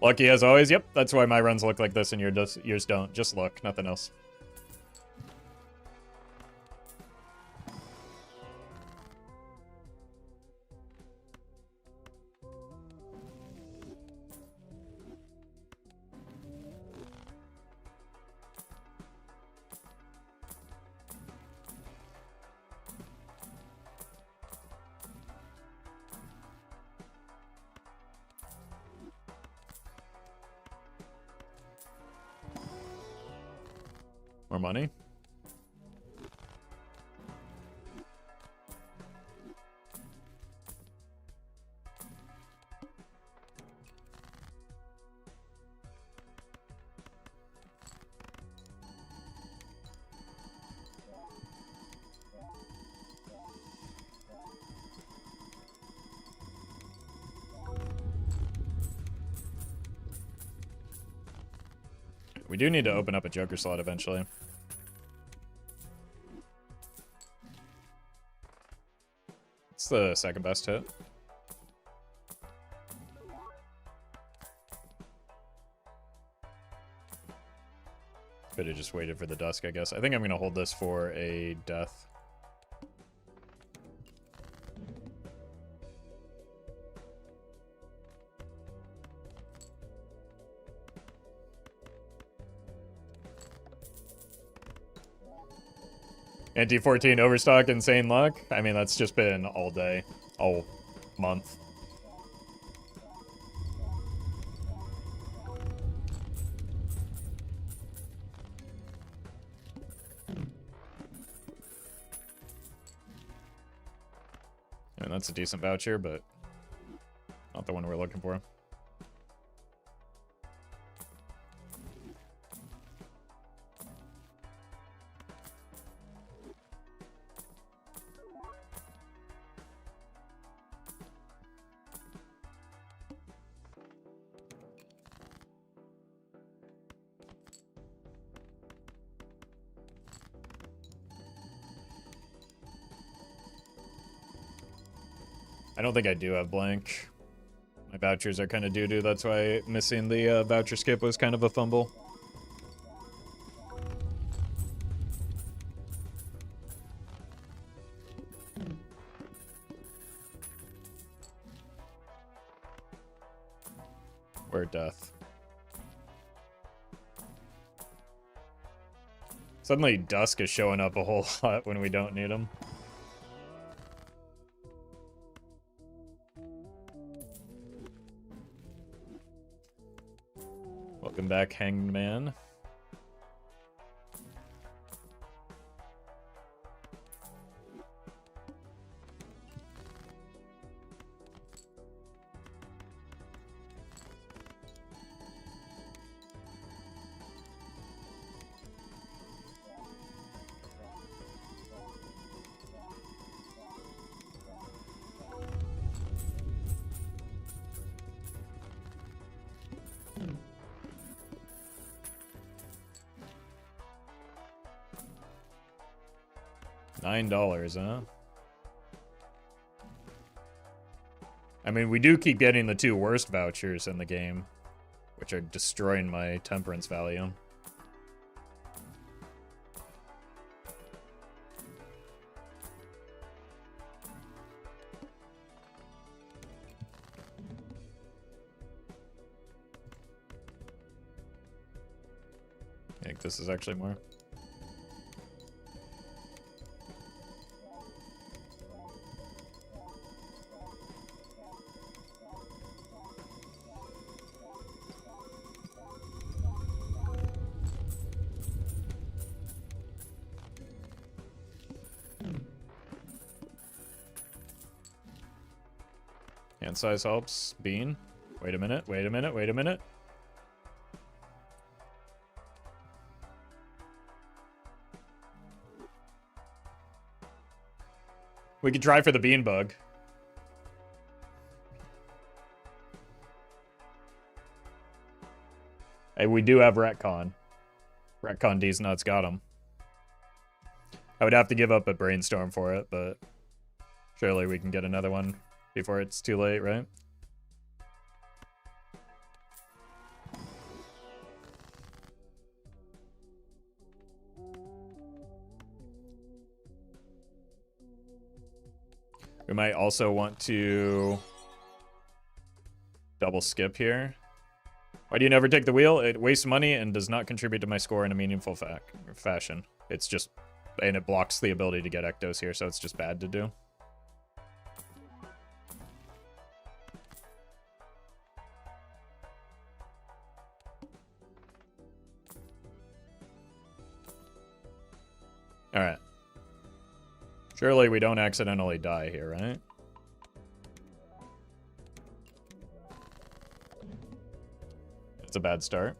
Lucky as always. Yep, that's why my runs look like this and yours don't. Just look, nothing else. More money. We do need to open up a Joker slot eventually. It's the second best hit. Could have just waited for the dusk, I guess. I think I'm going to hold this for a death. Anti-14 overstock, insane luck. I mean, that's just been all day, all month. I mean, that's a decent voucher, but not the one we're looking for. I don't think I do have blank. My vouchers are kind of doo-doo, that's why missing the voucher skip was kind of a fumble. Where death? Suddenly Dusk is showing up a whole lot when we don't need him. Welcome back, Hanged Man. $9, huh? I mean, we do keep getting the 2 worst vouchers in the game, which are destroying my temperance value. I think this is actually more. Hand size helps. Bean. Wait a minute, wait a minute, wait a minute. We could try for the bean bug. Hey, we do have Retcon. Retcon D's nuts got him. I would have to give up a brainstorm for it, but surely we can get another one before it's too late, right? We might also want to double skip here. Why do you never take the wheel? It wastes money and does not contribute to my score in a meaningful fashion. It's just, and it blocks the ability to get Ectos here, so it's just bad to do. All right. Surely we don't accidentally die here, right? It's a bad start.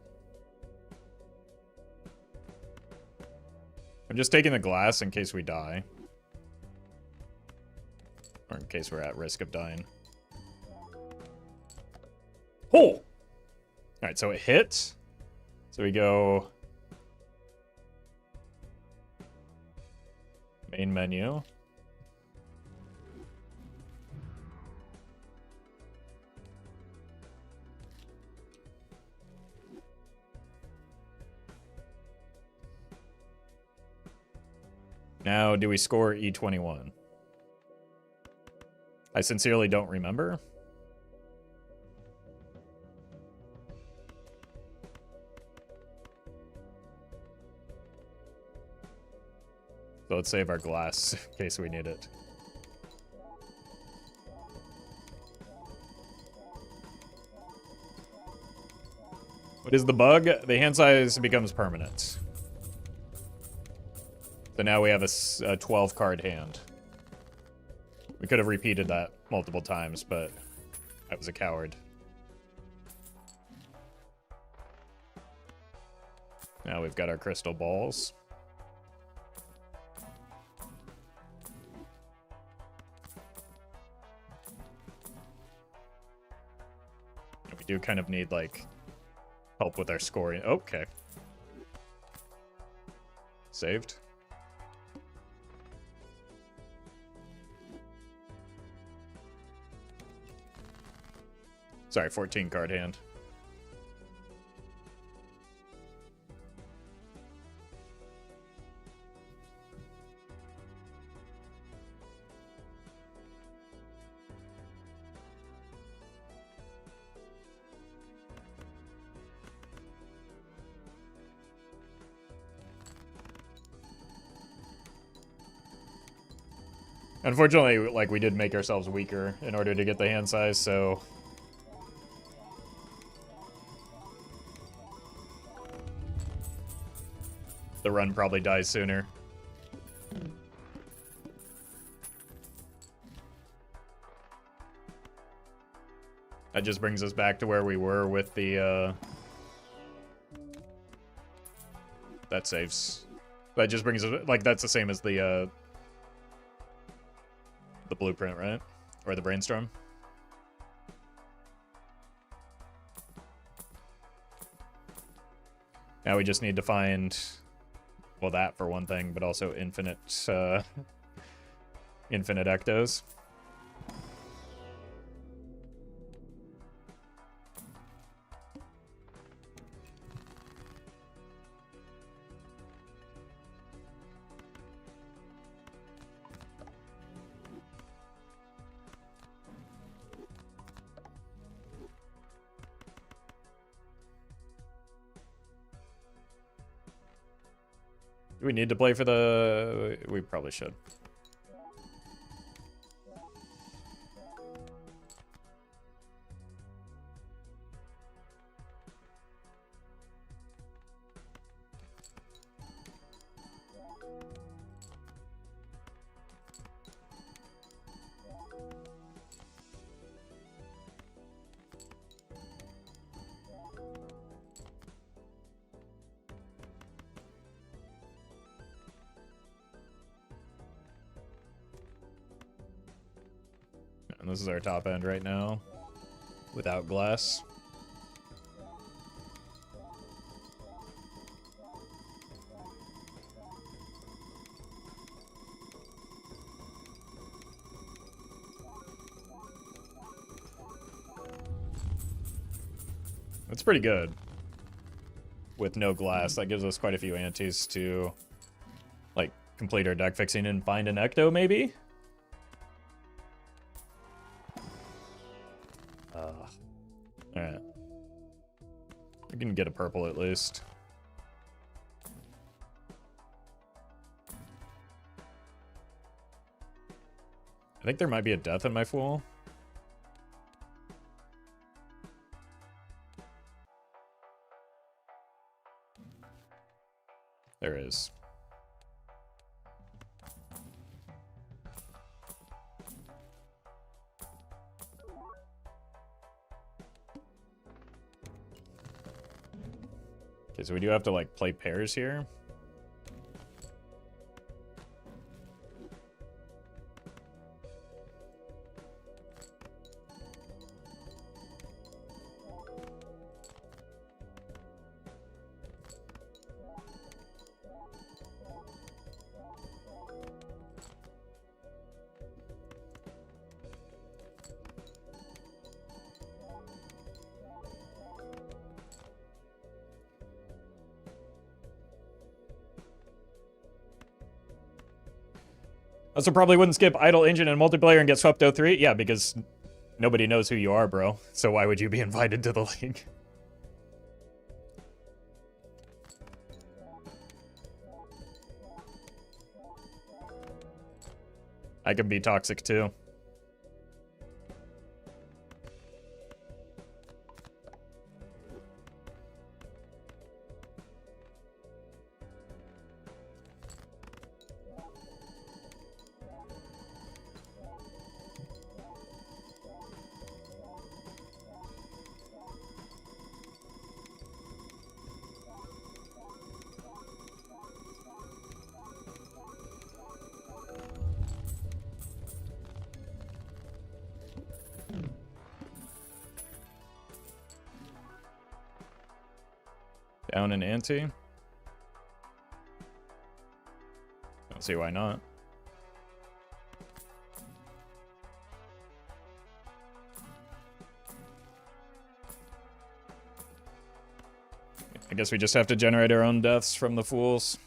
I'm just taking the glass in case we die. Or in case we're at risk of dying. Oh! Alright, so it hit. So we go... main menu. Now, do we score E21? I sincerely don't remember. So let's save our glass in case we need it. What is the bug? The hand size becomes permanent. So now we have a 12 card hand. We could have repeated that multiple times, but I was a coward. Now we've got our crystal balls. And we do kind of need, like, help with our scoring. Okay. Saved. Sorry, 14 card hand. Unfortunately, like, we did make ourselves weaker in order to get the hand size, so... the run probably dies sooner. That just brings us back to where we were with the, that saves. That just brings us, like, that's the same as the blueprint, right? Or the brainstorm. Now we just need to find, well, that for one thing, but also infinite, infinite ectos. Do we need to play for the... we probably should. And this is our top end right now, without glass. That's pretty good. With no glass, that gives us quite a few antes to, like, complete our deck fixing and find an ecto, maybe? Alright. We can get a purple at least. I think there might be a death in my Fool. There is. Okay, so we do have to, like, play pairs here. Also probably wouldn't skip Idle Engine and multiplayer and get swept 0-3. Yeah, because nobody knows who you are, bro. So why would you be invited to the league? I can be toxic too. Down an ante. Don't see why not. I guess we just have to generate our own deaths from the Fools.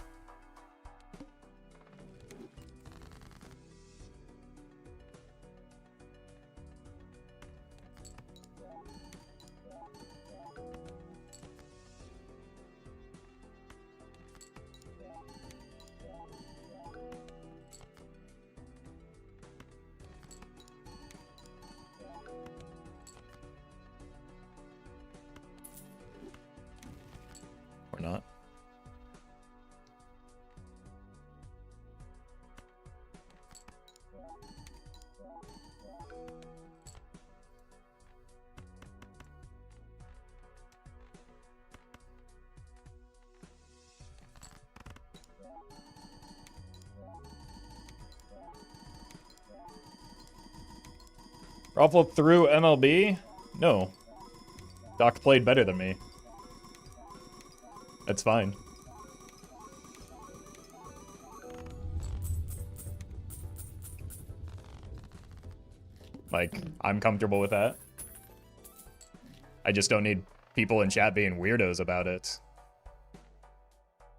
Roffle through MLB? No. Doc played better than me. That's fine. Like, I'm comfortable with that. I just don't need people in chat being weirdos about it.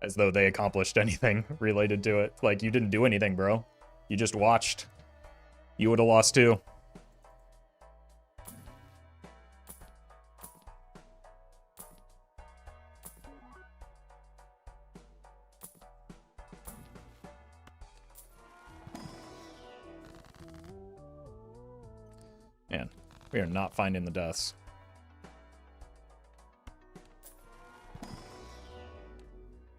As though they accomplished anything related to it. Like, you didn't do anything, bro. You just watched. You would have lost too. Man, we are not finding the deaths.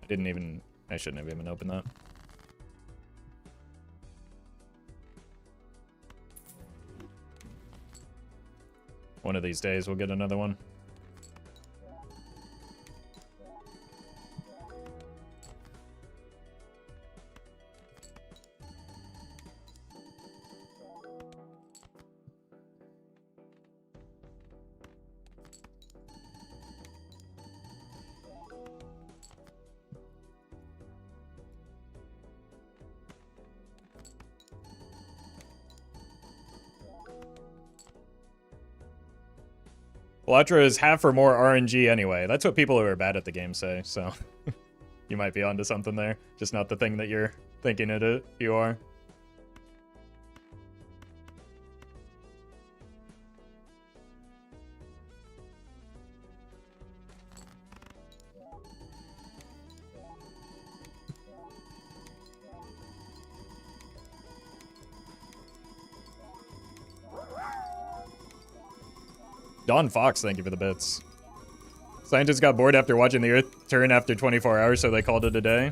I shouldn't have even opened that. One of these days we'll get another one. Electra is half or more RNG anyway. That's what people who are bad at the game say, so you might be onto something there. Just not the thing that you're thinking you are. Don Fox, thank you for the bits. Scientists got bored after watching the Earth turn after 24 hours, so they called it a day.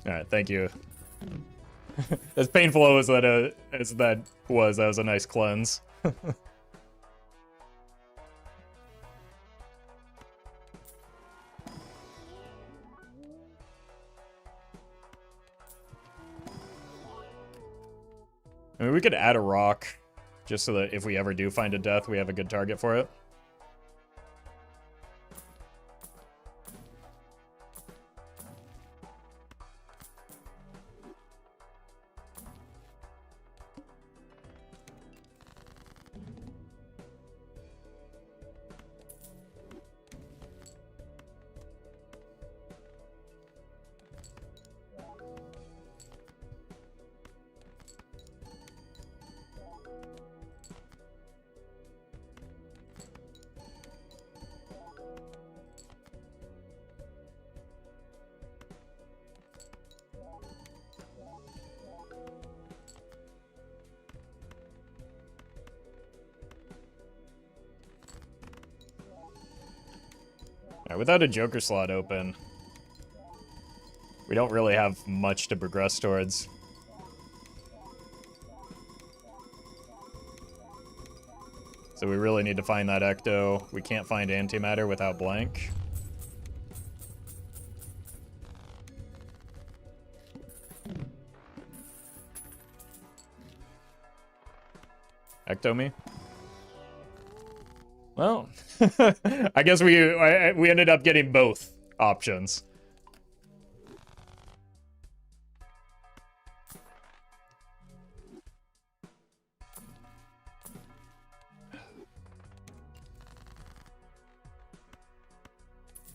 Alright, thank you. As painful as that was a nice cleanse. I mean, we could add a rock, just so that if we ever do find a death, we have a good target for it. Without a Joker slot open, we don't really have much to progress towards. So we really need to find that Ecto. We can't find antimatter without blank. Ecto me? Well, I guess we ended up getting both options.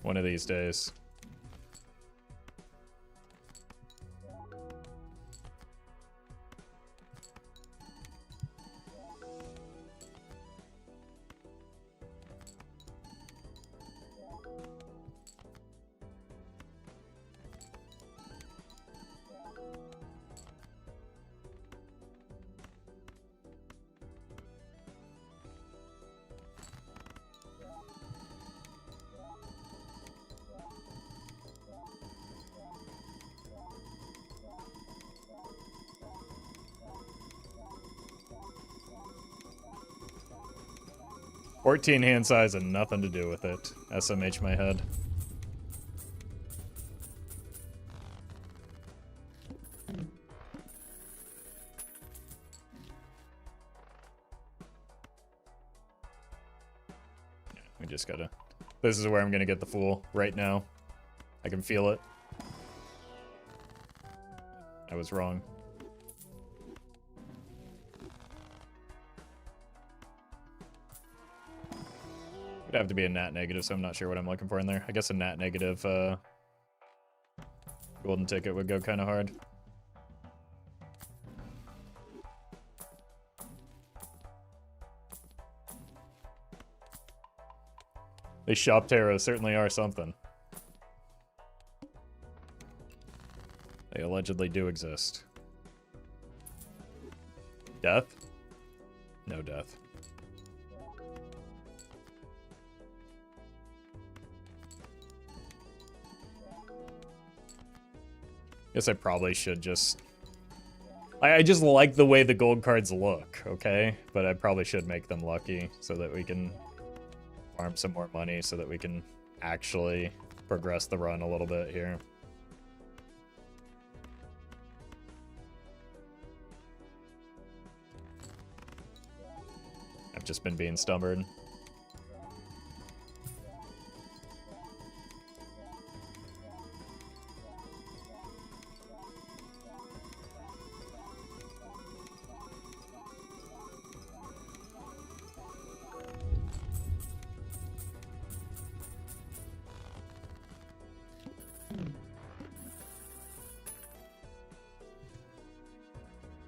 One of these days. $14 hand size and nothing to do with it. SMH my head. just gotta... This is where I'm gonna get the fool right now. I can feel it. I was wrong. It'd have to be a nat negative, so I'm not sure what I'm looking for in there. I guess a nat negative golden ticket would go kind of hard. These shop taros certainly are something. They allegedly do exist. Death? No death. Guess I probably should just... I just like the way the gold cards look, okay? But I probably should make them lucky so that we can farm some more money so that we can actually progress the run a little bit here. I've just been being stubborn.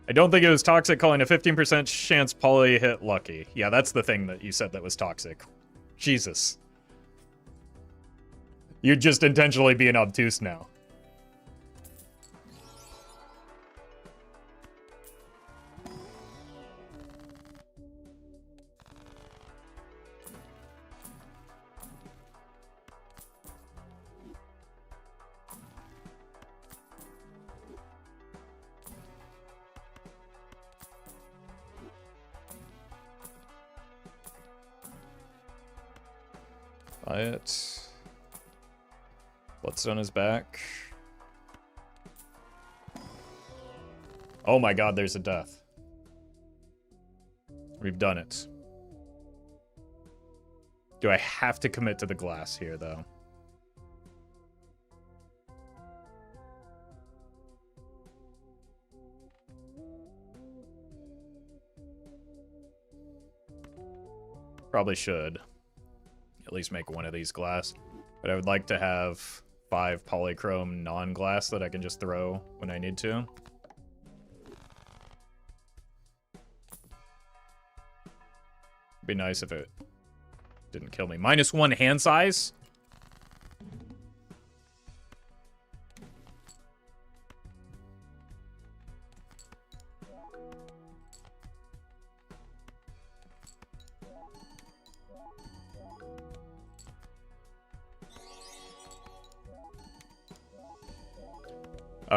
I don't think it was toxic calling a 15% chance poly hit lucky. Yeah, that's the thing that you said that was toxic. Jesus. You're just intentionally being obtuse now. Buy it. Bloodstone is back. Oh my god, there's a death. We've done it. Do I have to commit to the glass here, though? Probably should. At least make one of these glass. But I would like to have 5 polychrome non-glass that I can just throw when I need to. Be nice if it didn't kill me. -1 hand size?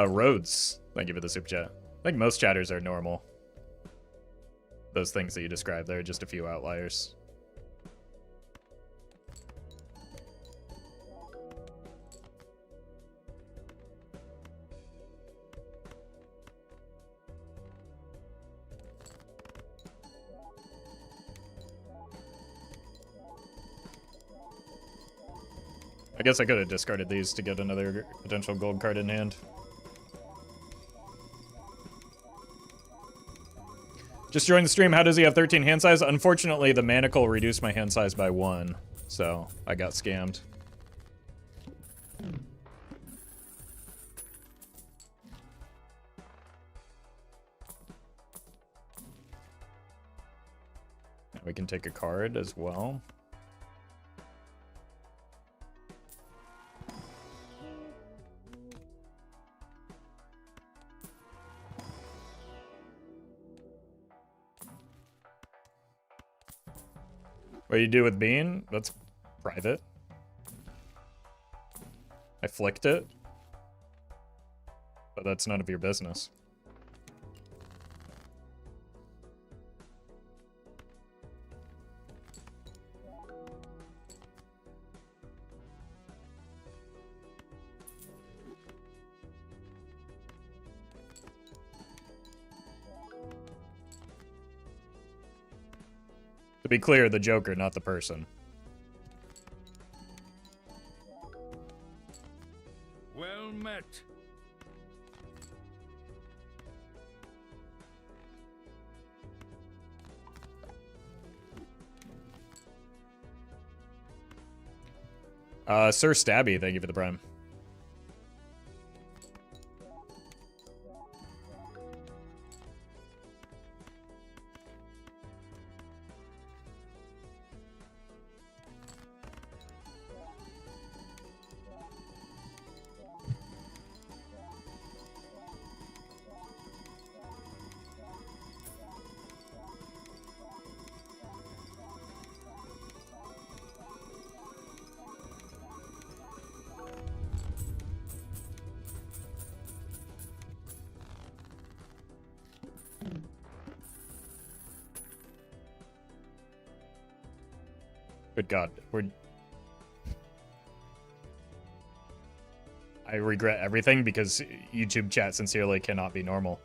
Roads. Thank you for the super chat. I think most chatters are normal. Those things that you described, there are just a few outliers. I guess I could have discarded these to get another potential gold card in hand. Just joined the stream. How does he have 13 hand size? Unfortunately, the manacle reduced my hand size by 1, so I got scammed. We can take a card as well. What do you do with Bean? That's private. I flicked it. But that's none of your business. To be clear, the Joker, not the person. met. Sir Stabby, thank you for the prime. Good God, I regret everything because YouTube chat sincerely cannot be normal.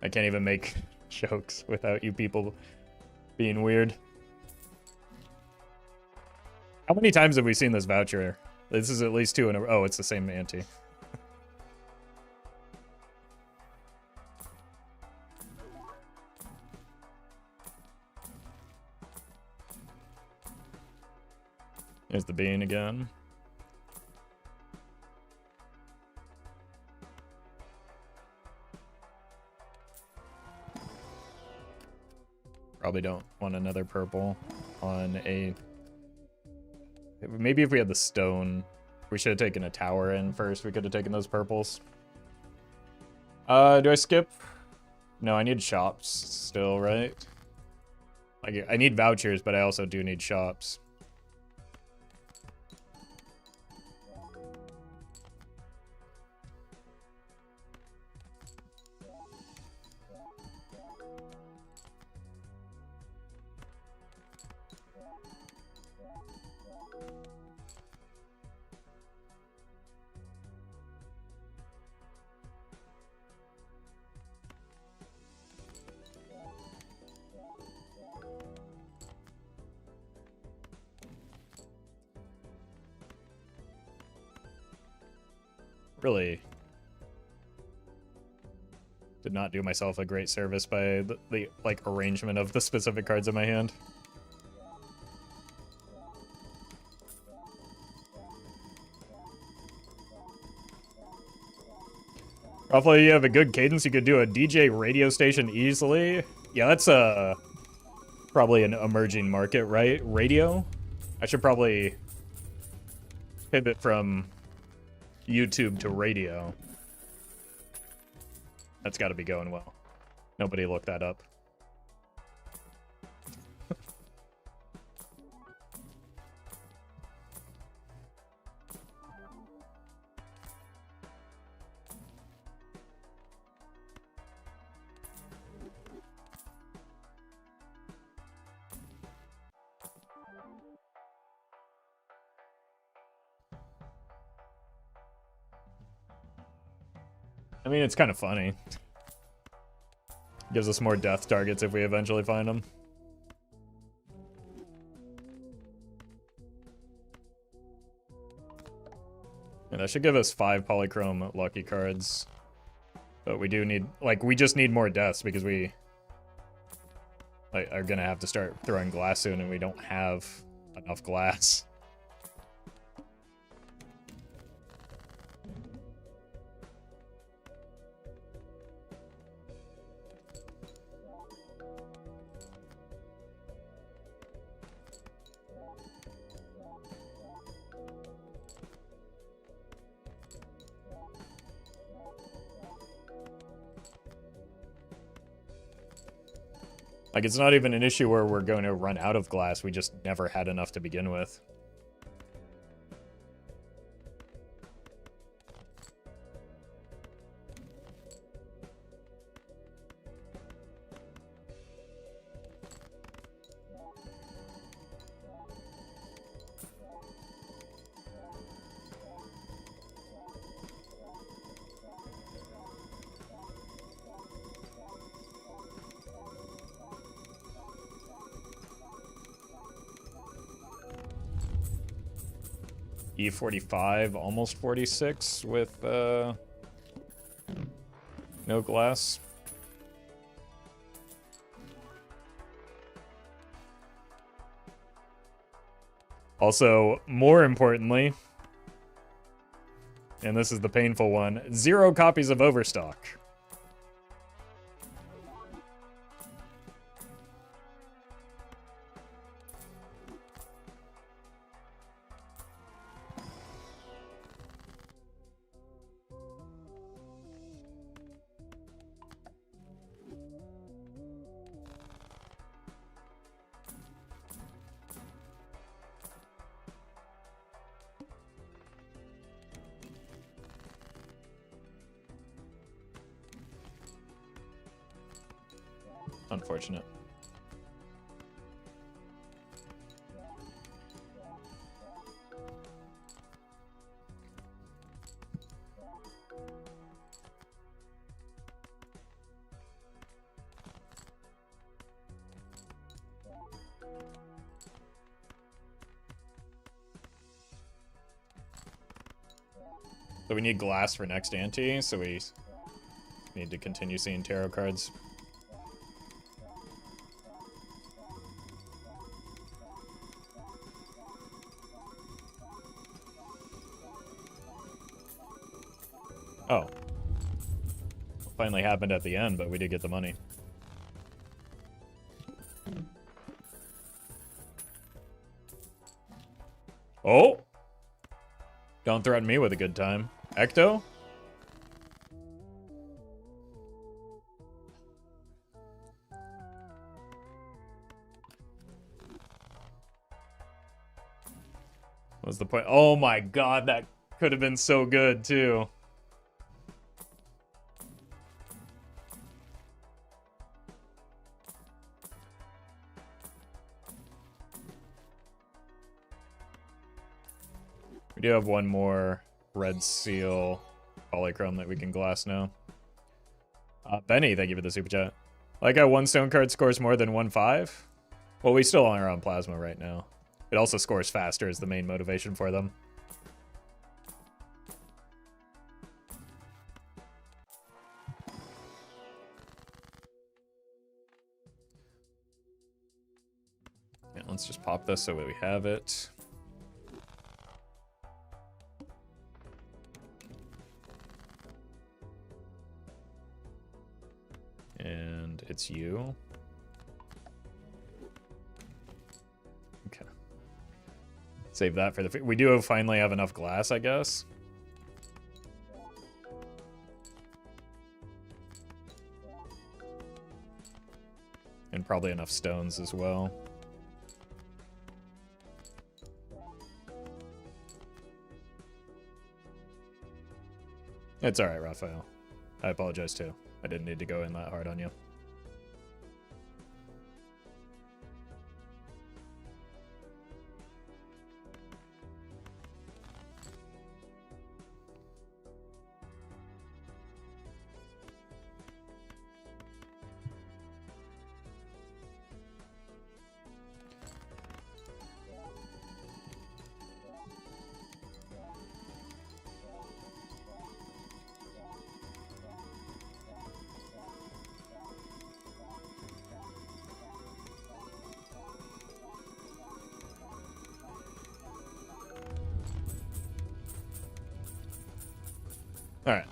I can't even make jokes without you people being weird. How many times have we seen this voucher? This is at least 2 in a row. Oh, it's the same ante. There's the bean again. Probably don't want another purple on a... Maybe if we had the stone, we should have taken a tower in first. We could have taken those purples. Do I skip? No, I need shops still, right? Like, I need vouchers, but I also do need shops. Really did not do myself a great service by the like arrangement of the specific cards in my hand. Roffle, you have a good cadence. You could do a DJ radio station easily. Yeah, that's probably an emerging market, right? Radio? I should probably pivot from YouTube to radio. That's got to be going well. Nobody looked that up. I mean, it's kind of funny. Gives us more death targets if we eventually find them. And that should give us 5 polychrome lucky cards. But we do need, like, we just need more deaths because we are gonna have to start throwing glass soon and we don't have enough glass. Like, it's not even an issue where we're going to run out of glass. We just never had enough to begin with. E45, almost 46 with no glass. Also, more importantly, and this is the painful one, 0 copies of Overstock. Unfortunate. So we need glass for next ante, so we need to continue seeing tarot cards. Oh. Finally happened at the end, but we did get the money. Oh! Don't threaten me with a good time. Ecto? What's the point? Oh my god, that could have been so good, too. We do have one more red seal polychrome that we can glass now. Benny, thank you for the super chat. Like how one stone card scores more than 1-5? Well, we still are on plasma right now. It also scores faster is the main motivation for them. Yeah, let's just pop this so we have it. And it's you. Okay. Save that for the... We do finally have enough glass, I guess. And probably enough stones as well. It's alright, Raphael. I apologize too. I didn't need to go in that hard on you. Alright.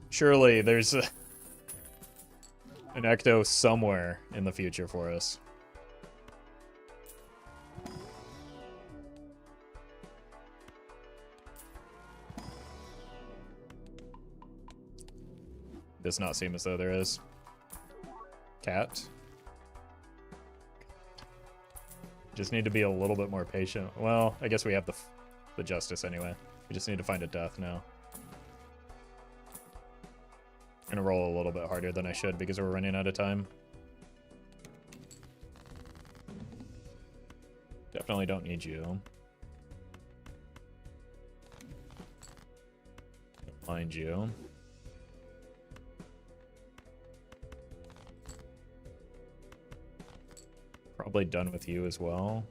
Surely there's an Ecto somewhere in the future for us. Does not seem as though there is. Cat. Just need to be a little bit more patient. Well, I guess we have the justice anyway. We just need to find a death now. I'm gonna roll a little bit harder than I should because we're running out of time. Definitely don't need you. Don't mind you. Probably done with you as well.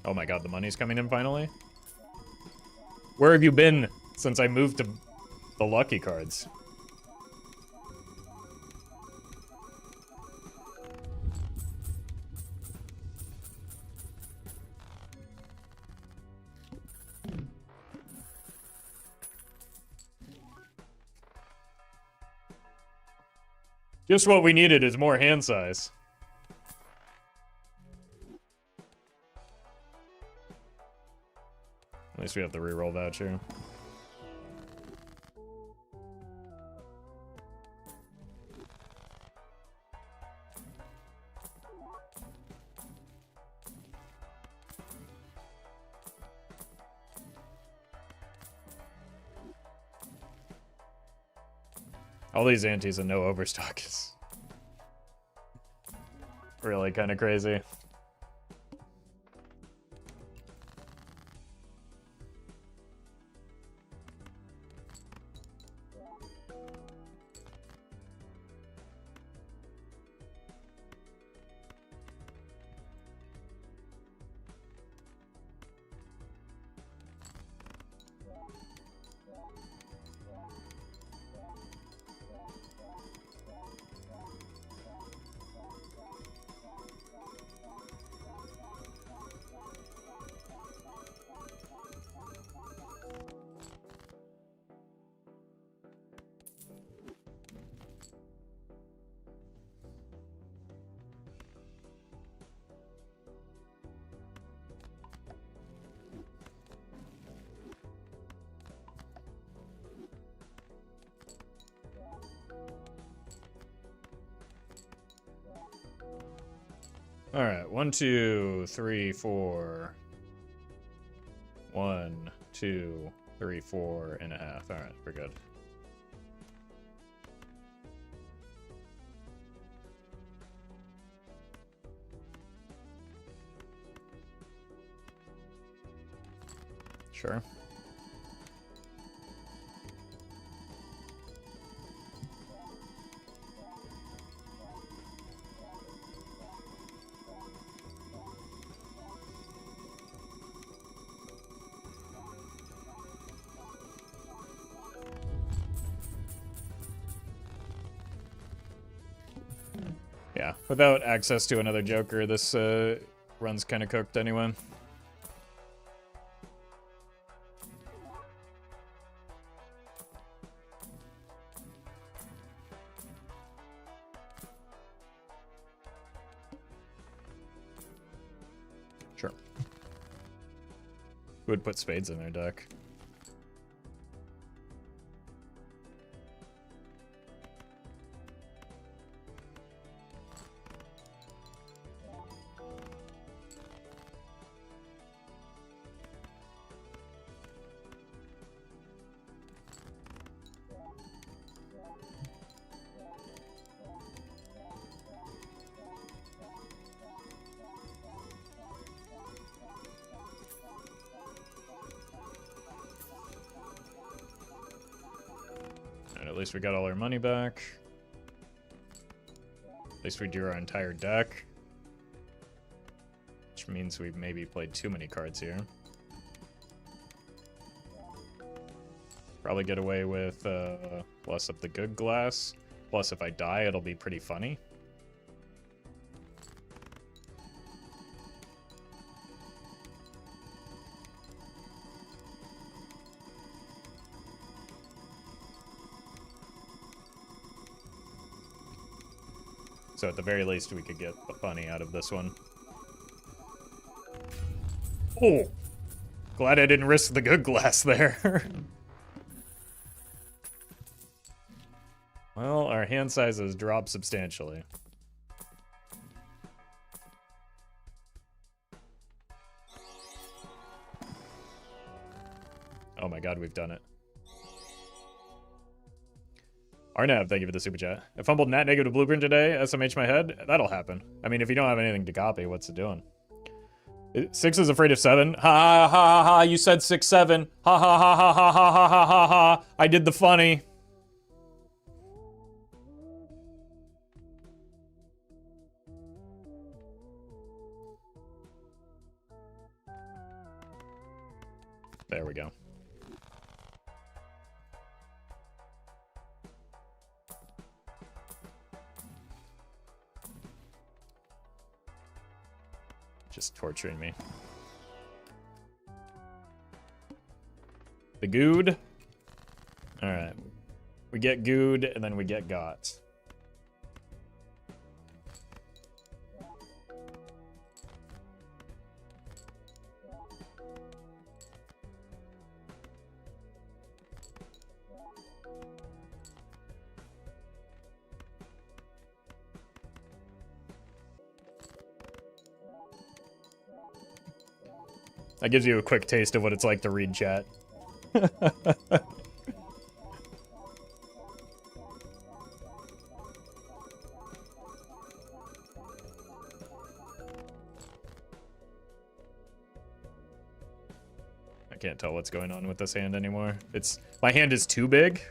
Oh my god, the money's coming in finally? Where have you been since I moved to the lucky cards? Just what we needed is more hand size. At least we have the reroll voucher. All these antes and no overstock is really kind of crazy. All right, 1, 2, 3, 4. 1, 2, 3, 4.5. All right, we're good. Sure. Yeah, without access to another Joker, this run's kind of cooked anyway. Sure. Who would put spades in their deck? At least we got all our money back. At least we drew our entire deck. Which means we've maybe played too many cards here. Probably get away with less of the good glass. Plus, if I die, it'll be pretty funny. So at the very least, we could get the funny out of this one. Oh! Glad I didn't risk the good glass there. Well, our hand size has dropped substantially. Oh my god, we've done it. Arnav, thank you for the super chat. I fumbled nat negative blueprint today, SMH my head. That'll happen. I mean, if you don't have anything to copy, what's it doing? 6 is afraid of 7. Ha ha ha ha ha, you said 6, 7. Ha ha ha ha ha ha ha ha ha ha. I did the funny. just torturing me. The Good. Alright. We get Good, and then we get Got. That gives you a quick taste of what it's like to read chat. I can't tell what's going on with this hand anymore. My hand is too big.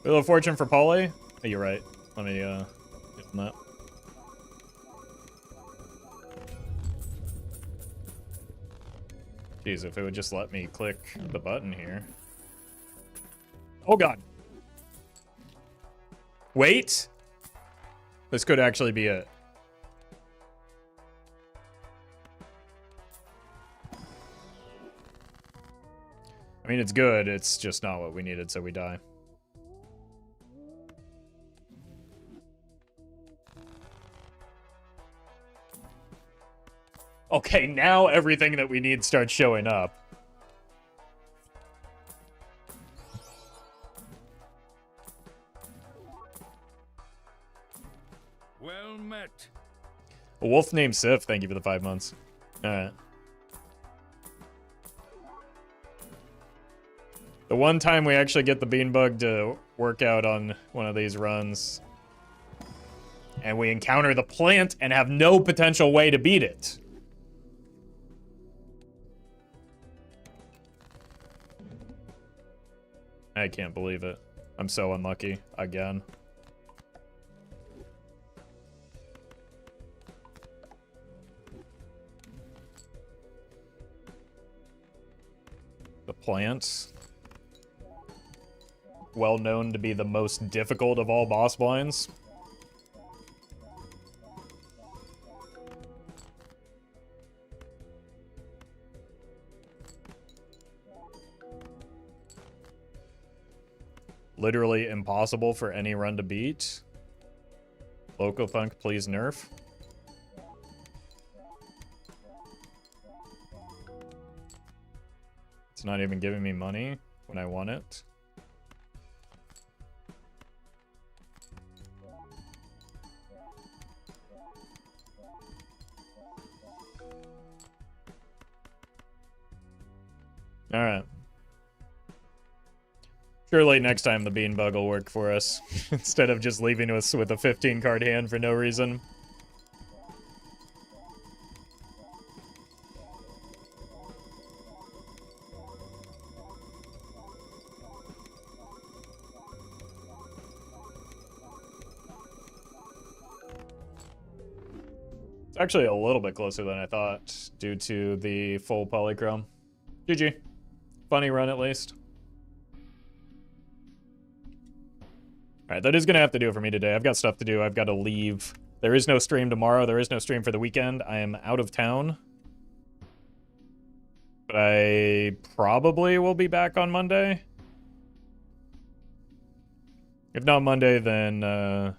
Wheel of Fortune for Polly? Oh, you're right. Let me, get on that. Jeez, if it would just let me click the button here. Oh, God. Wait! This could actually be it. I mean, it's good. It's just not what we needed, so we die. Okay, now everything that we need starts showing up. Well met. A wolf named Sif, thank you for the 5 months. Alright. The one time we actually get the beanbug to work out on one of these runs, and we encounter the plant and have no potential way to beat it. I can't believe it. I'm so unlucky again. The plants. Well known to be the most difficult of all boss blinds. Literally impossible for any run to beat. Local Thunk, please nerf. It's not even giving me money when I want it. Alright. Surely next time the beanbug will work for us, instead of just leaving us with a 15-card hand for no reason. It's actually a little bit closer than I thought, due to the full polychrome. GG. Funny run, at least. Alright, that is going to have to do it for me today. I've got stuff to do. I've got to leave. There is no stream tomorrow. There is no stream for the weekend. I am out of town. But I probably will be back on Monday. If not Monday, then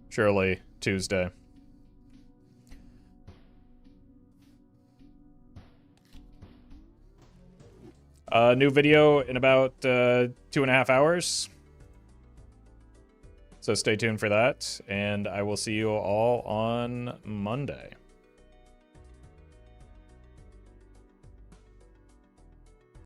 surely Tuesday. New video in about 2.5 hours. So stay tuned for that, and I will see you all on Monday.